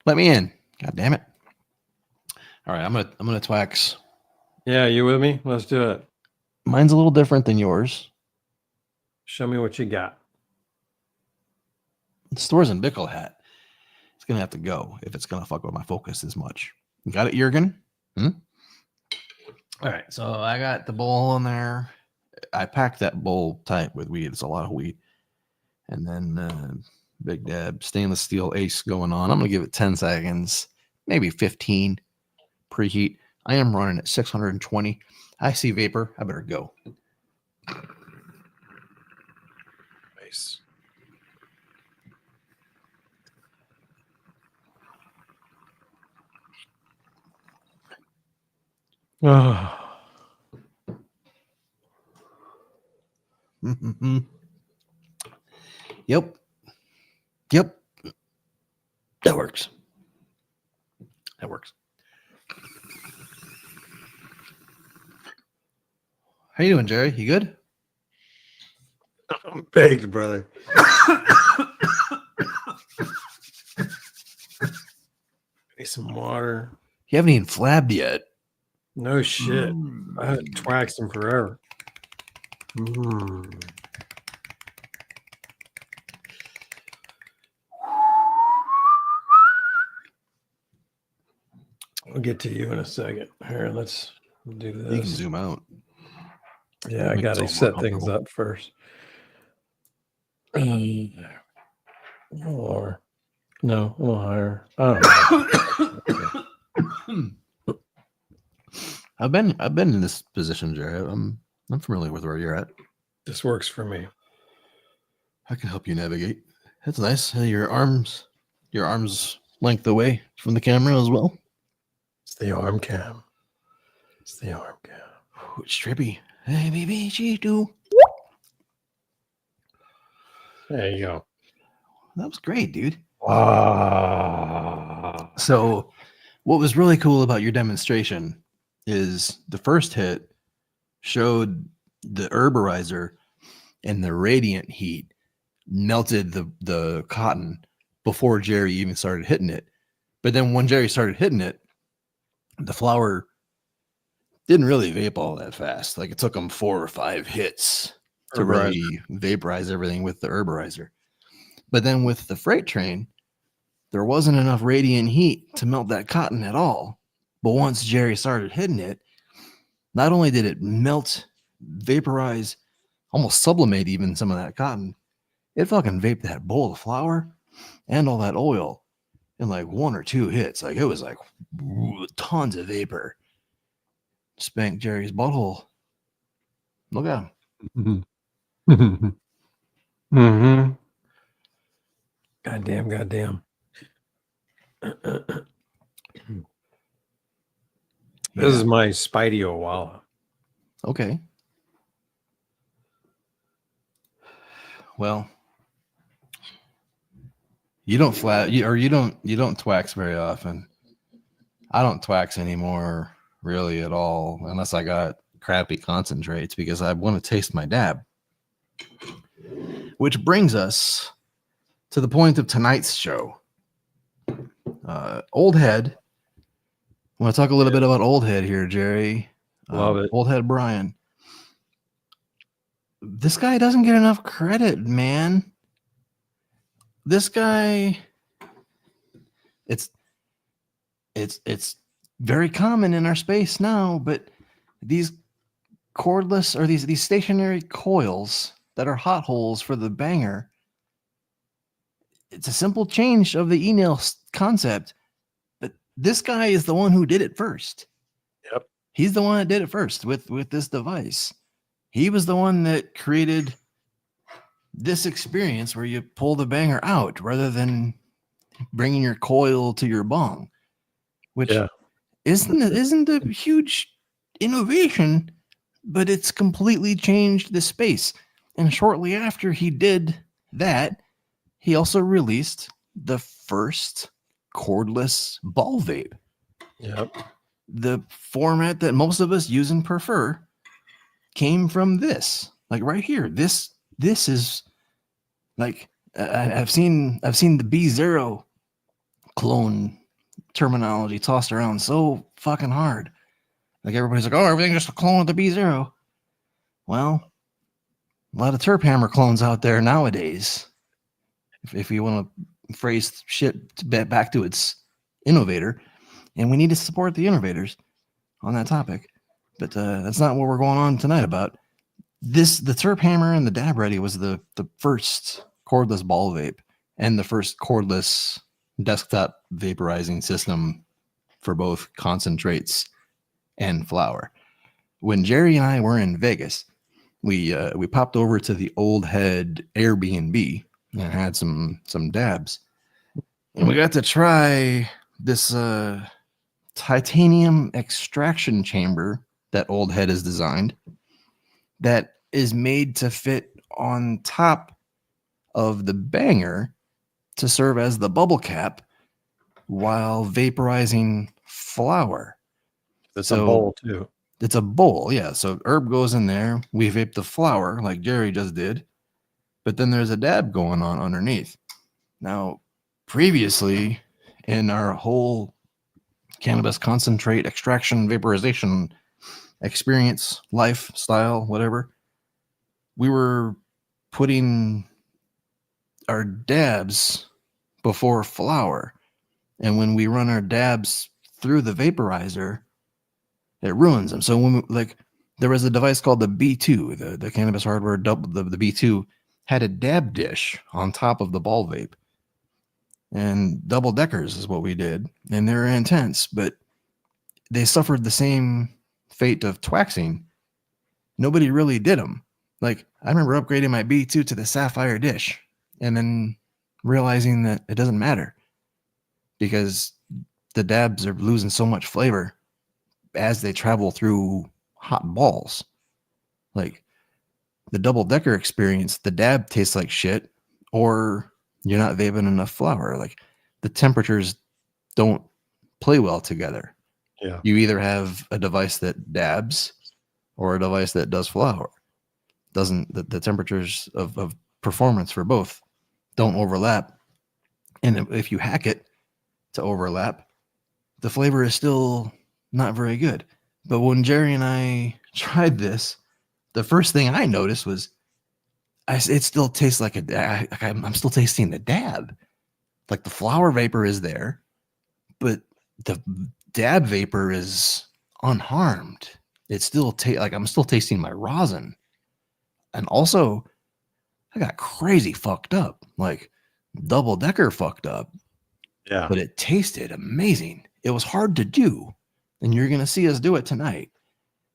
Speaker 6: Let me in. God damn it. All right, I'm gonna twax.
Speaker 7: Yeah, you with me? Let's do it.
Speaker 6: Mine's a little different than yours.
Speaker 7: Show me what you got.
Speaker 6: The store's in Bickle Hat. It's gonna have to go if it's gonna fuck with my focus as much. You got it, Jurgen? All right, so I got the bowl in there. I packed that bowl tight with weed. It's a lot of weed. And then big dab stainless steel ace going on. I'm gonna give it 10 seconds, maybe 15 preheat. I am running at 620. I see vapor. I better go.
Speaker 7: Nice. Oh.
Speaker 6: Yep. That works. How you doing, Jerry? You good?
Speaker 7: I'm baked, brother. Need some water.
Speaker 6: You haven't even flabbed yet.
Speaker 7: No shit. I haven't twaxed him forever. I'll get to you in a second. Here, let's do this.
Speaker 6: You can zoom out.
Speaker 7: Yeah, I gotta set things up first. Or no, a little higher. I don't know.
Speaker 6: I've been in this position, Jerry. I'm familiar with where you're at.
Speaker 7: This works for me.
Speaker 6: I can help you navigate. That's nice. Your arms length away from the camera as well.
Speaker 7: It's the arm cam.
Speaker 6: Ooh, it's trippy. Hey, baby, she do.
Speaker 7: There you go.
Speaker 6: That was great, dude.
Speaker 7: Wow.
Speaker 6: So, what was really cool about your demonstration is the first hit showed the herborizer and the radiant heat melted the cotton before Jerry even started hitting it. But then when Jerry started hitting it, the flower didn't really vape all that fast. Like it took them 4 or 5 hits to really vaporize everything with the herborizer. But then with the freight train, there wasn't enough radiant heat to melt that cotton at all. But once Jerry started hitting it, not only did it melt, vaporize, almost sublimate even some of that cotton, it fucking vaped that bowl of flour and all that oil in like 1 or 2 hits. Like it was like tons of vapor. Spanked Jerry's butthole. Look at him.
Speaker 7: Goddamn. This is my Spidey Owala.
Speaker 6: Okay. Well, you don't you don't twax very often. I don't twax anymore really at all unless I got crappy concentrates because I want to taste my dab. Which brings us to the point of tonight's show. Old Head. I want to talk a little bit about Old Head here, Jerry.
Speaker 7: Love it.
Speaker 6: Old Head Brian. This guy doesn't get enough credit, man. This guy, it's very common in our space now, but these cordless or these stationary coils that are hot holes for the banger, it's a simple change of the e-nail concept, but this guy is the one who did it first.
Speaker 7: Yep.
Speaker 6: He's the one that did it first with this device. He was the one that created this experience where you pull the banger out rather than bringing your coil to your bong, which isn't a huge innovation, but it's completely changed the space. And shortly after he did that, he also released the first cordless ball vape.
Speaker 7: Yep.
Speaker 6: The format that most of us use and prefer came from this, like right here. This is like I've seen the B0 clone terminology tossed around so fucking hard. Like everybody's like, oh, everything's just a clone of the B0. Well, a lot of Terp Hammer clones out there nowadays. If you want to phrase shit back to its innovator, and we need to support the innovators on that topic. But that's not what we're going on tonight about. The Terp Hammer and the Dab Ready was the first cordless ball vape and the first cordless desktop vaporizing system for both concentrates and flower. When Jerry and I were in Vegas, we popped over to the Old Head Airbnb and had some dabs. And we got to try this titanium extraction chamber that Old Head has designed that is made to fit on top of the banger to serve as the bubble cap while vaporizing flower.
Speaker 7: It's a bowl too.
Speaker 6: It's a bowl, yeah. So herb goes in there. We vape the flower like Jerry just did, but then there's a dab going on underneath. Now, previously in our whole cannabis concentrate extraction vaporization experience, lifestyle, whatever, we were putting our dabs before flower. And when we run our dabs through the vaporizer, it ruins them. So when there was a device called the B2, the Cannabis Hardware double, the B2 had a dab dish on top of the ball vape. And double deckers is what we did. And they're intense, but they suffered the same fate of twaxing. Nobody really did them. Like, I remember upgrading my B2 to the Sapphire dish and then realizing that it doesn't matter because the dabs are losing so much flavor as they travel through hot balls. Like the double decker experience, the dab tastes like shit, or you're not vaping enough flower. Like the temperatures don't play well together.
Speaker 7: Yeah.
Speaker 6: You either have a device that dabs or a device that does flower. The temperatures of performance for both don't overlap. And if you hack it to overlap, the flavor is still not very good. But when Jerry and I tried this, the first thing I noticed was it still tastes like I'm still tasting the dab. Like the flower vapor is there, but the dab vapor is unharmed. It's still like I'm still tasting my rosin. And also, I got crazy fucked up, like double decker fucked up.
Speaker 7: Yeah.
Speaker 6: But it tasted amazing. It was hard to do. And you're going to see us do it tonight.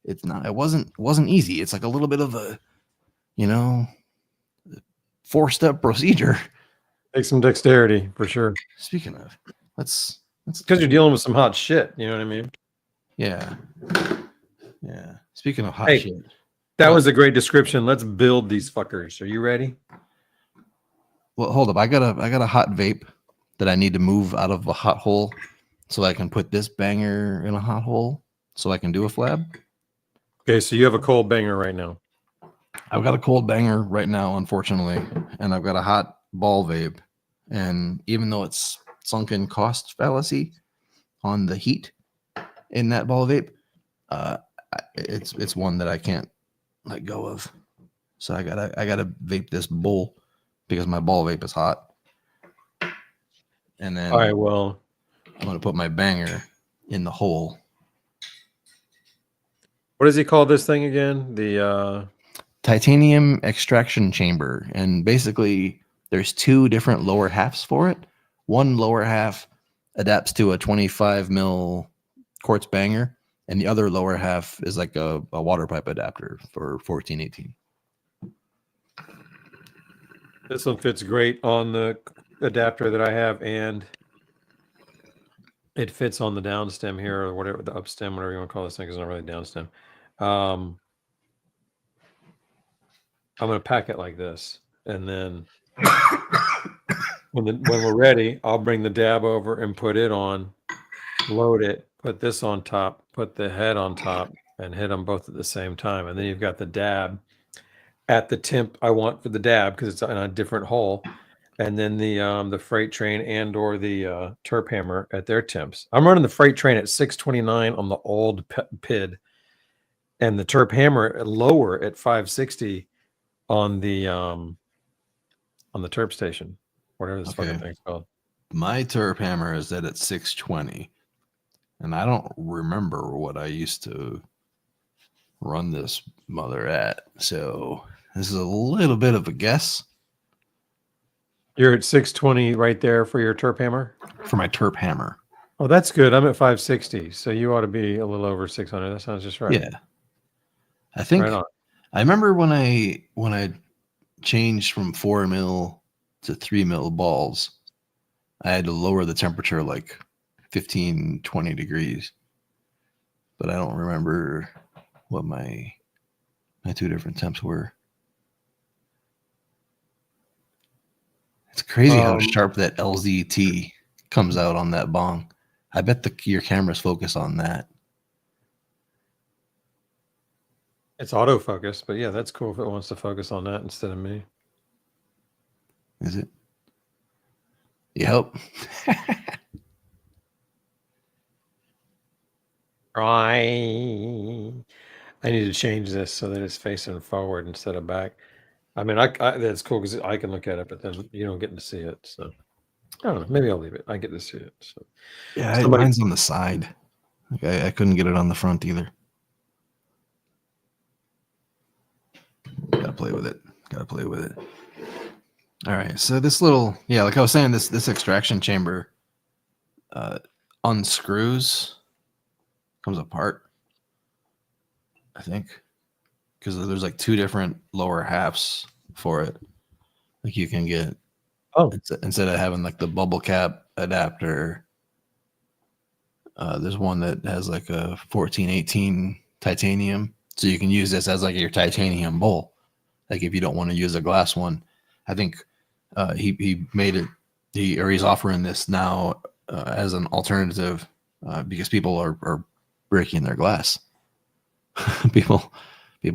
Speaker 6: It wasn't easy. It's like a little bit of a, 4-step procedure.
Speaker 7: Takes some dexterity for sure.
Speaker 6: Speaking of, let's
Speaker 7: because you're dealing with some hot shit. You know what I mean?
Speaker 6: Yeah. Yeah. Speaking of hot shit.
Speaker 7: That was a great description. Let's build these fuckers. Are you ready?
Speaker 6: Well, hold up. I got a hot vape that I need to move out of a hot hole so I can put this banger in a hot hole so I can do a flab.
Speaker 7: Okay, so you have a cold banger right now.
Speaker 6: I've got a cold banger right now, unfortunately, and I've got a hot ball vape. And even though it's sunken cost fallacy on the heat in that ball vape, it's one that I can't let go of. So I gotta vape this bowl because my ball vape is hot. And then
Speaker 7: All right, well,
Speaker 6: I'm gonna put my banger in the hole.
Speaker 7: what does he call this thing again? The
Speaker 6: Titanium extraction chamber. And basically there's two different lower halves for it. One lower half adapts to a 25 mil quartz banger, and the other lower half is like a water pipe adapter for 1418.
Speaker 7: this one fits great on the adapter that I have, and it fits on the down stem here, or whatever, the up stem, whatever you want to call this thing, because it's not really down stem. I'm going to pack it like this, and then when we're ready, I'll bring the dab over and put it on, load it, put this on top, put the head on top, and hit them both at the same time. And then you've got the dab at the temp I want for the dab because it's in a different hole, and then the freight train and or the terp hammer at their temps. I'm running the freight train at 629 on the old PID, and the terp hammer lower at 560 on the terp station, whatever this fucking thing's called.
Speaker 6: My terp hammer is at 620, and I don't remember what I used to run this mother at, so this is a little bit of a guess.
Speaker 7: You're at 620 right there for your terp hammer?
Speaker 6: For my terp hammer.
Speaker 7: Oh, that's good. I'm at 560, so you ought to be a little over 600. That sounds just right.
Speaker 6: Yeah, I think
Speaker 7: right on.
Speaker 6: I remember when I changed from 4 mil to 3 mil balls, I had to lower the temperature like 15, 20 degrees. But I don't remember what my two different temps were. It's crazy how sharp that LZT comes out on that bong. I bet your cameras focus on that.
Speaker 7: It's autofocus, but yeah, that's cool if it wants to focus on that instead of me.
Speaker 6: Is it? Yep.
Speaker 7: Right. I need to change this so that it's facing forward instead of back. I mean, I that's cool because I can look at it, but then you don't get to see it. So I don't know. Maybe I'll leave it. I get to see it. So
Speaker 6: yeah, mine's on the side. Okay, I couldn't get it on the front either. Gotta play with it. All right, so this little, like I was saying, this extraction chamber unscrews, comes apart, I think, because there's like two different lower halves for it. Like you can get, instead of having like the bubble cap adapter, there's one that has like a 1418 titanium, so you can use this as like your titanium bowl. Like if you don't want to use a glass one, I think he made it. He's offering this now as an alternative because people are breaking their glass. people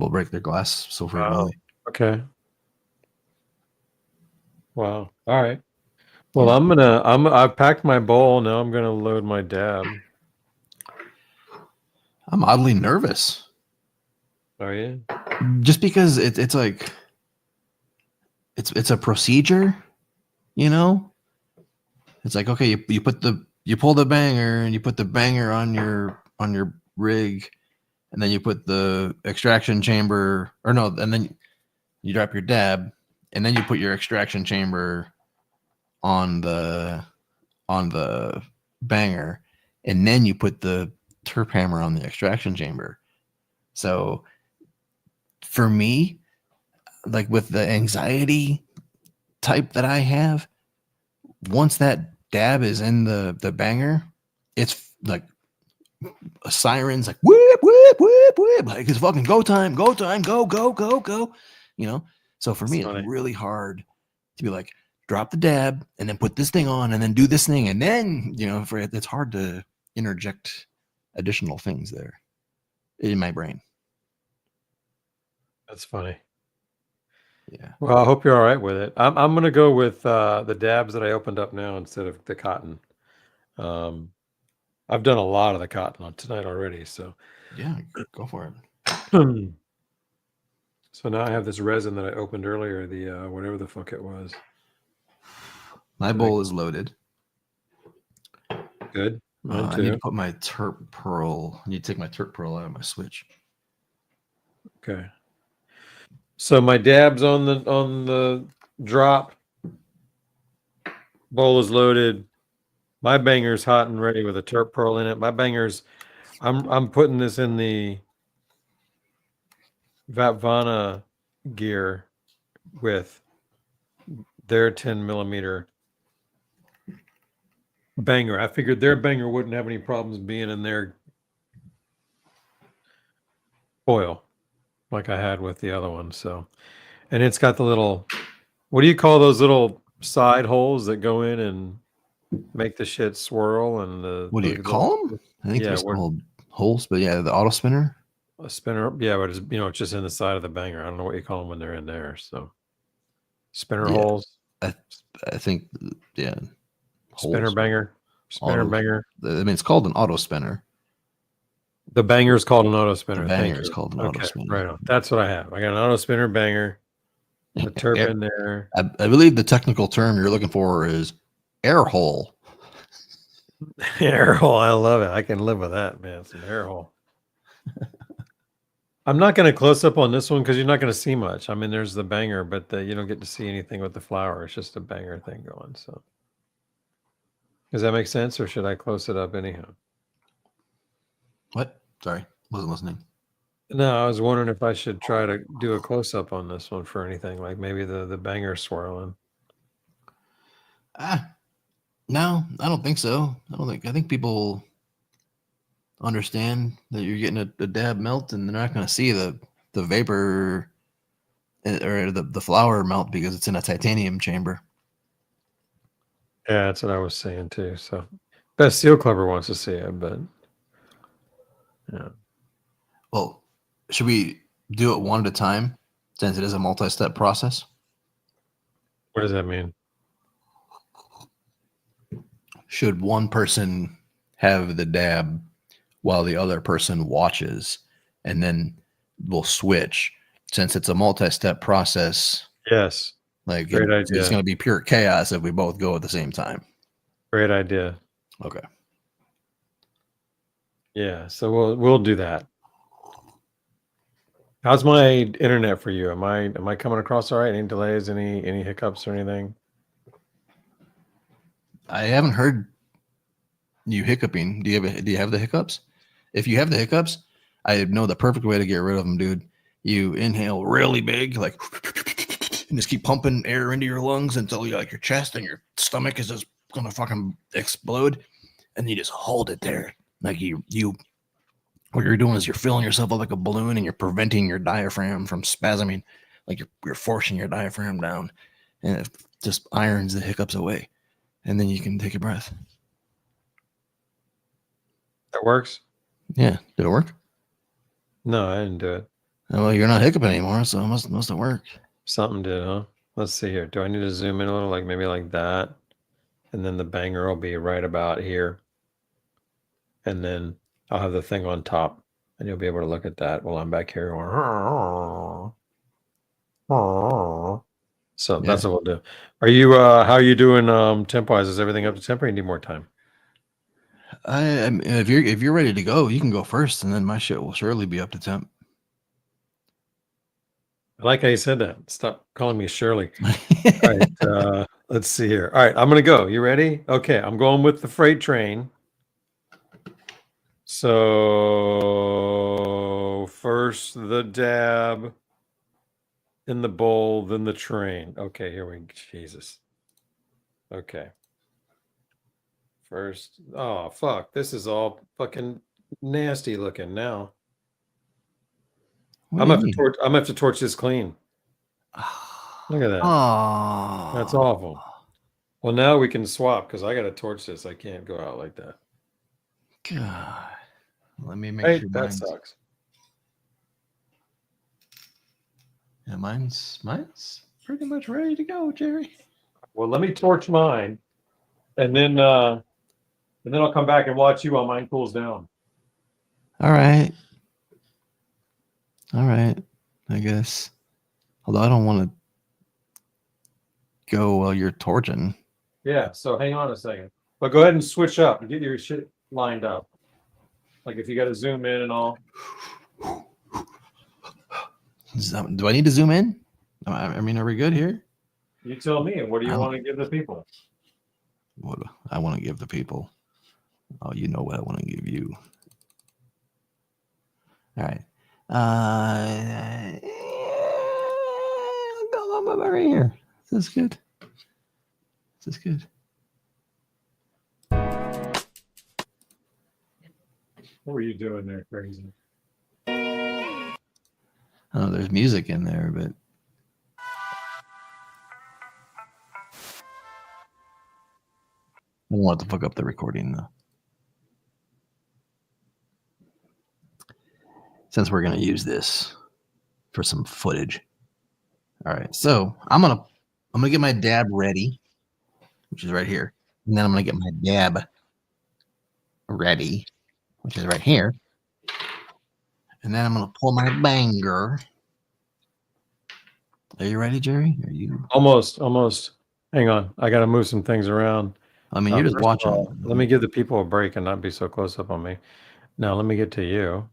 Speaker 6: break their glass so frequently.
Speaker 7: Okay. Wow. All right. Well, I've packed my bowl. Now I'm gonna load my dab.
Speaker 6: I'm oddly nervous.
Speaker 7: Are you?
Speaker 6: Just because it's like it's a procedure, you know? It's like, okay, you pull the banger and you put the banger on your rig, and then you put the extraction chamber, and then you drop your dab, and then you put your extraction chamber on the banger, and then you put the terp hammer on the extraction chamber. So for me, like with the anxiety type that I have, once that dab is in the banger, it's like a siren's like whip, whip, whip, whip, like it's fucking go time, go, you know? So for me, it's really hard to be like, drop the dab, and then put this thing on, and then do this thing, and then it's hard to interject additional things there in my brain.
Speaker 7: That's funny.
Speaker 6: Yeah.
Speaker 7: Well, I hope you're all right with it. I'm gonna go with the dabs that I opened up now instead of the cotton. I've done a lot of the cotton on tonight already, so
Speaker 6: Yeah, go for it.
Speaker 7: So now I have this resin that I opened earlier, the whatever the fuck it was.
Speaker 6: My bowl is loaded.
Speaker 7: Good. Mine
Speaker 6: I need to
Speaker 7: too.
Speaker 6: put my terp pearl. I need to take my terp pearl out of my switch.
Speaker 7: Okay. So my dabs on the drop. Bowl is loaded. My banger's hot and ready with a terp pearl in it. My banger's I'm putting this in the Vapvana gear with their 10 millimeter banger. I figured their banger wouldn't have any problems being in their foil like I had with the other one. So, and it's got the little, what do you call those little side holes that go in and make the shit swirl? And
Speaker 6: What do you call them? I think they're called holes, but yeah, the auto spinner.
Speaker 7: A spinner, yeah, but it's it's just in the side of the banger. I don't know what you call them when they're in there. So, spinner holes.
Speaker 6: I think, yeah.
Speaker 7: Spinner
Speaker 6: Holes.
Speaker 7: banger. Spinner banger.
Speaker 6: I mean, it's called an auto spinner.
Speaker 7: The banger is called an auto spinner.
Speaker 6: The banger is called an auto spinner.
Speaker 7: Right on. That's what I have. I got an auto spinner banger. The terp in there.
Speaker 6: I believe the technical term you're looking for is air hole.
Speaker 7: Air hole. I love it. I can live with that, man. It's an air hole. I'm not going to close up on this one because you're not going to see much. I mean, there's the banger, but you don't get to see anything with the flower. It's just a banger thing going. So, does that make sense, or should I close it up anyhow?
Speaker 6: What? Sorry, wasn't listening.
Speaker 7: No, I was wondering if I should try to do a close up on this one for anything, like maybe the banger swirling.
Speaker 6: No, I don't think so. I think people understand that you're getting a dab melt, and they're not going to see the vapor or the flower melt because it's in a titanium chamber.
Speaker 7: Yeah, that's what I was saying too. So, Best Seal Clubber wants to see it, but yeah.
Speaker 6: Well, should we do it one at a time since it is a multi-step process?
Speaker 7: What does that mean?
Speaker 6: Should one person have the dab while the other person watches, and then we'll switch since it's a multi-step process?
Speaker 7: Yes.
Speaker 6: Like
Speaker 7: Great idea.
Speaker 6: It's going to be pure chaos if we both go at the same time.
Speaker 7: Great idea.
Speaker 6: Okay.
Speaker 7: Yeah, so we'll do that. How's my internet for you? Am I coming across all right? Any delays? Any hiccups or anything?
Speaker 6: I haven't heard you hiccuping. Do you have the hiccups? If you have the hiccups, I know the perfect way to get rid of them, dude. You inhale really big, like, and just keep pumping air into your lungs until your chest and your stomach is just gonna fucking explode, and you just hold it there, like you. What you're doing is you're filling yourself up like a balloon, and you're preventing your diaphragm from spasming, like you're forcing your diaphragm down, and it just irons the hiccups away, and then you can take a breath.
Speaker 7: That works?
Speaker 6: Yeah. Did it work?
Speaker 7: No, I didn't do it.
Speaker 6: Well, you're not hiccuping anymore, so it must have worked.
Speaker 7: Something did, huh? Let's see here. Do I need to zoom in a little, like maybe like that? And then the banger will be right about here. And then I'll have the thing on top, and you'll be able to look at that while I'm back here going. So that's what we'll do. Are you how are you doing temp wise? Is everything up to temp, or you need more time?
Speaker 6: If you're ready to go, you can go first, and then my shit will surely be up to temp.
Speaker 7: I like how you said that. Stop calling me Shirley. All right, let's see here. All right, I'm gonna go. You ready? Okay, I'm going with the freight train. So first the dab, in the bowl, then the train. Okay, here we go. Jesus. Okay. First, oh fuck, this is all fucking nasty looking now. I'm gonna have to torch this clean. Look at that.
Speaker 6: Oh,
Speaker 7: That's awful. Well, now we can swap because I got to torch this. I can't go out like that.
Speaker 6: God. Let me make
Speaker 7: Hey,
Speaker 6: sure
Speaker 7: that
Speaker 6: mine's,
Speaker 7: sucks.
Speaker 6: yeah, mine's pretty much ready to go, Jerry.
Speaker 7: Well, let me torch mine, and then I'll come back and watch you while mine cools down.
Speaker 6: All right. All right. I guess. Although I don't want to go while you're torching.
Speaker 7: Yeah. So hang on a second, but go ahead and switch up and get your shit lined up. Like if you got to zoom in and all.
Speaker 6: Do I need to zoom in? I mean, are we good here?
Speaker 7: You tell me. What do you want to give the people?
Speaker 6: What I want to give the people. Oh, you know what I want to give you. All right. Go on right here. This is good. This is good.
Speaker 7: What were you doing there, crazy?
Speaker 6: I don't know. There's music in there, but I don't want to fuck up the recording though. Since we're gonna use this for some footage. All right, so I'm gonna get my dab ready, which is right here, and then I'm gonna get my dab ready, which is right here, and then I'm gonna pull my banger. Are you ready, Jerry? Are you
Speaker 7: Almost. Hang on, I got to move some things around.
Speaker 6: I mean, you're just
Speaker 7: First of
Speaker 6: watching.
Speaker 7: all, let me give the people a break and not be so close up on me. Now, let me get to you.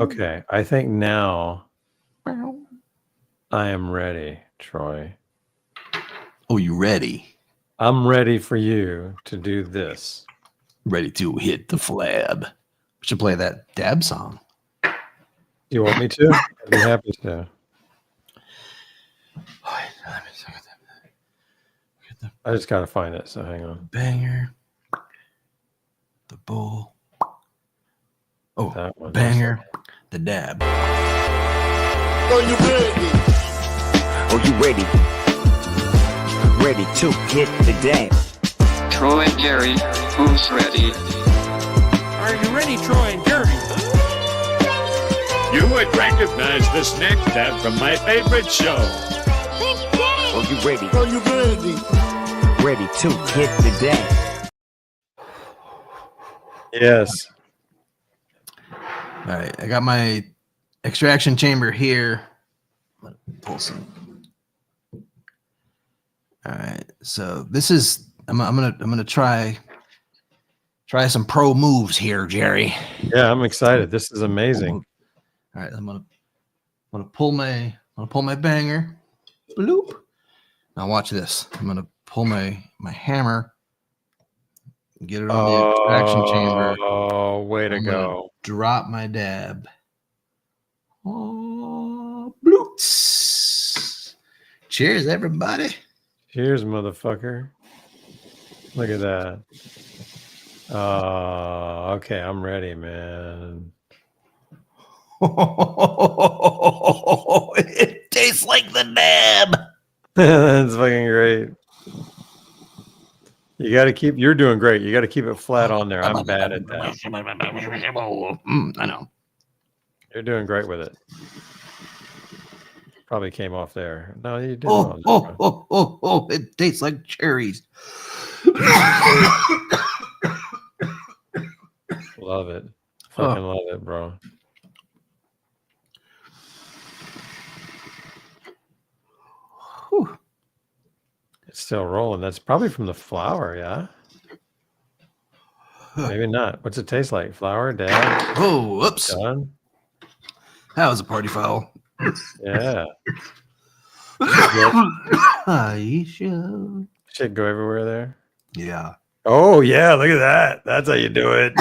Speaker 7: Okay, I think now I am ready, Troy.
Speaker 6: Oh, you ready?
Speaker 7: I'm ready for you to do this.
Speaker 6: Ready to hit the flab. We should play that dab song.
Speaker 7: You want me to? I'd be happy to. I just got to find it, so hang on.
Speaker 6: Banger. The bull. Oh,
Speaker 7: That one.
Speaker 6: banger. The dab.
Speaker 9: Are you ready?
Speaker 12: Are you ready? Ready to hit the dab.
Speaker 5: Troy and Jerry, who's ready?
Speaker 3: Are you ready, Troy and Jerry?
Speaker 13: You would recognize this next dab from my favorite show.
Speaker 12: Are you ready?
Speaker 9: Are you ready?
Speaker 12: Ready to hit the dab.
Speaker 7: Yes.
Speaker 6: All right, I got my extraction chamber here. Pull some. All right, so this is I'm gonna try some pro moves here, Jerry.
Speaker 7: Yeah, I'm excited. This is amazing.
Speaker 6: All right, I'm gonna pull my banger. Bloop. Now watch this. I'm gonna pull my hammer. Get it on the extraction chamber.
Speaker 7: Oh, way to go.
Speaker 6: Drop my dab. Oh, bloops. Cheers, everybody.
Speaker 7: Cheers, motherfucker. Look at that. Okay, I'm ready, man.
Speaker 6: It tastes like the dab.
Speaker 7: That's fucking great. You got to keep, you're doing great. You got to keep it flat on there. I'm bad at that.
Speaker 6: I know.
Speaker 7: You're doing great with it. Probably came off there. No, you did.
Speaker 6: Oh, it tastes like cherries.
Speaker 7: Love it. Fucking love it, bro.
Speaker 6: Whew.
Speaker 7: It's still rolling. That's probably from the flour, yeah? Maybe not. What's it taste like? Flour, dab?
Speaker 6: Oh, whoops.
Speaker 7: Done?
Speaker 6: That was a party foul.
Speaker 7: Yeah. Shit go everywhere there.
Speaker 6: Yeah.
Speaker 7: Oh, yeah. Look at that. That's how you do it.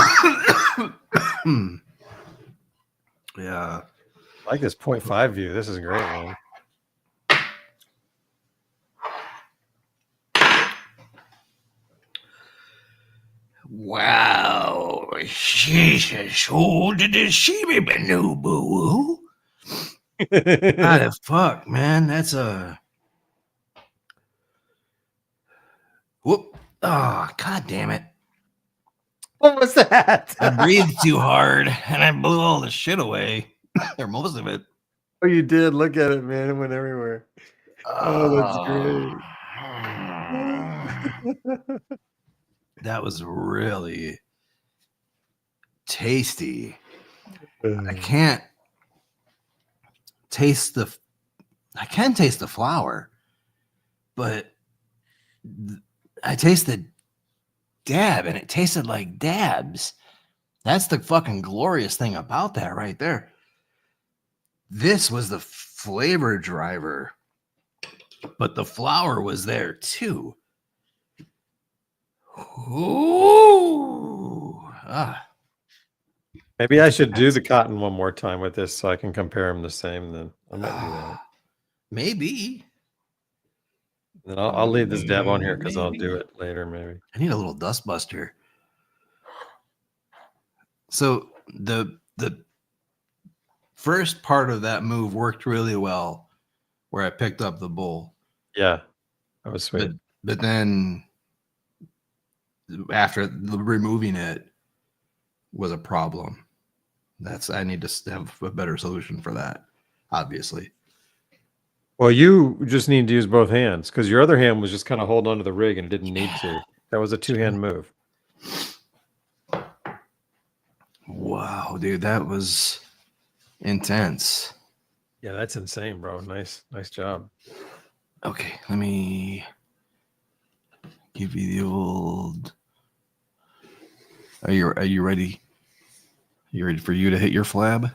Speaker 6: Yeah.
Speaker 7: I like this 0.5 view. This is a great one.
Speaker 6: Wow. Jesus. Who did this see me, boo boo? How the fuck, man? That's a. Oh, god damn it.
Speaker 7: What was that?
Speaker 6: I breathed too hard and I blew all the shit away. Or most of it.
Speaker 7: Oh, you did. Look at it, man. It went everywhere. Oh, that's great.
Speaker 6: That was really tasty. I can't taste the I can taste the flower, but I tasted dab and it tasted like dabs. That's the fucking glorious thing about that right there. This was the flavor driver, but the flower was there too. Ooh. Ah.
Speaker 7: Maybe I should do the cotton one more time with this so I can compare them the same. Then I might do that.
Speaker 6: Maybe.
Speaker 7: Then I'll leave this dab on here because I'll do it later. Maybe
Speaker 6: I need a little dust buster. So the first part of that move worked really well, where I picked up the bowl.
Speaker 7: Yeah, that was sweet.
Speaker 6: But then after removing it was a problem. I need to have a better solution for that, obviously.
Speaker 7: Well, you just need to use both hands because your other hand was just kind of holding onto the rig and didn't need to. That was a two-hand move.
Speaker 6: Wow, dude, that was intense.
Speaker 7: Yeah, that's insane, bro. Nice job.
Speaker 6: Okay, let me give you the old. Are you ready? You ready for you to hit your flab?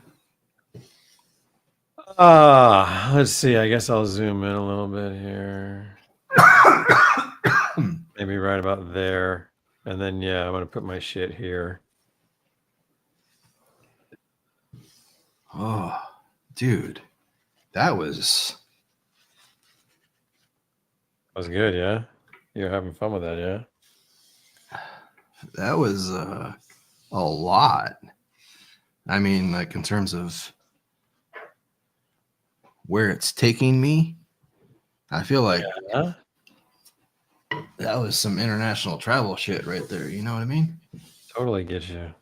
Speaker 7: Let's see. I guess I'll zoom in a little bit here. Maybe right about there. And then yeah, I'm gonna put my shit here.
Speaker 6: Oh, dude. That was
Speaker 7: good, yeah. You're having fun with that, yeah.
Speaker 6: That was a lot. I mean, like in terms of where it's taking me, I feel like that was some international travel shit right there. You know what I mean?
Speaker 7: Totally get you.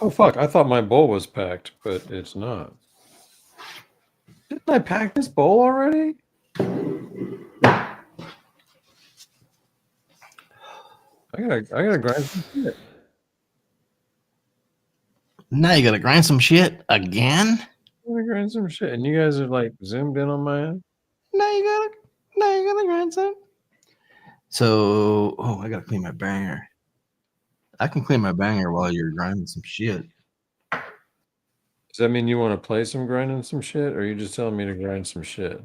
Speaker 7: Oh fuck! I thought my bowl was packed, but it's not. Didn't I pack this bowl already? I gotta grind some shit.
Speaker 6: Now you gotta grind some shit again?
Speaker 7: I gotta grind some shit. And you guys are like zoomed in on my end?
Speaker 6: Now you gotta grind some. So I gotta clean my banger. I can clean my banger while you're grinding some shit.
Speaker 7: Does that mean you want to play some grinding some shit, or are you just telling me to grind some shit?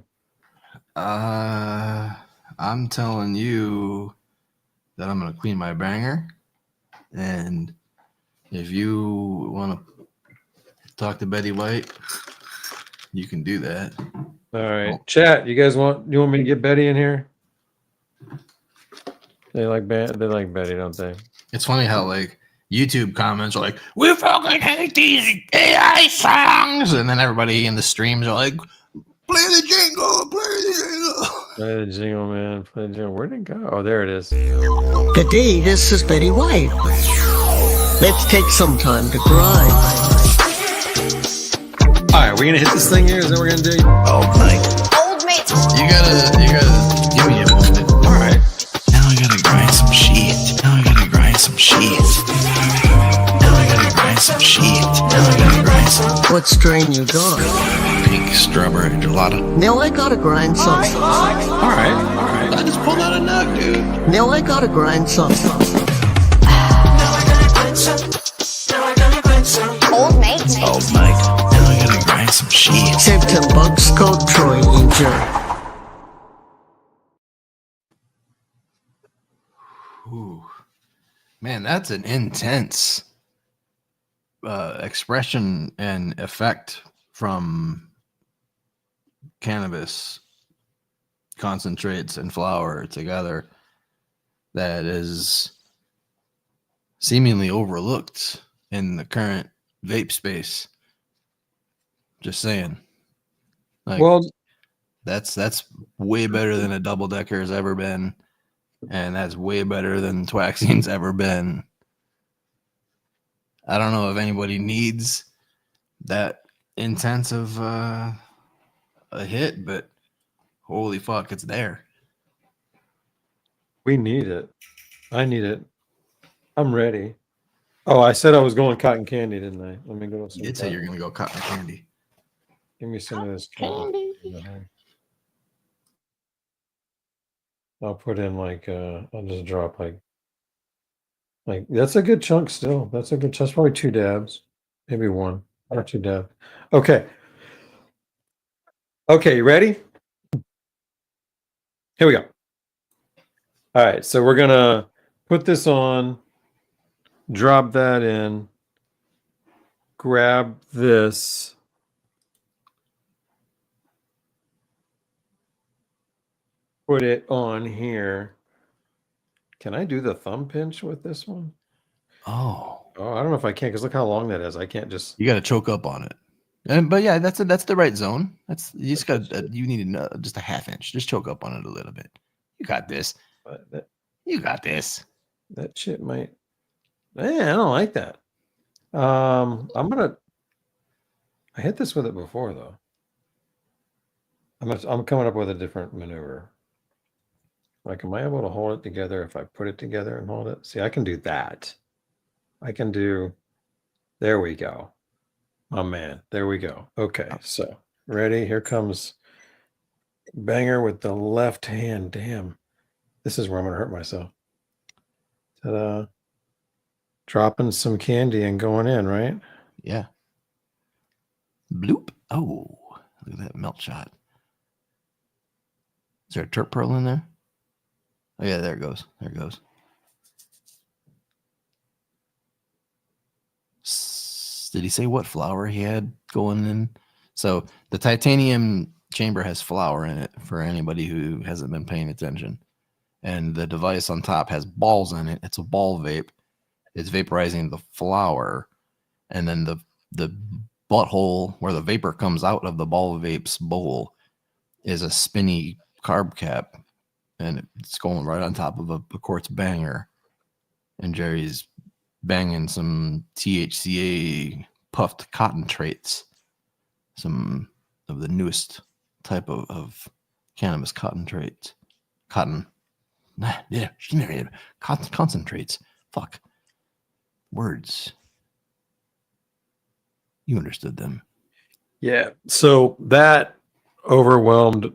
Speaker 6: I'm telling you that I'm gonna clean my banger, and if you want to talk to Betty White, you can do that.
Speaker 7: All right, chat. You want me to get Betty in here? They like Betty, don't they?
Speaker 6: It's funny how like YouTube comments are like, "We fucking hate these AI songs," and then everybody in the streams are like, "Play the jingle, play the jingle."
Speaker 7: Play the jingle, man. Play the jingle. Where'd it go? Oh, there it is.
Speaker 1: Good day, this is Betty White. Let's take some time to grind.
Speaker 7: All right, we're gonna hit this thing here. Is that what we're gonna do?
Speaker 6: Oh, mate.
Speaker 8: Old mate.
Speaker 6: You gotta give me a moment. All right. Now I gotta grind some shit. Now I gotta grind some shit. Now I gotta grind some shit. Now I gotta grind some.
Speaker 1: What strain you got?
Speaker 6: Pink strawberry gelato.
Speaker 1: Now I gotta grind some.
Speaker 6: All right. I just pulled out a nug, dude.
Speaker 1: Now I gotta grind some.
Speaker 8: Old mate.
Speaker 6: Oh, Mike. Now I gotta grind some shit.
Speaker 1: Save 10 bucks, code Troy, enjoy.
Speaker 6: Ooh. Man, that's an intense expression and effect from cannabis concentrates and flower together that is seemingly overlooked in the current vape space. Just saying. Like,
Speaker 7: Well,
Speaker 6: that's way better than a double decker has ever been. and that's way better than Twaxing's ever been. I don't know if anybody needs that intense of a hit, but holy fuck, it's there.
Speaker 7: We need it. I need it. I'm ready. Oh, I said I was going cotton candy, didn't I? Let me go.
Speaker 6: You did say you're gonna go cotton candy.
Speaker 7: Give me some of this candy. I'll put in like I'll just drop like that's a good chunk still. That's a good chunk. That's probably 2 dabs, maybe 1 or 2 dabs. Okay. Okay, you ready? Here we go. All right, so we're gonna put this on, drop that in, grab this. Put it on here. Can I do the thumb pinch with this one?
Speaker 6: Oh,
Speaker 7: I don't know if I can, because look how long that is. I can't just.
Speaker 6: You got to choke up on it. But yeah, that's the right zone. That's you just got you need just a ½ inch. Just choke up on it a little bit. You got this. You got this.
Speaker 7: That shit might. Man, I don't like that. I'm gonna. I hit this with it before though. I'm coming up with a different maneuver. Like, am I able to hold it together if I put it together and hold it? See, I can do that. I can do. There we go. Oh man, there we go. Okay, so ready? Here comes banger with the left hand. Damn, this is where I'm gonna hurt myself. Ta-da! Dropping some candy and going in, right?
Speaker 6: Yeah. Bloop. Oh, look at that melt shot. Is there a terp pearl in there? Oh yeah, there it goes. There it goes. Did he say what flower he had going in? So the titanium chamber has flower in it for anybody who hasn't been paying attention. And the device on top has balls in it. It's a ball vape. It's vaporizing the flower. And then the butthole where the vapor comes out of the ball vape's bowl is a spinny carb cap. And it's going right on top of a quartz banger. And Jerry's banging some THCA puffed cotton traits, some of the newest type of cannabis cotton traits. Concentrates. Fuck. Words. You understood them.
Speaker 7: Yeah. So that overwhelmed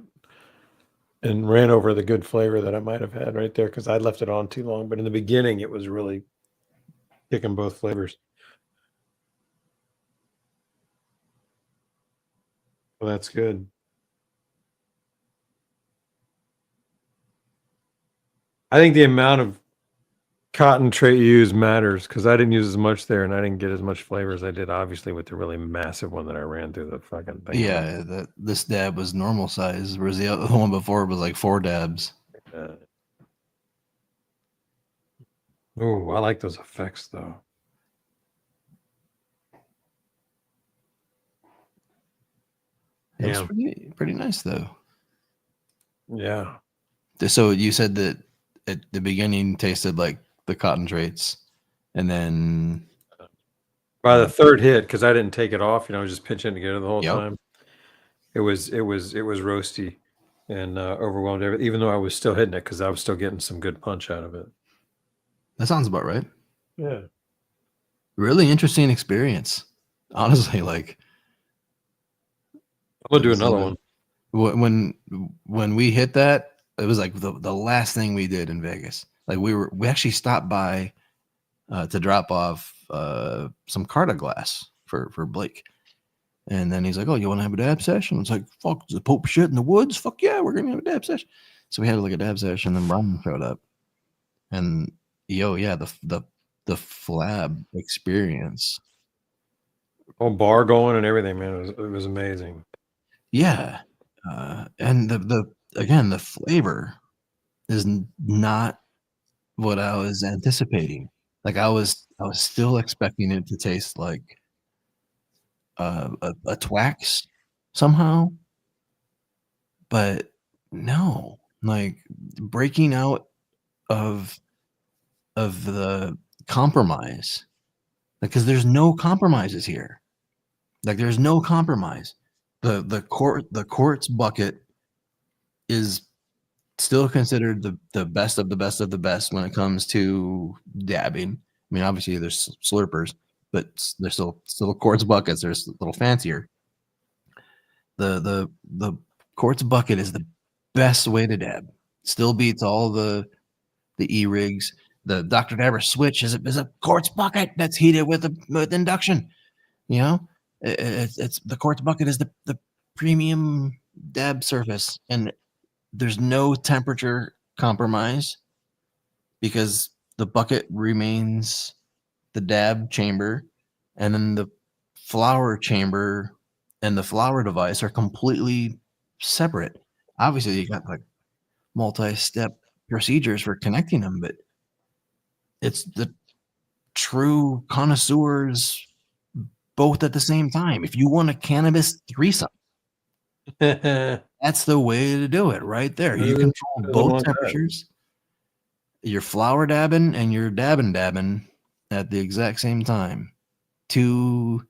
Speaker 7: and ran over the good flavor that I might have had right there because I left it on too long. But in the beginning, it was really kicking both flavors. Well, that's good. I think the amount of cotton trait you use matters because I didn't use as much there and I didn't get as much flavor as I did, obviously, with the really massive one that I ran through the fucking thing.
Speaker 6: Yeah, this dab was normal size, whereas the other one before was like 4 dabs.
Speaker 7: Oh, I like those effects though.
Speaker 6: It's pretty nice though.
Speaker 7: Yeah.
Speaker 6: So you said that at the beginning tasted like the cotton traits, and then
Speaker 7: by the third hit, because I didn't take it off, I was just pinching it together the whole time. It was roasty and overwhelmed everything, even though I was still hitting it because I was still getting some good punch out of it.
Speaker 6: That sounds about right.
Speaker 7: Yeah.
Speaker 6: Really interesting experience. Honestly, like
Speaker 7: I'm gonna do another
Speaker 6: one. When we hit that, it was like the last thing we did in Vegas. Like we actually stopped by to drop off some Carta glass for Blake. And then he's like, "Oh, you want to have a dab session?" It's like, "Fuck, the Pope shit in the woods? Fuck yeah, we're gonna have a dab session." So we had like a dab session. And then Brian showed up, and the FLAB experience,
Speaker 7: whole bar going and everything, man. It was amazing.
Speaker 6: Yeah, and the flavor is not what I was anticipating. Like I was still expecting it to taste like a TWAX somehow, but no, like breaking out of the compromise, because there's no compromises here. Like there's no compromise. The quartz bucket is still considered the best of the best of the best when it comes to dabbing. I mean, obviously there's slurpers, but there's still quartz buckets. There's a little fancier. The quartz bucket is the best way to dab. Still beats all the e-rigs. The Dr. Dabber switch is a quartz bucket that's heated with induction. You know, it's the quartz bucket is the premium dab surface, and there's no temperature compromise because the bucket remains the dab chamber, and then the flower chamber and the flower device are completely separate. Obviously, you got like multi-step procedures for connecting them, but it's the true connoisseurs both at the same time. If you want a cannabis threesome, that's the way to do it right there. You control both temperatures. You're flower dabbing and you're dabbing at the exact same time. 2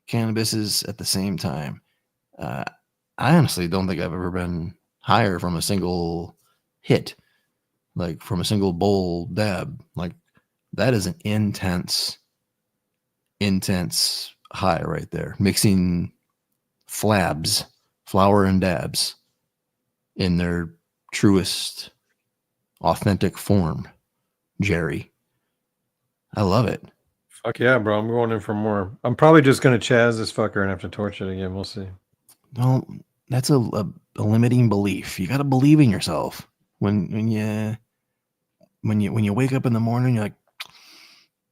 Speaker 6: cannabises at the same time. I honestly don't think I've ever been higher from a single hit, like from a single bowl dab. Like that is an intense high right there. Mixing FLABs, flower and dabs, in their truest, authentic form. Jerry, I love it.
Speaker 7: Fuck yeah, bro. I'm going in for more. I'm probably just going to Chaz this fucker and have to torch it again. We'll see.
Speaker 6: Well, that's a limiting belief. You got to believe in yourself. When you wake up in the morning, you're like,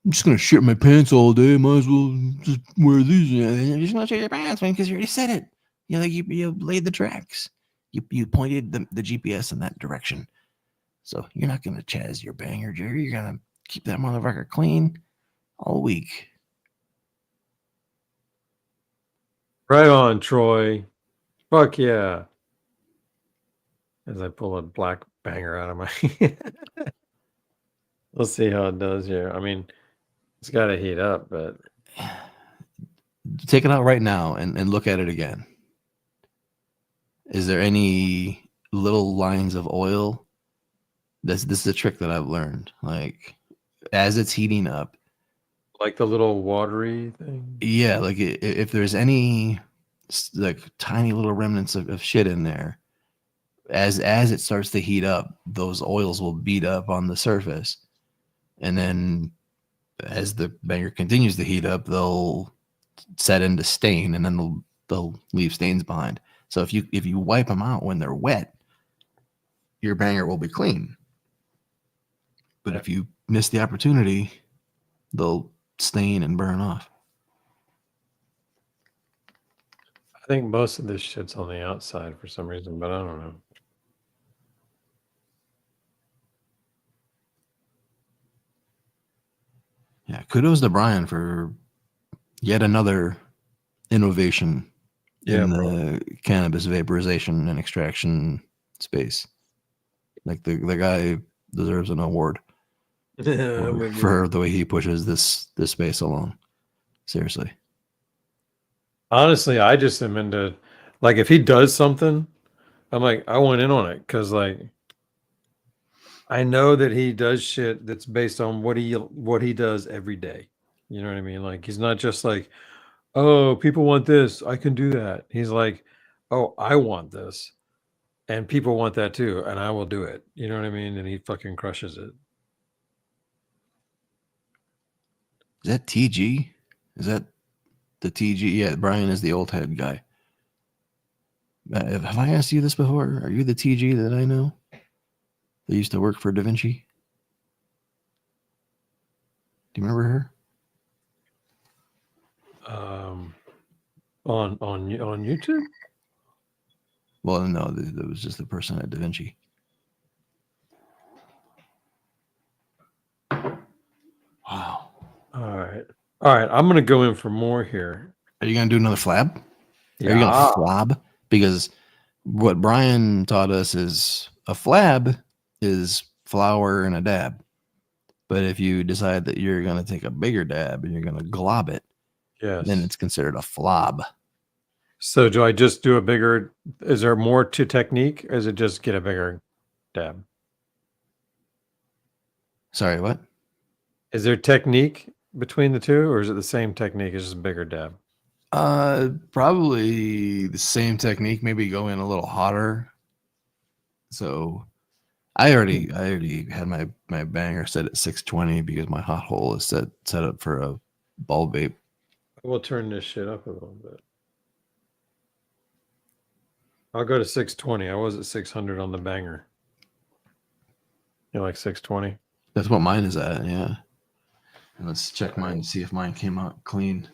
Speaker 6: I'm just gonna shit my pants all day. Might as well just wear these. You're just gonna shit your pants, man, because you already said it. You know, you laid the tracks. You pointed the GPS in that direction. So you're not gonna Chaz your banger, Jerry. You're gonna keep that motherfucker clean all week.
Speaker 7: Right on, Troy. Fuck yeah. As I pull a black banger out of my We'll see how it does here. I mean, it's got to heat up, but
Speaker 6: take it out right now and look at it again. Is there any little lines of oil? This is a trick that I've learned. Like as it's heating up,
Speaker 7: like the little watery thing.
Speaker 6: Yeah, like if there's any like tiny little remnants of shit in there, as it starts to heat up, those oils will beat up on the surface, and then as the banger continues to heat up, they'll set into stain, and then they'll leave stains behind. So if you wipe them out when they're wet, your banger will be clean. But if you miss the opportunity, they'll stain and burn off.
Speaker 7: I think most of this shit's on the outside for some reason, but I don't know.
Speaker 6: Yeah, kudos to Brian for yet another innovation in the cannabis vaporization and extraction space. Like the guy deserves an award for the way he pushes this space along. Seriously.
Speaker 7: Honestly, I just am into, like, if he does something, I'm like, I want in on it, because like I know that he does shit that's based on what he does every day. You know what I mean? Like he's not just like, oh, people want this, I can do that. He's like, oh, I want this, and people want that too, and I will do it. You know what I mean? And he fucking crushes it.
Speaker 6: Is that TG? Is that the TG? Yeah, Brian is the old head guy. Have I asked you this before? Are you the TG that I know? They used to work for Da Vinci. Do you remember her?
Speaker 7: On YouTube?
Speaker 6: Well, no, that was just the person at Da Vinci. Wow.
Speaker 7: All right. I'm gonna go in for more here.
Speaker 6: Are you gonna do another flab?
Speaker 7: Yeah.
Speaker 6: Are you gonna flab? Because what Brian taught us is a flab is flower and a dab. But if you decide that you're going to take a bigger dab and you're going to glob it,
Speaker 7: Yes.
Speaker 6: then it's considered a flob.
Speaker 7: So do I just do a bigger? Is there more to technique, or is it just get a bigger dab?
Speaker 6: Sorry, what?
Speaker 7: Is there technique between the two, or is it the same technique? It's just a bigger dab.
Speaker 6: Probably the same technique. Maybe go in a little hotter. So, I already had my banger set at 620 because my hot hole is set up for a ball vape.
Speaker 7: We'll turn this shit up a little bit. I'll go to 620. I was at 600 on the banger. You like 620?
Speaker 6: That's what mine is at, yeah. And let's check mine to see if mine came out clean.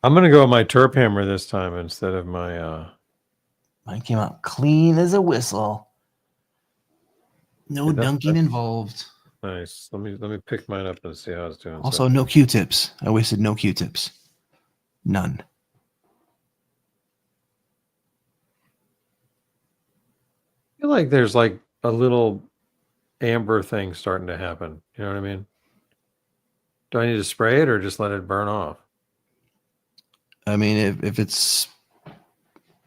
Speaker 7: I'm gonna go with my terp hammer this time instead of my
Speaker 6: Mine came out clean as a whistle. No dunking involved.
Speaker 7: Nice. Let me pick mine up and see how it's doing.
Speaker 6: Also, no Q-tips. I wasted no Q-tips. None.
Speaker 7: I feel like there's like a little amber thing starting to happen. You know what I mean? Do I need to spray it or just let it burn off?
Speaker 6: I mean, if it's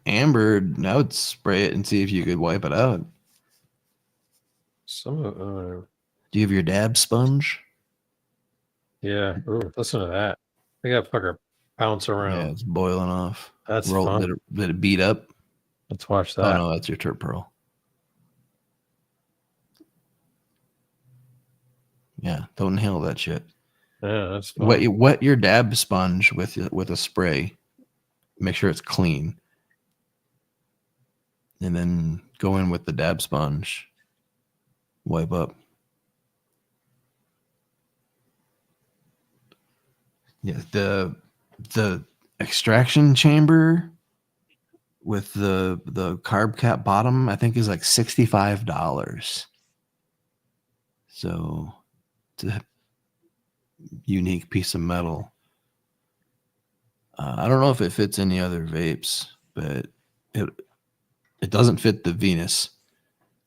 Speaker 6: ambered, I would spray it and see if you could wipe it out.
Speaker 7: Do
Speaker 6: you have your dab sponge?
Speaker 7: Yeah. Ooh, listen to that. They got fucker bounce around.
Speaker 6: Yeah, it's boiling off.
Speaker 7: That's fun.
Speaker 6: Did it beat up?
Speaker 7: Let's watch that.
Speaker 6: Oh no, that's your terp pearl. Yeah, don't inhale that shit.
Speaker 7: Yeah, that's fun.
Speaker 6: Wet your dab sponge with a spray. Make sure it's clean. And then go in with the dab sponge. Wipe up. Yeah, the extraction chamber with the carb cap bottom, I think, is like $65. So it's a unique piece of metal. I don't know if it fits any other vapes, but it doesn't fit the Venus.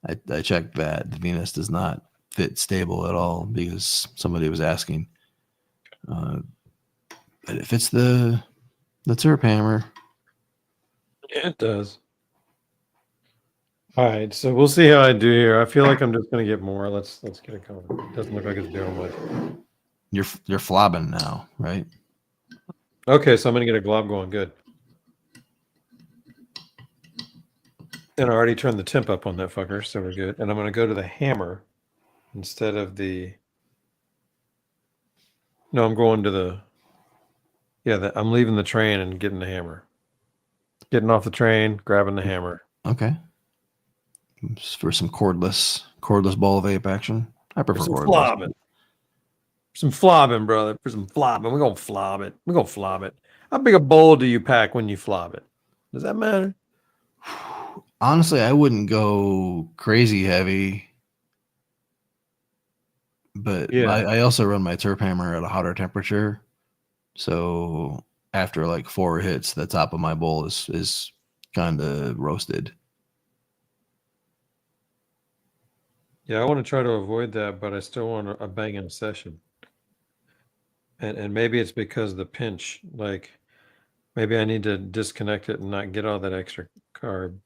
Speaker 6: I checked that. The Venus does not fit stable at all because somebody was asking. But it fits the terp hammer.
Speaker 7: Yeah, it does. All right, so we'll see how I do here. I feel like I'm just gonna get more. Let's get it going. It doesn't look like it's doing much.
Speaker 6: You're flobbing now, right?
Speaker 7: Okay, so I'm gonna get a glob going. Good. And I already turned the temp up on that fucker, so we're good. And I'm gonna go to the hammer instead of the. No, I'm going to the. Yeah, I'm leaving the train and getting the hammer. Getting off the train, grabbing the hammer.
Speaker 6: Okay. Just for some cordless ball vape action. I prefer
Speaker 7: some
Speaker 6: cordless.
Speaker 7: flobbing. Some flobbing, brother. For some flobbing. We're gonna flob it. We're gonna flob it. How big a bowl do you pack when you flob it? Does that matter?
Speaker 6: Honestly, I wouldn't go crazy heavy. But
Speaker 7: Yeah.
Speaker 6: I also run my terp hammer at a hotter temperature. So after like 4 hits, the top of my bowl is kind of roasted.
Speaker 7: Yeah, I want to try to avoid that, but I still want a banging session. And maybe it's because of the pinch. Like maybe I need to disconnect it and not get all that extra carb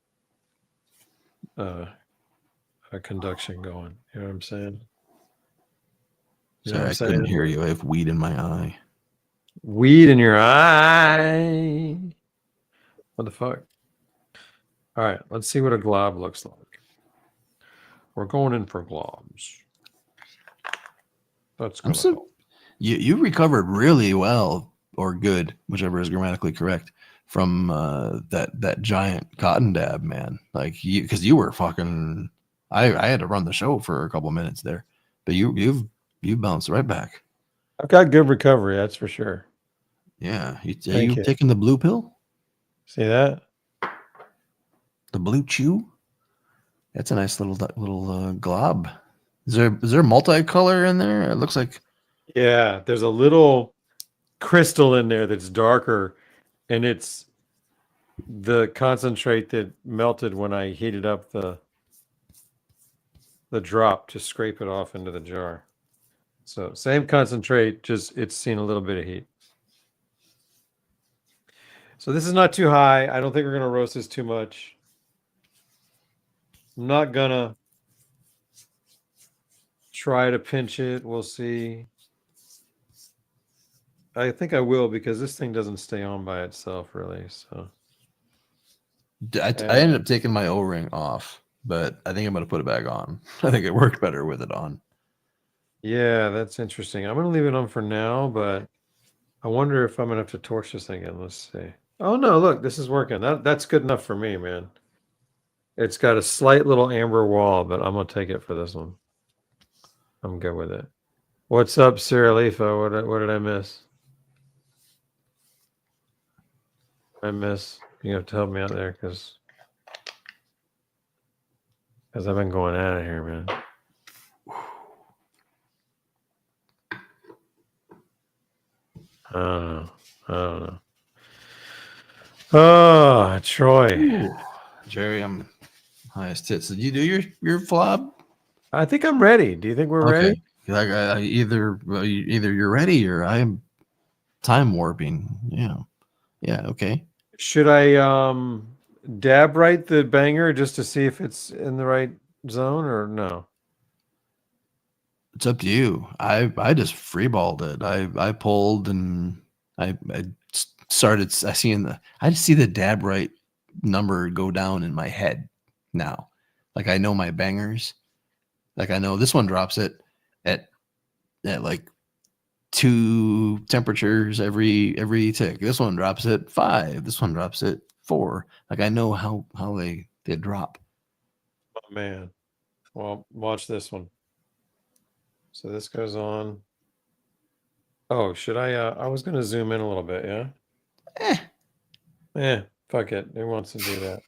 Speaker 7: conduction going. You know what I'm saying? You know
Speaker 6: Sorry,
Speaker 7: what I'm
Speaker 6: I
Speaker 7: saying?
Speaker 6: couldn't hear you. I have weed in my eye.
Speaker 7: Weed in your eye. What the fuck? All right, let's see what a glob looks like. We're going in for globs. That's gonna help.
Speaker 6: You recovered really well, or good, whichever is grammatically correct, from that giant cotton dab, man. Like because you were fucking. I had to run the show for a couple minutes there, but you bounced right back.
Speaker 7: I've got good recovery, that's for sure.
Speaker 6: Yeah, are
Speaker 7: Thank
Speaker 6: you
Speaker 7: you.
Speaker 6: taking the blue pill?
Speaker 7: See that?
Speaker 6: The blue chew? That's a nice little glob. Is there multicolor in there? It looks like.
Speaker 7: Yeah, there's a little crystal in there that's darker, and it's the concentrate that melted when I heated up the the drop to scrape it off into the jar. So same concentrate, just it's seen a little bit of heat. So this is not too high. I don't think we're going to roast this too much. I'm not going to try to pinch it. We'll see. I think I will because this thing doesn't stay on by itself really. So
Speaker 6: I ended up taking my O-ring off, but I think I'm going to put it back on. I think it worked better with it on.
Speaker 7: Yeah, that's interesting. I'm going to leave it on for now, but I wonder if I'm going to have to torch this thing again. Let's see. Oh, no, look, this is working. That's good enough for me, man. It's got a slight little amber wall, but I'm going to take it for this one. I'm good with it. What's up, Saralifa? What did I miss? You have to help me out there because I've been going out of here, man. I don't know. Oh, Troy.
Speaker 6: Ooh. Jerry, I'm highest tits. Did you do your flob?
Speaker 7: I think I'm ready. Do you think we're ready?
Speaker 6: Like either you're ready or I'm time warping. Yeah. Okay.
Speaker 7: Should I dab right the banger just to see if it's in the right zone or no?
Speaker 6: It's up to you. I just freeballed it. I pulled and I started. I just see the dab right number go down in my head now. Like I know my bangers. Like I know this one drops it at like 2 temperatures every tick. This one drops at 5. This one drops at 4. Like I know how they drop.
Speaker 7: Oh man. Well, watch this one. So this goes on. Oh, should I was gonna zoom in a little bit, yeah? Fuck it. Who wants to do that?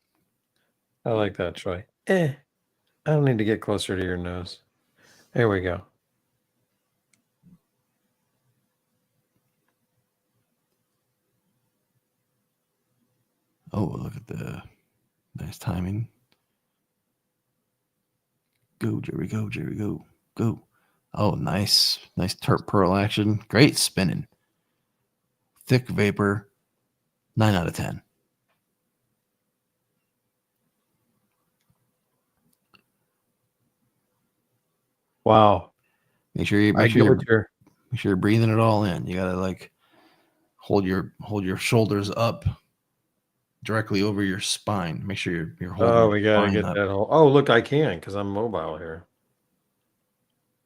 Speaker 7: I like that, Troy. I don't need to get closer to your nose. There we go.
Speaker 6: Oh, look at the nice timing. Go, Jerry, go, Jerry, go, go. Oh, nice terp pearl action. Great spinning. Thick vapor. 9 out of 10.
Speaker 7: Wow.
Speaker 6: Make sure you're breathing it all in. You gotta like hold your shoulders up directly over your spine. Make sure you're holding.
Speaker 7: Oh, we gotta get that whole. Oh, look, I can because I'm mobile here.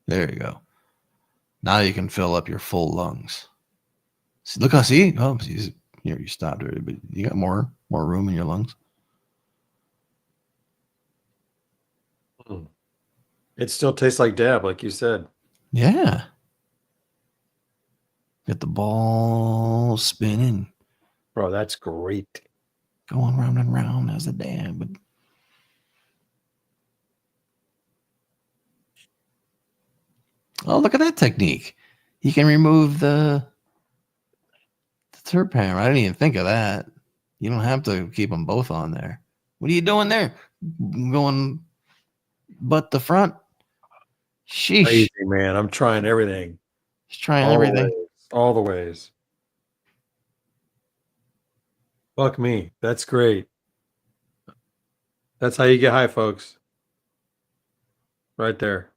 Speaker 6: There you go. Now you can fill up your full lungs. See, look, see. Oh, you stopped already, but you got more room in your lungs.
Speaker 7: It still tastes like dab, like you said.
Speaker 6: Yeah. Get the ball spinning.
Speaker 7: Bro, that's great.
Speaker 6: Going round and round as a dab. Oh, look at that technique. You can remove the terp hammer. I didn't even think of that. You don't have to keep them both on there. What are you doing there? Going butt the front? Sheesh.
Speaker 7: Crazy, man. I'm trying everything.
Speaker 6: He's trying everything.
Speaker 7: All the ways. Fuck me. That's great. That's how you get high, folks. Right there.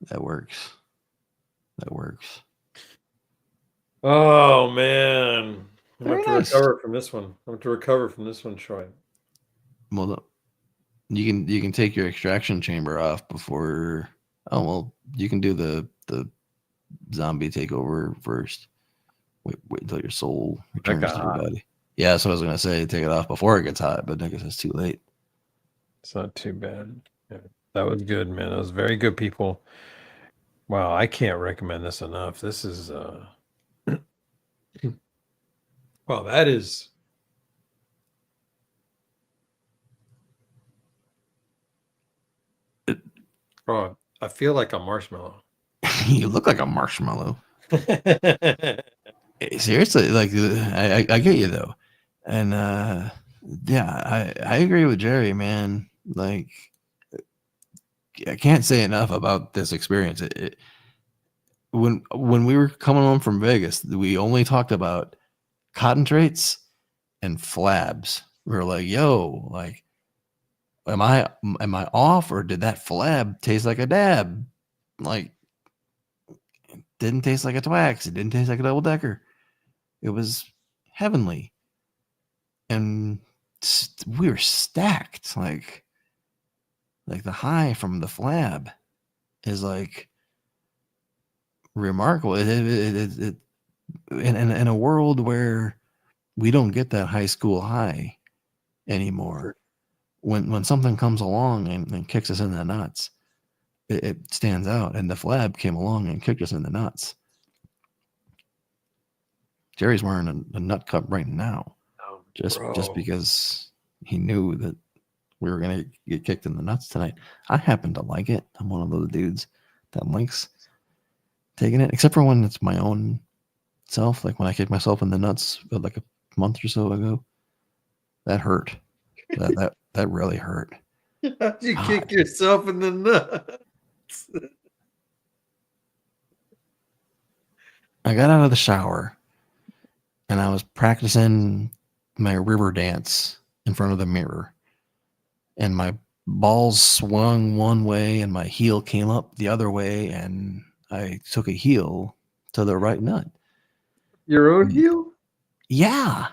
Speaker 6: That works. That works.
Speaker 7: Oh man. I'm
Speaker 6: Very
Speaker 7: going
Speaker 6: nice.
Speaker 7: to recover from this one. I'm going to recover from this one, Troy.
Speaker 6: Well, you can take your extraction chamber off before. Oh well, you can do the zombie takeover first. Wait until your soul returns to your body. Yeah, that's what I was gonna say. Take it off before it gets hot, but I guess it's too late.
Speaker 7: It's not too bad. Yeah, that was good, man. That was very good, people. Wow, I can't recommend this enough. This is well, that is bro, I feel like a marshmallow.
Speaker 6: You look like a marshmallow. Seriously, like I get you though, and yeah, I agree with Jerry, man. Like can't say enough about this experience. When we were coming home from Vegas, we only talked about concentrates and flabs. We were like, yo, like, am I off, or did that flab taste like a dab? Like, it didn't taste like a Twax. It didn't taste like a double decker. It was heavenly. And we were stacked. Like the high from the flab is like remarkable. In a world where we don't get that high school high anymore, when something comes along and kicks us in the nuts, it stands out. And the flab came along and kicked us in the nuts. Jerry's wearing a nut cup right now, just because he knew that we were gonna get kicked in the nuts tonight. I happen to like it. I'm one of those dudes that likes taking it, except for when it's my own self. Like when I kicked myself in the nuts like a month or so ago, that hurt. That really hurt.
Speaker 7: How'd you kick yourself in the nuts?
Speaker 6: I got out of the shower and I was practicing my river dance in front of the mirror, and my balls swung one way and my heel came up the other way, and I took a heel to the right nut.
Speaker 7: Your own heel?
Speaker 6: Yeah.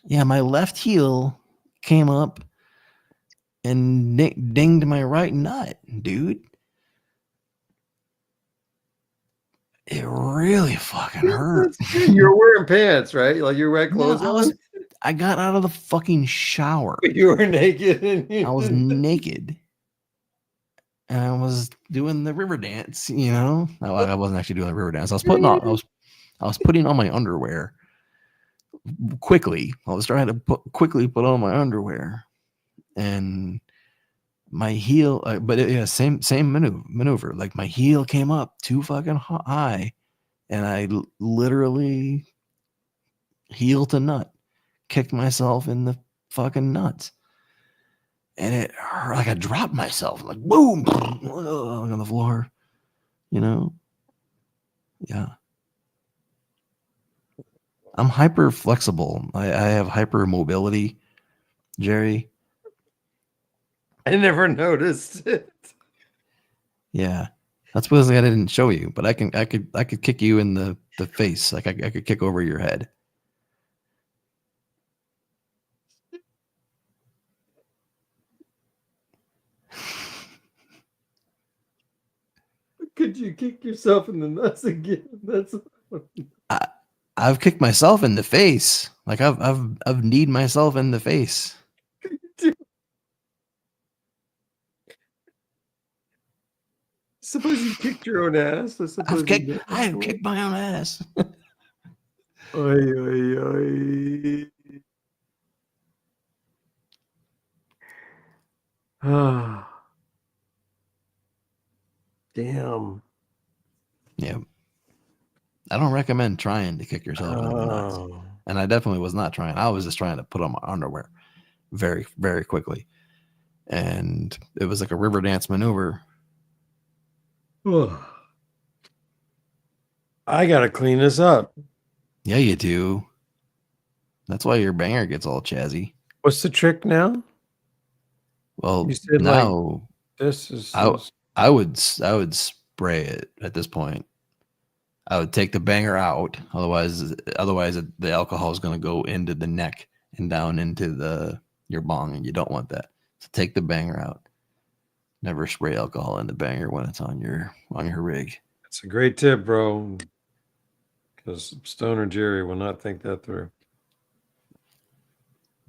Speaker 6: My left heel came up and dinged my right nut, dude. It really fucking hurt.
Speaker 7: You're wearing pants, right? Like you're wearing clothes on?
Speaker 6: I got out of the fucking shower.
Speaker 7: You were naked.
Speaker 6: I was naked. And I was doing the river dance, you know. No, I wasn't actually doing the river dance. I was putting on my underwear quickly. I was trying to quickly put on my underwear, and my heel. Same maneuver. Like my heel came up too fucking high, and I literally heel to nut, kicked myself in the fucking nuts. And it hurt, like I dropped myself, like boom, on the floor, you know? Yeah. I'm hyper flexible. I have hyper mobility, Jerry.
Speaker 7: I never noticed it.
Speaker 6: Yeah. That's because I didn't show you, but I could kick you in the face. Like I could kick over your head.
Speaker 7: Could you kick yourself in the nuts again? That's
Speaker 6: I've kicked myself in the face. Like I've kneed myself in the face.
Speaker 7: Suppose you kicked your own ass.
Speaker 6: I have kicked my own ass.
Speaker 7: Oy, oy, oy. Ah. Damn.
Speaker 6: Yeah. I don't recommend trying to kick yourself in the nuts. And I definitely was not trying. I was just trying to put on my underwear very, very quickly. And it was like a river dance maneuver.
Speaker 7: I got to clean this up.
Speaker 6: Yeah, you do. That's why your banger gets all chazzy.
Speaker 7: What's the trick now?
Speaker 6: Well,
Speaker 7: You said
Speaker 6: now
Speaker 7: like, this is
Speaker 6: I would spray it at this point. I would take the banger out. Otherwise the alcohol is going to go into the neck and down into your bong, and you don't want that. So take the banger out. Never spray alcohol in the banger when it's on your rig.
Speaker 7: That's a great tip, bro. Because Stoner Jerry will not think that through.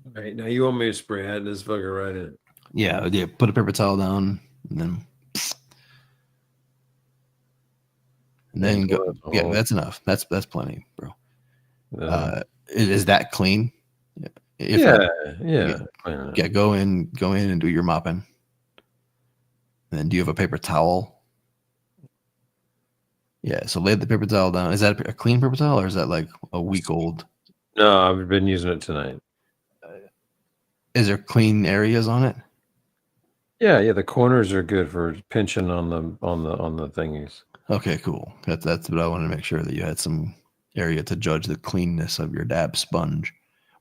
Speaker 7: All right, now you want me to spray this fucker right in?
Speaker 6: Yeah. Put a paper towel down, and then go. Yeah, that's enough. That's plenty, bro. Is that clean?
Speaker 7: Yeah.
Speaker 6: Go in and do your mopping. And then do you have a paper towel? Yeah, so lay the paper towel down. Is that a clean paper towel, or is that like a week old?
Speaker 7: No, I've been using it tonight.
Speaker 6: Is there clean areas on it?
Speaker 7: Yeah. The corners are good for pinching on the thingies.
Speaker 6: Okay, cool. That's what I want to make sure that you had some area to judge the cleanness of your dab sponge.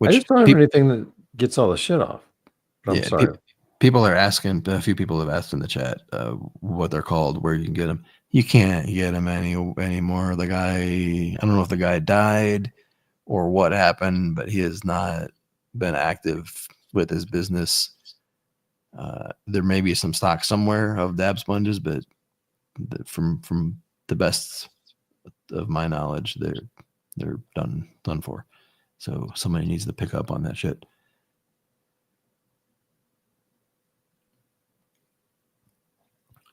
Speaker 7: I just don't have anything that gets all the shit off. But I'm sorry.
Speaker 6: People are asking. A few people have asked in the chat what they're called, where you can get them. You can't get them anymore. The guy, I don't know if the guy died or what happened, but he has not been active with his business. There may be some stock somewhere of dab sponges, but from the best of my knowledge, they're done for. So somebody needs to pick up on that shit.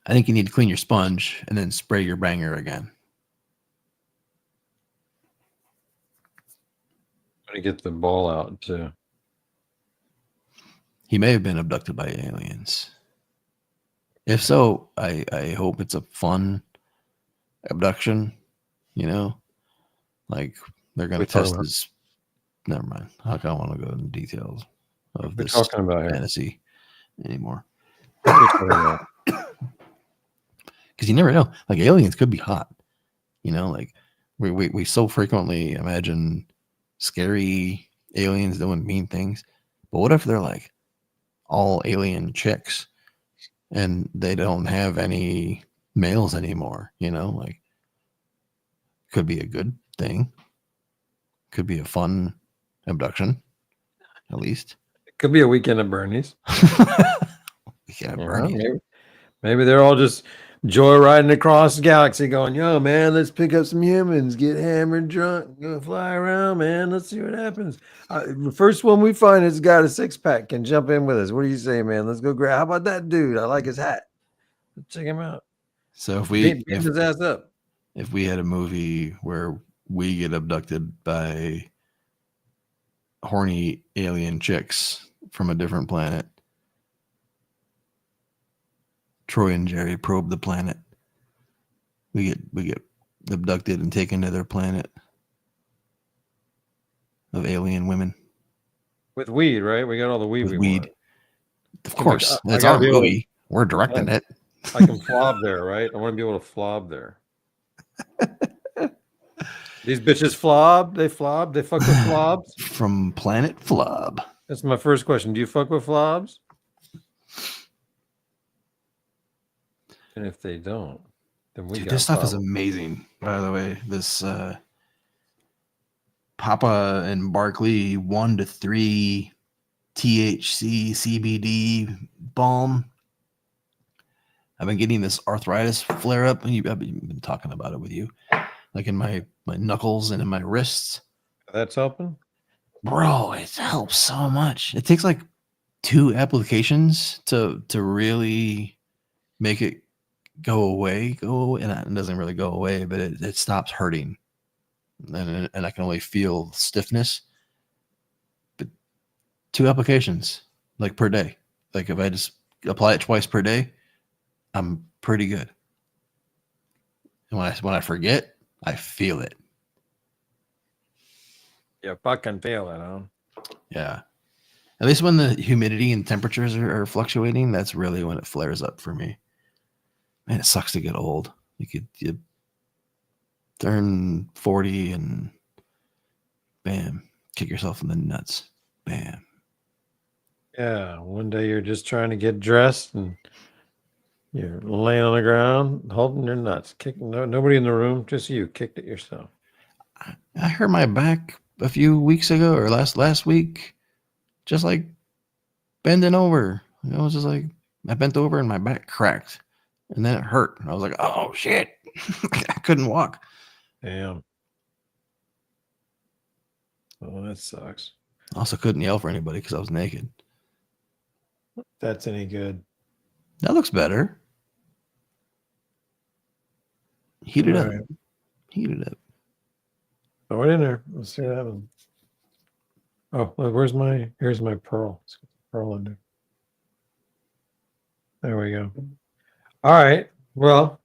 Speaker 6: I think you need to clean your sponge and then spray your banger again.
Speaker 7: To get the ball out too.
Speaker 6: He may have been abducted by aliens. If so, I hope it's a fun abduction. You know, like they're going to test his. Never mind. I don't want to go into details of this fantasy anymore. Because you never know. Like aliens could be hot. You know, like we so frequently imagine scary aliens doing mean things. But what if they're like all alien chicks and they don't have any males anymore? You know, like could be a good thing. Could be a fun abduction, at least.
Speaker 7: It could be a weekend at Bernie's.
Speaker 6: Weekend at Bernie's.
Speaker 7: Maybe they're all just joyriding across the galaxy going, yo, man, let's pick up some humans, get hammered, drunk, go fly around, man. Let's see what happens. The first one we find has got a six-pack, can jump in with us. What do you say, man? Let's go grab. How about that dude? I like his hat. Let's check him out.
Speaker 6: So if
Speaker 7: beat his ass up.
Speaker 6: If we had a movie where we get abducted by horny alien chicks from a different planet, Troy and Jerry probe the planet. We get abducted and taken to their planet of alien women
Speaker 7: with weed, right? We got all the weed.
Speaker 6: With weed, want. Of course. That's our movie. We're directing it.
Speaker 7: I can flob there, right? I want to be able to flob there. These bitches flob. They flob. They fuck with flobs
Speaker 6: from Planet Flob.
Speaker 7: That's my first question. Do you fuck with flobs? And if they don't, then we got
Speaker 6: this stuff is amazing. By the way, this Papa and Barkley 1 to 3 THC CBD balm. I've been getting this arthritis flare up, and I've been talking about it with you, like in my knuckles and in my wrists.
Speaker 7: That's helping,
Speaker 6: bro. It helps so much. It takes like 2 applications to really make it go away, and it doesn't really go away, but it stops hurting, and I can only feel stiffness. But 2 applications, like per day, like if I just apply it twice per day, I'm pretty good. And when I forget, I feel it.
Speaker 7: You fucking feel it, huh?
Speaker 6: Yeah. At least when the humidity and temperatures are fluctuating, that's really when it flares up for me. Man, it sucks to get old. You turn 40 and bam, kick yourself in the nuts. Bam.
Speaker 7: Yeah, one day you're just trying to get dressed and you're laying on the ground, holding your nuts, kicking. Nobody in the room, just you kicked it yourself.
Speaker 6: I hurt my back a few weeks ago or last week, just like bending over. I was just like, I bent over and my back cracked, and then it hurt. I was like, oh shit, I couldn't walk.
Speaker 7: Damn. Oh, that sucks.
Speaker 6: I also couldn't yell for anybody because I was naked.
Speaker 7: If that's any good.
Speaker 6: That looks better. Heat it up. Heat it up.
Speaker 7: Throw it in there. Let's see what happens. Oh, look, here's my pearl. Let's get the pearl in there. There we go. All right. Well,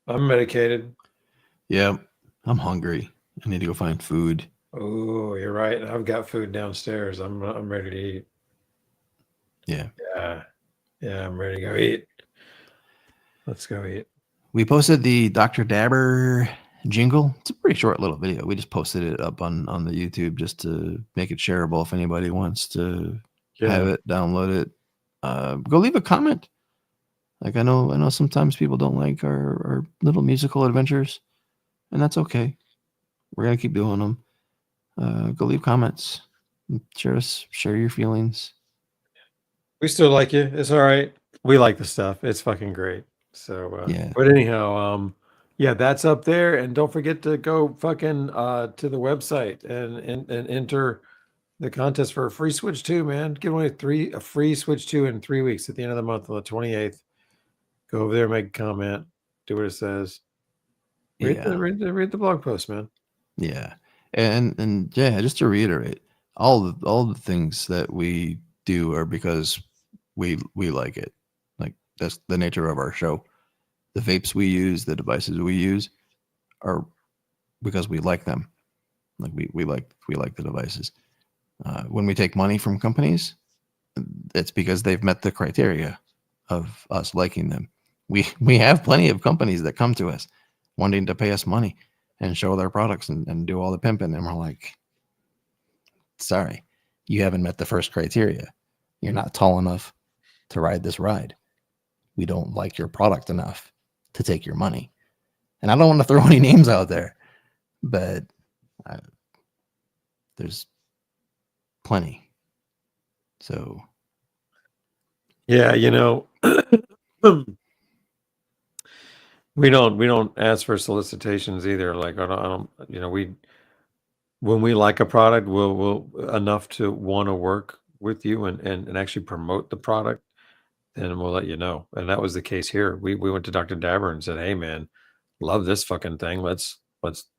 Speaker 7: I'm medicated.
Speaker 6: Yeah, I'm hungry. I need to go find food.
Speaker 7: Oh, you're right. I've got food downstairs. I'm ready to eat.
Speaker 6: Yeah.
Speaker 7: Yeah, I'm ready to go eat. Let's go eat.
Speaker 6: We posted the Dr. Dabber jingle. It's a pretty short little video. We just posted it up on the YouTube just to make it shareable if anybody wants to have it, download it. Go leave a comment. Like I know sometimes people don't like our little musical adventures, and that's okay. We're gonna keep doing them. Go leave comments. Share your feelings.
Speaker 7: We still like you. It's all right. We like the stuff. It's fucking great. So
Speaker 6: Yeah.
Speaker 7: But anyhow, yeah, that's up there. And don't forget to go fucking to the website and enter the contest for a free Switch 2, man. Give away a free Switch 2 in 3 weeks at the end of the month on the 28th. Go over there, make a comment, do what it says. Read the blog post, man.
Speaker 6: Yeah. And yeah, just to reiterate, all the things that we do are because we like it. Like that's the nature of our show. The vapes we use, the devices we use are because we like them. Like we like the devices. When we take money from companies, it's because they've met the criteria of us liking them. We have plenty of companies that come to us wanting to pay us money and show their products and do all the pimping, and we're like, sorry, you haven't met the first criteria. You're not tall enough to ride this ride. We don't like your product enough to take your money. And I don't want to throw any names out there, but there's plenty. So
Speaker 7: yeah, we don't ask for solicitations either. Like I don't when we like a product, we'll enough to want to work with you and actually promote the product, then we'll let you know. And that was the case here. We went to Dr. Dabber and said, hey man, love this fucking thing. Let's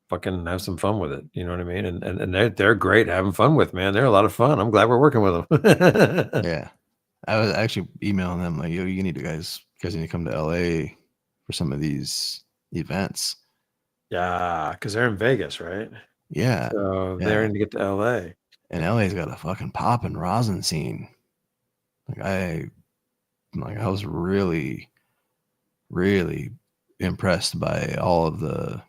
Speaker 7: fucking have some fun with it. You know what I mean? And they're great having fun with, man. They're a lot of fun. I'm glad we're working with them.
Speaker 6: yeah. I was actually emailing them like, yo, you need guys need to come to LA for some of these events.
Speaker 7: Yeah, because they're in Vegas, right?
Speaker 6: Yeah.
Speaker 7: So they're in to get to LA.
Speaker 6: And LA's got a fucking poppin' rosin scene. I was really, really impressed by all of the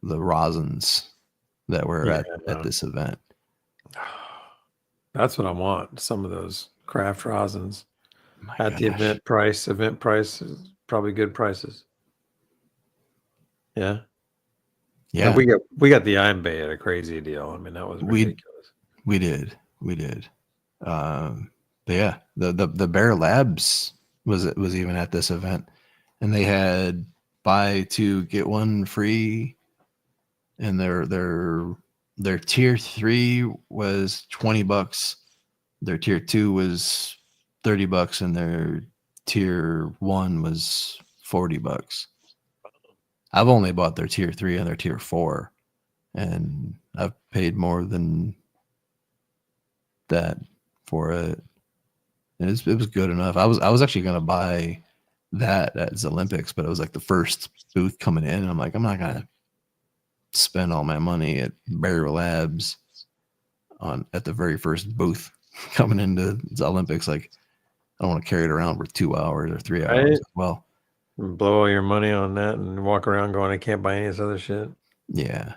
Speaker 6: rosins that were at this event.
Speaker 7: That's what I want. Some of those craft rosins at the event price. Event price is probably good prices. Yeah.
Speaker 6: Yeah.
Speaker 7: And we got the Iron Bay at a crazy deal. I mean, that was ridiculous.
Speaker 6: We did. But yeah, the Bear Labs was even at this event, and they had buy 2 get 1 free, and their tier 3 was $20, their tier 2 was $30, and their tier 1 was $40. I've only bought their tier 3 and their tier 4, and I've paid more than that for it. And it was good enough. I was actually gonna buy that at the Olympics, but it was like the first booth coming in, and I'm like, I'm not gonna spend all my money at Bear Labs at the very first booth coming into the Olympics. Like, I don't want to carry it around for 2 hours or 3 hours as well.
Speaker 7: Blow all your money on that and walk around going, I can't buy any of this other shit.
Speaker 6: Yeah.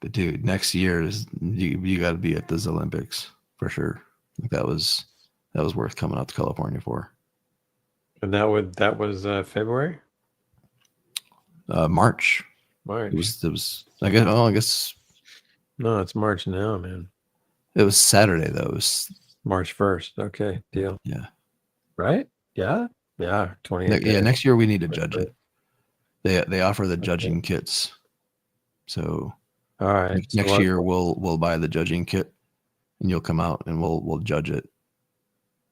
Speaker 6: But dude, next year you got to be at the Olympics for sure. That was worth coming out to California for.
Speaker 7: And that was February.
Speaker 6: March.
Speaker 7: March.
Speaker 6: It was. I guess.
Speaker 7: No, it's March now, man.
Speaker 6: It was Saturday though. It was
Speaker 7: March 1st. Okay, deal.
Speaker 6: Yeah.
Speaker 7: Right. Yeah. 28.
Speaker 6: Yeah. Next year we need to judge it. They offer the judging kits. So.
Speaker 7: All right.
Speaker 6: Next year we'll buy the judging kit, and you'll come out and we'll judge it.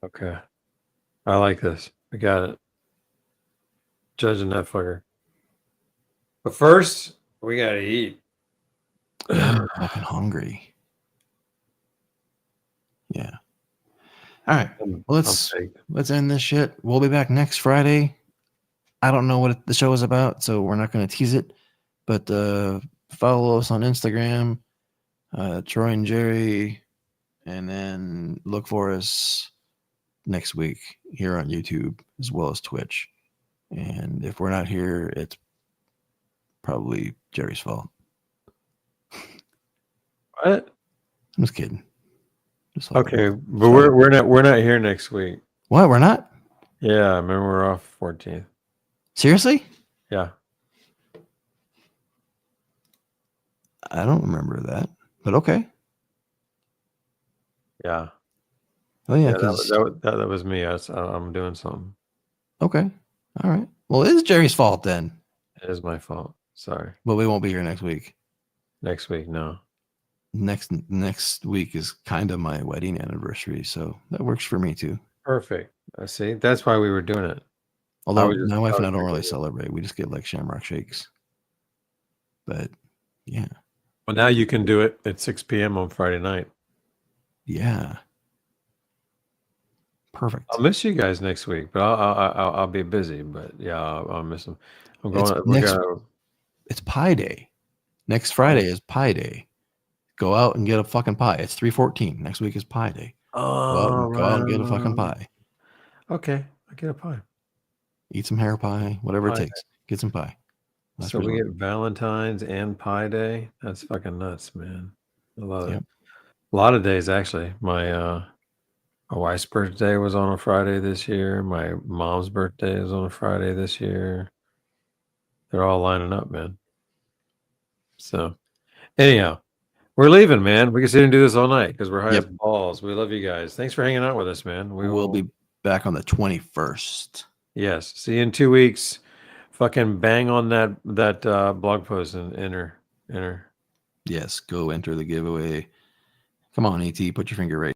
Speaker 7: Okay. I like this. I got it. Judging that fucker. But first, we gotta eat.
Speaker 6: Yeah, I'm fucking hungry. Yeah. All right. Well, let's end this shit. We'll be back next Friday. I don't know what the show is about, so we're not going to tease it. But follow us on Instagram, Troy and Jerry, And then look for us next week here on YouTube as well as Twitch. And if we're not here, it's probably Jerry's fault.
Speaker 7: What?
Speaker 6: I'm just kidding. Just
Speaker 7: okay, but we're not here next week.
Speaker 6: What? We're not?
Speaker 7: Yeah, I remember we're off 14th.
Speaker 6: Seriously?
Speaker 7: Yeah.
Speaker 6: I don't remember that, but okay.
Speaker 7: Yeah.
Speaker 6: Oh yeah,
Speaker 7: that was me. I'm doing something.
Speaker 6: Okay. All right. Well, it is Jerry's fault then.
Speaker 7: It is my fault. Sorry.
Speaker 6: But we won't be here next week.
Speaker 7: Next week, no.
Speaker 6: Next week is kind of my wedding anniversary, so that works for me too.
Speaker 7: Perfect. See, that's why we were doing it.
Speaker 6: Although my wife and I don't really celebrate. We just get like Shamrock Shakes. But yeah.
Speaker 7: Well, now you can do it at 6 p.m. on Friday night.
Speaker 6: Yeah. Perfect.
Speaker 7: I'll miss you guys next week, but I'll be busy. But yeah, I'll miss them. I'm going.
Speaker 6: It's Pie Day. Next Friday is Pie Day. Go out and get a fucking pie. It's 3/14. Next week is Pie Day.
Speaker 7: Oh,
Speaker 6: go out and get a fucking pie.
Speaker 7: Okay, I get a pie.
Speaker 6: Eat some hair pie, whatever it takes. Get some pie.
Speaker 7: That's so we get Valentine's and Pie Day. That's fucking nuts, man. I love it. A lot of days actually. My wife's birthday was on a Friday this year. My mom's birthday is on a Friday this year. They're all lining up, man. So, anyhow, we're leaving, man. We can sit and do this all night because we're high as balls. We love you guys. Thanks for hanging out with us, man.
Speaker 6: We will be back on the 21st.
Speaker 7: Yes. See you in 2 weeks. Fucking bang on that blog post and enter.
Speaker 6: Yes, go enter the giveaway. Come on, ET, put your finger right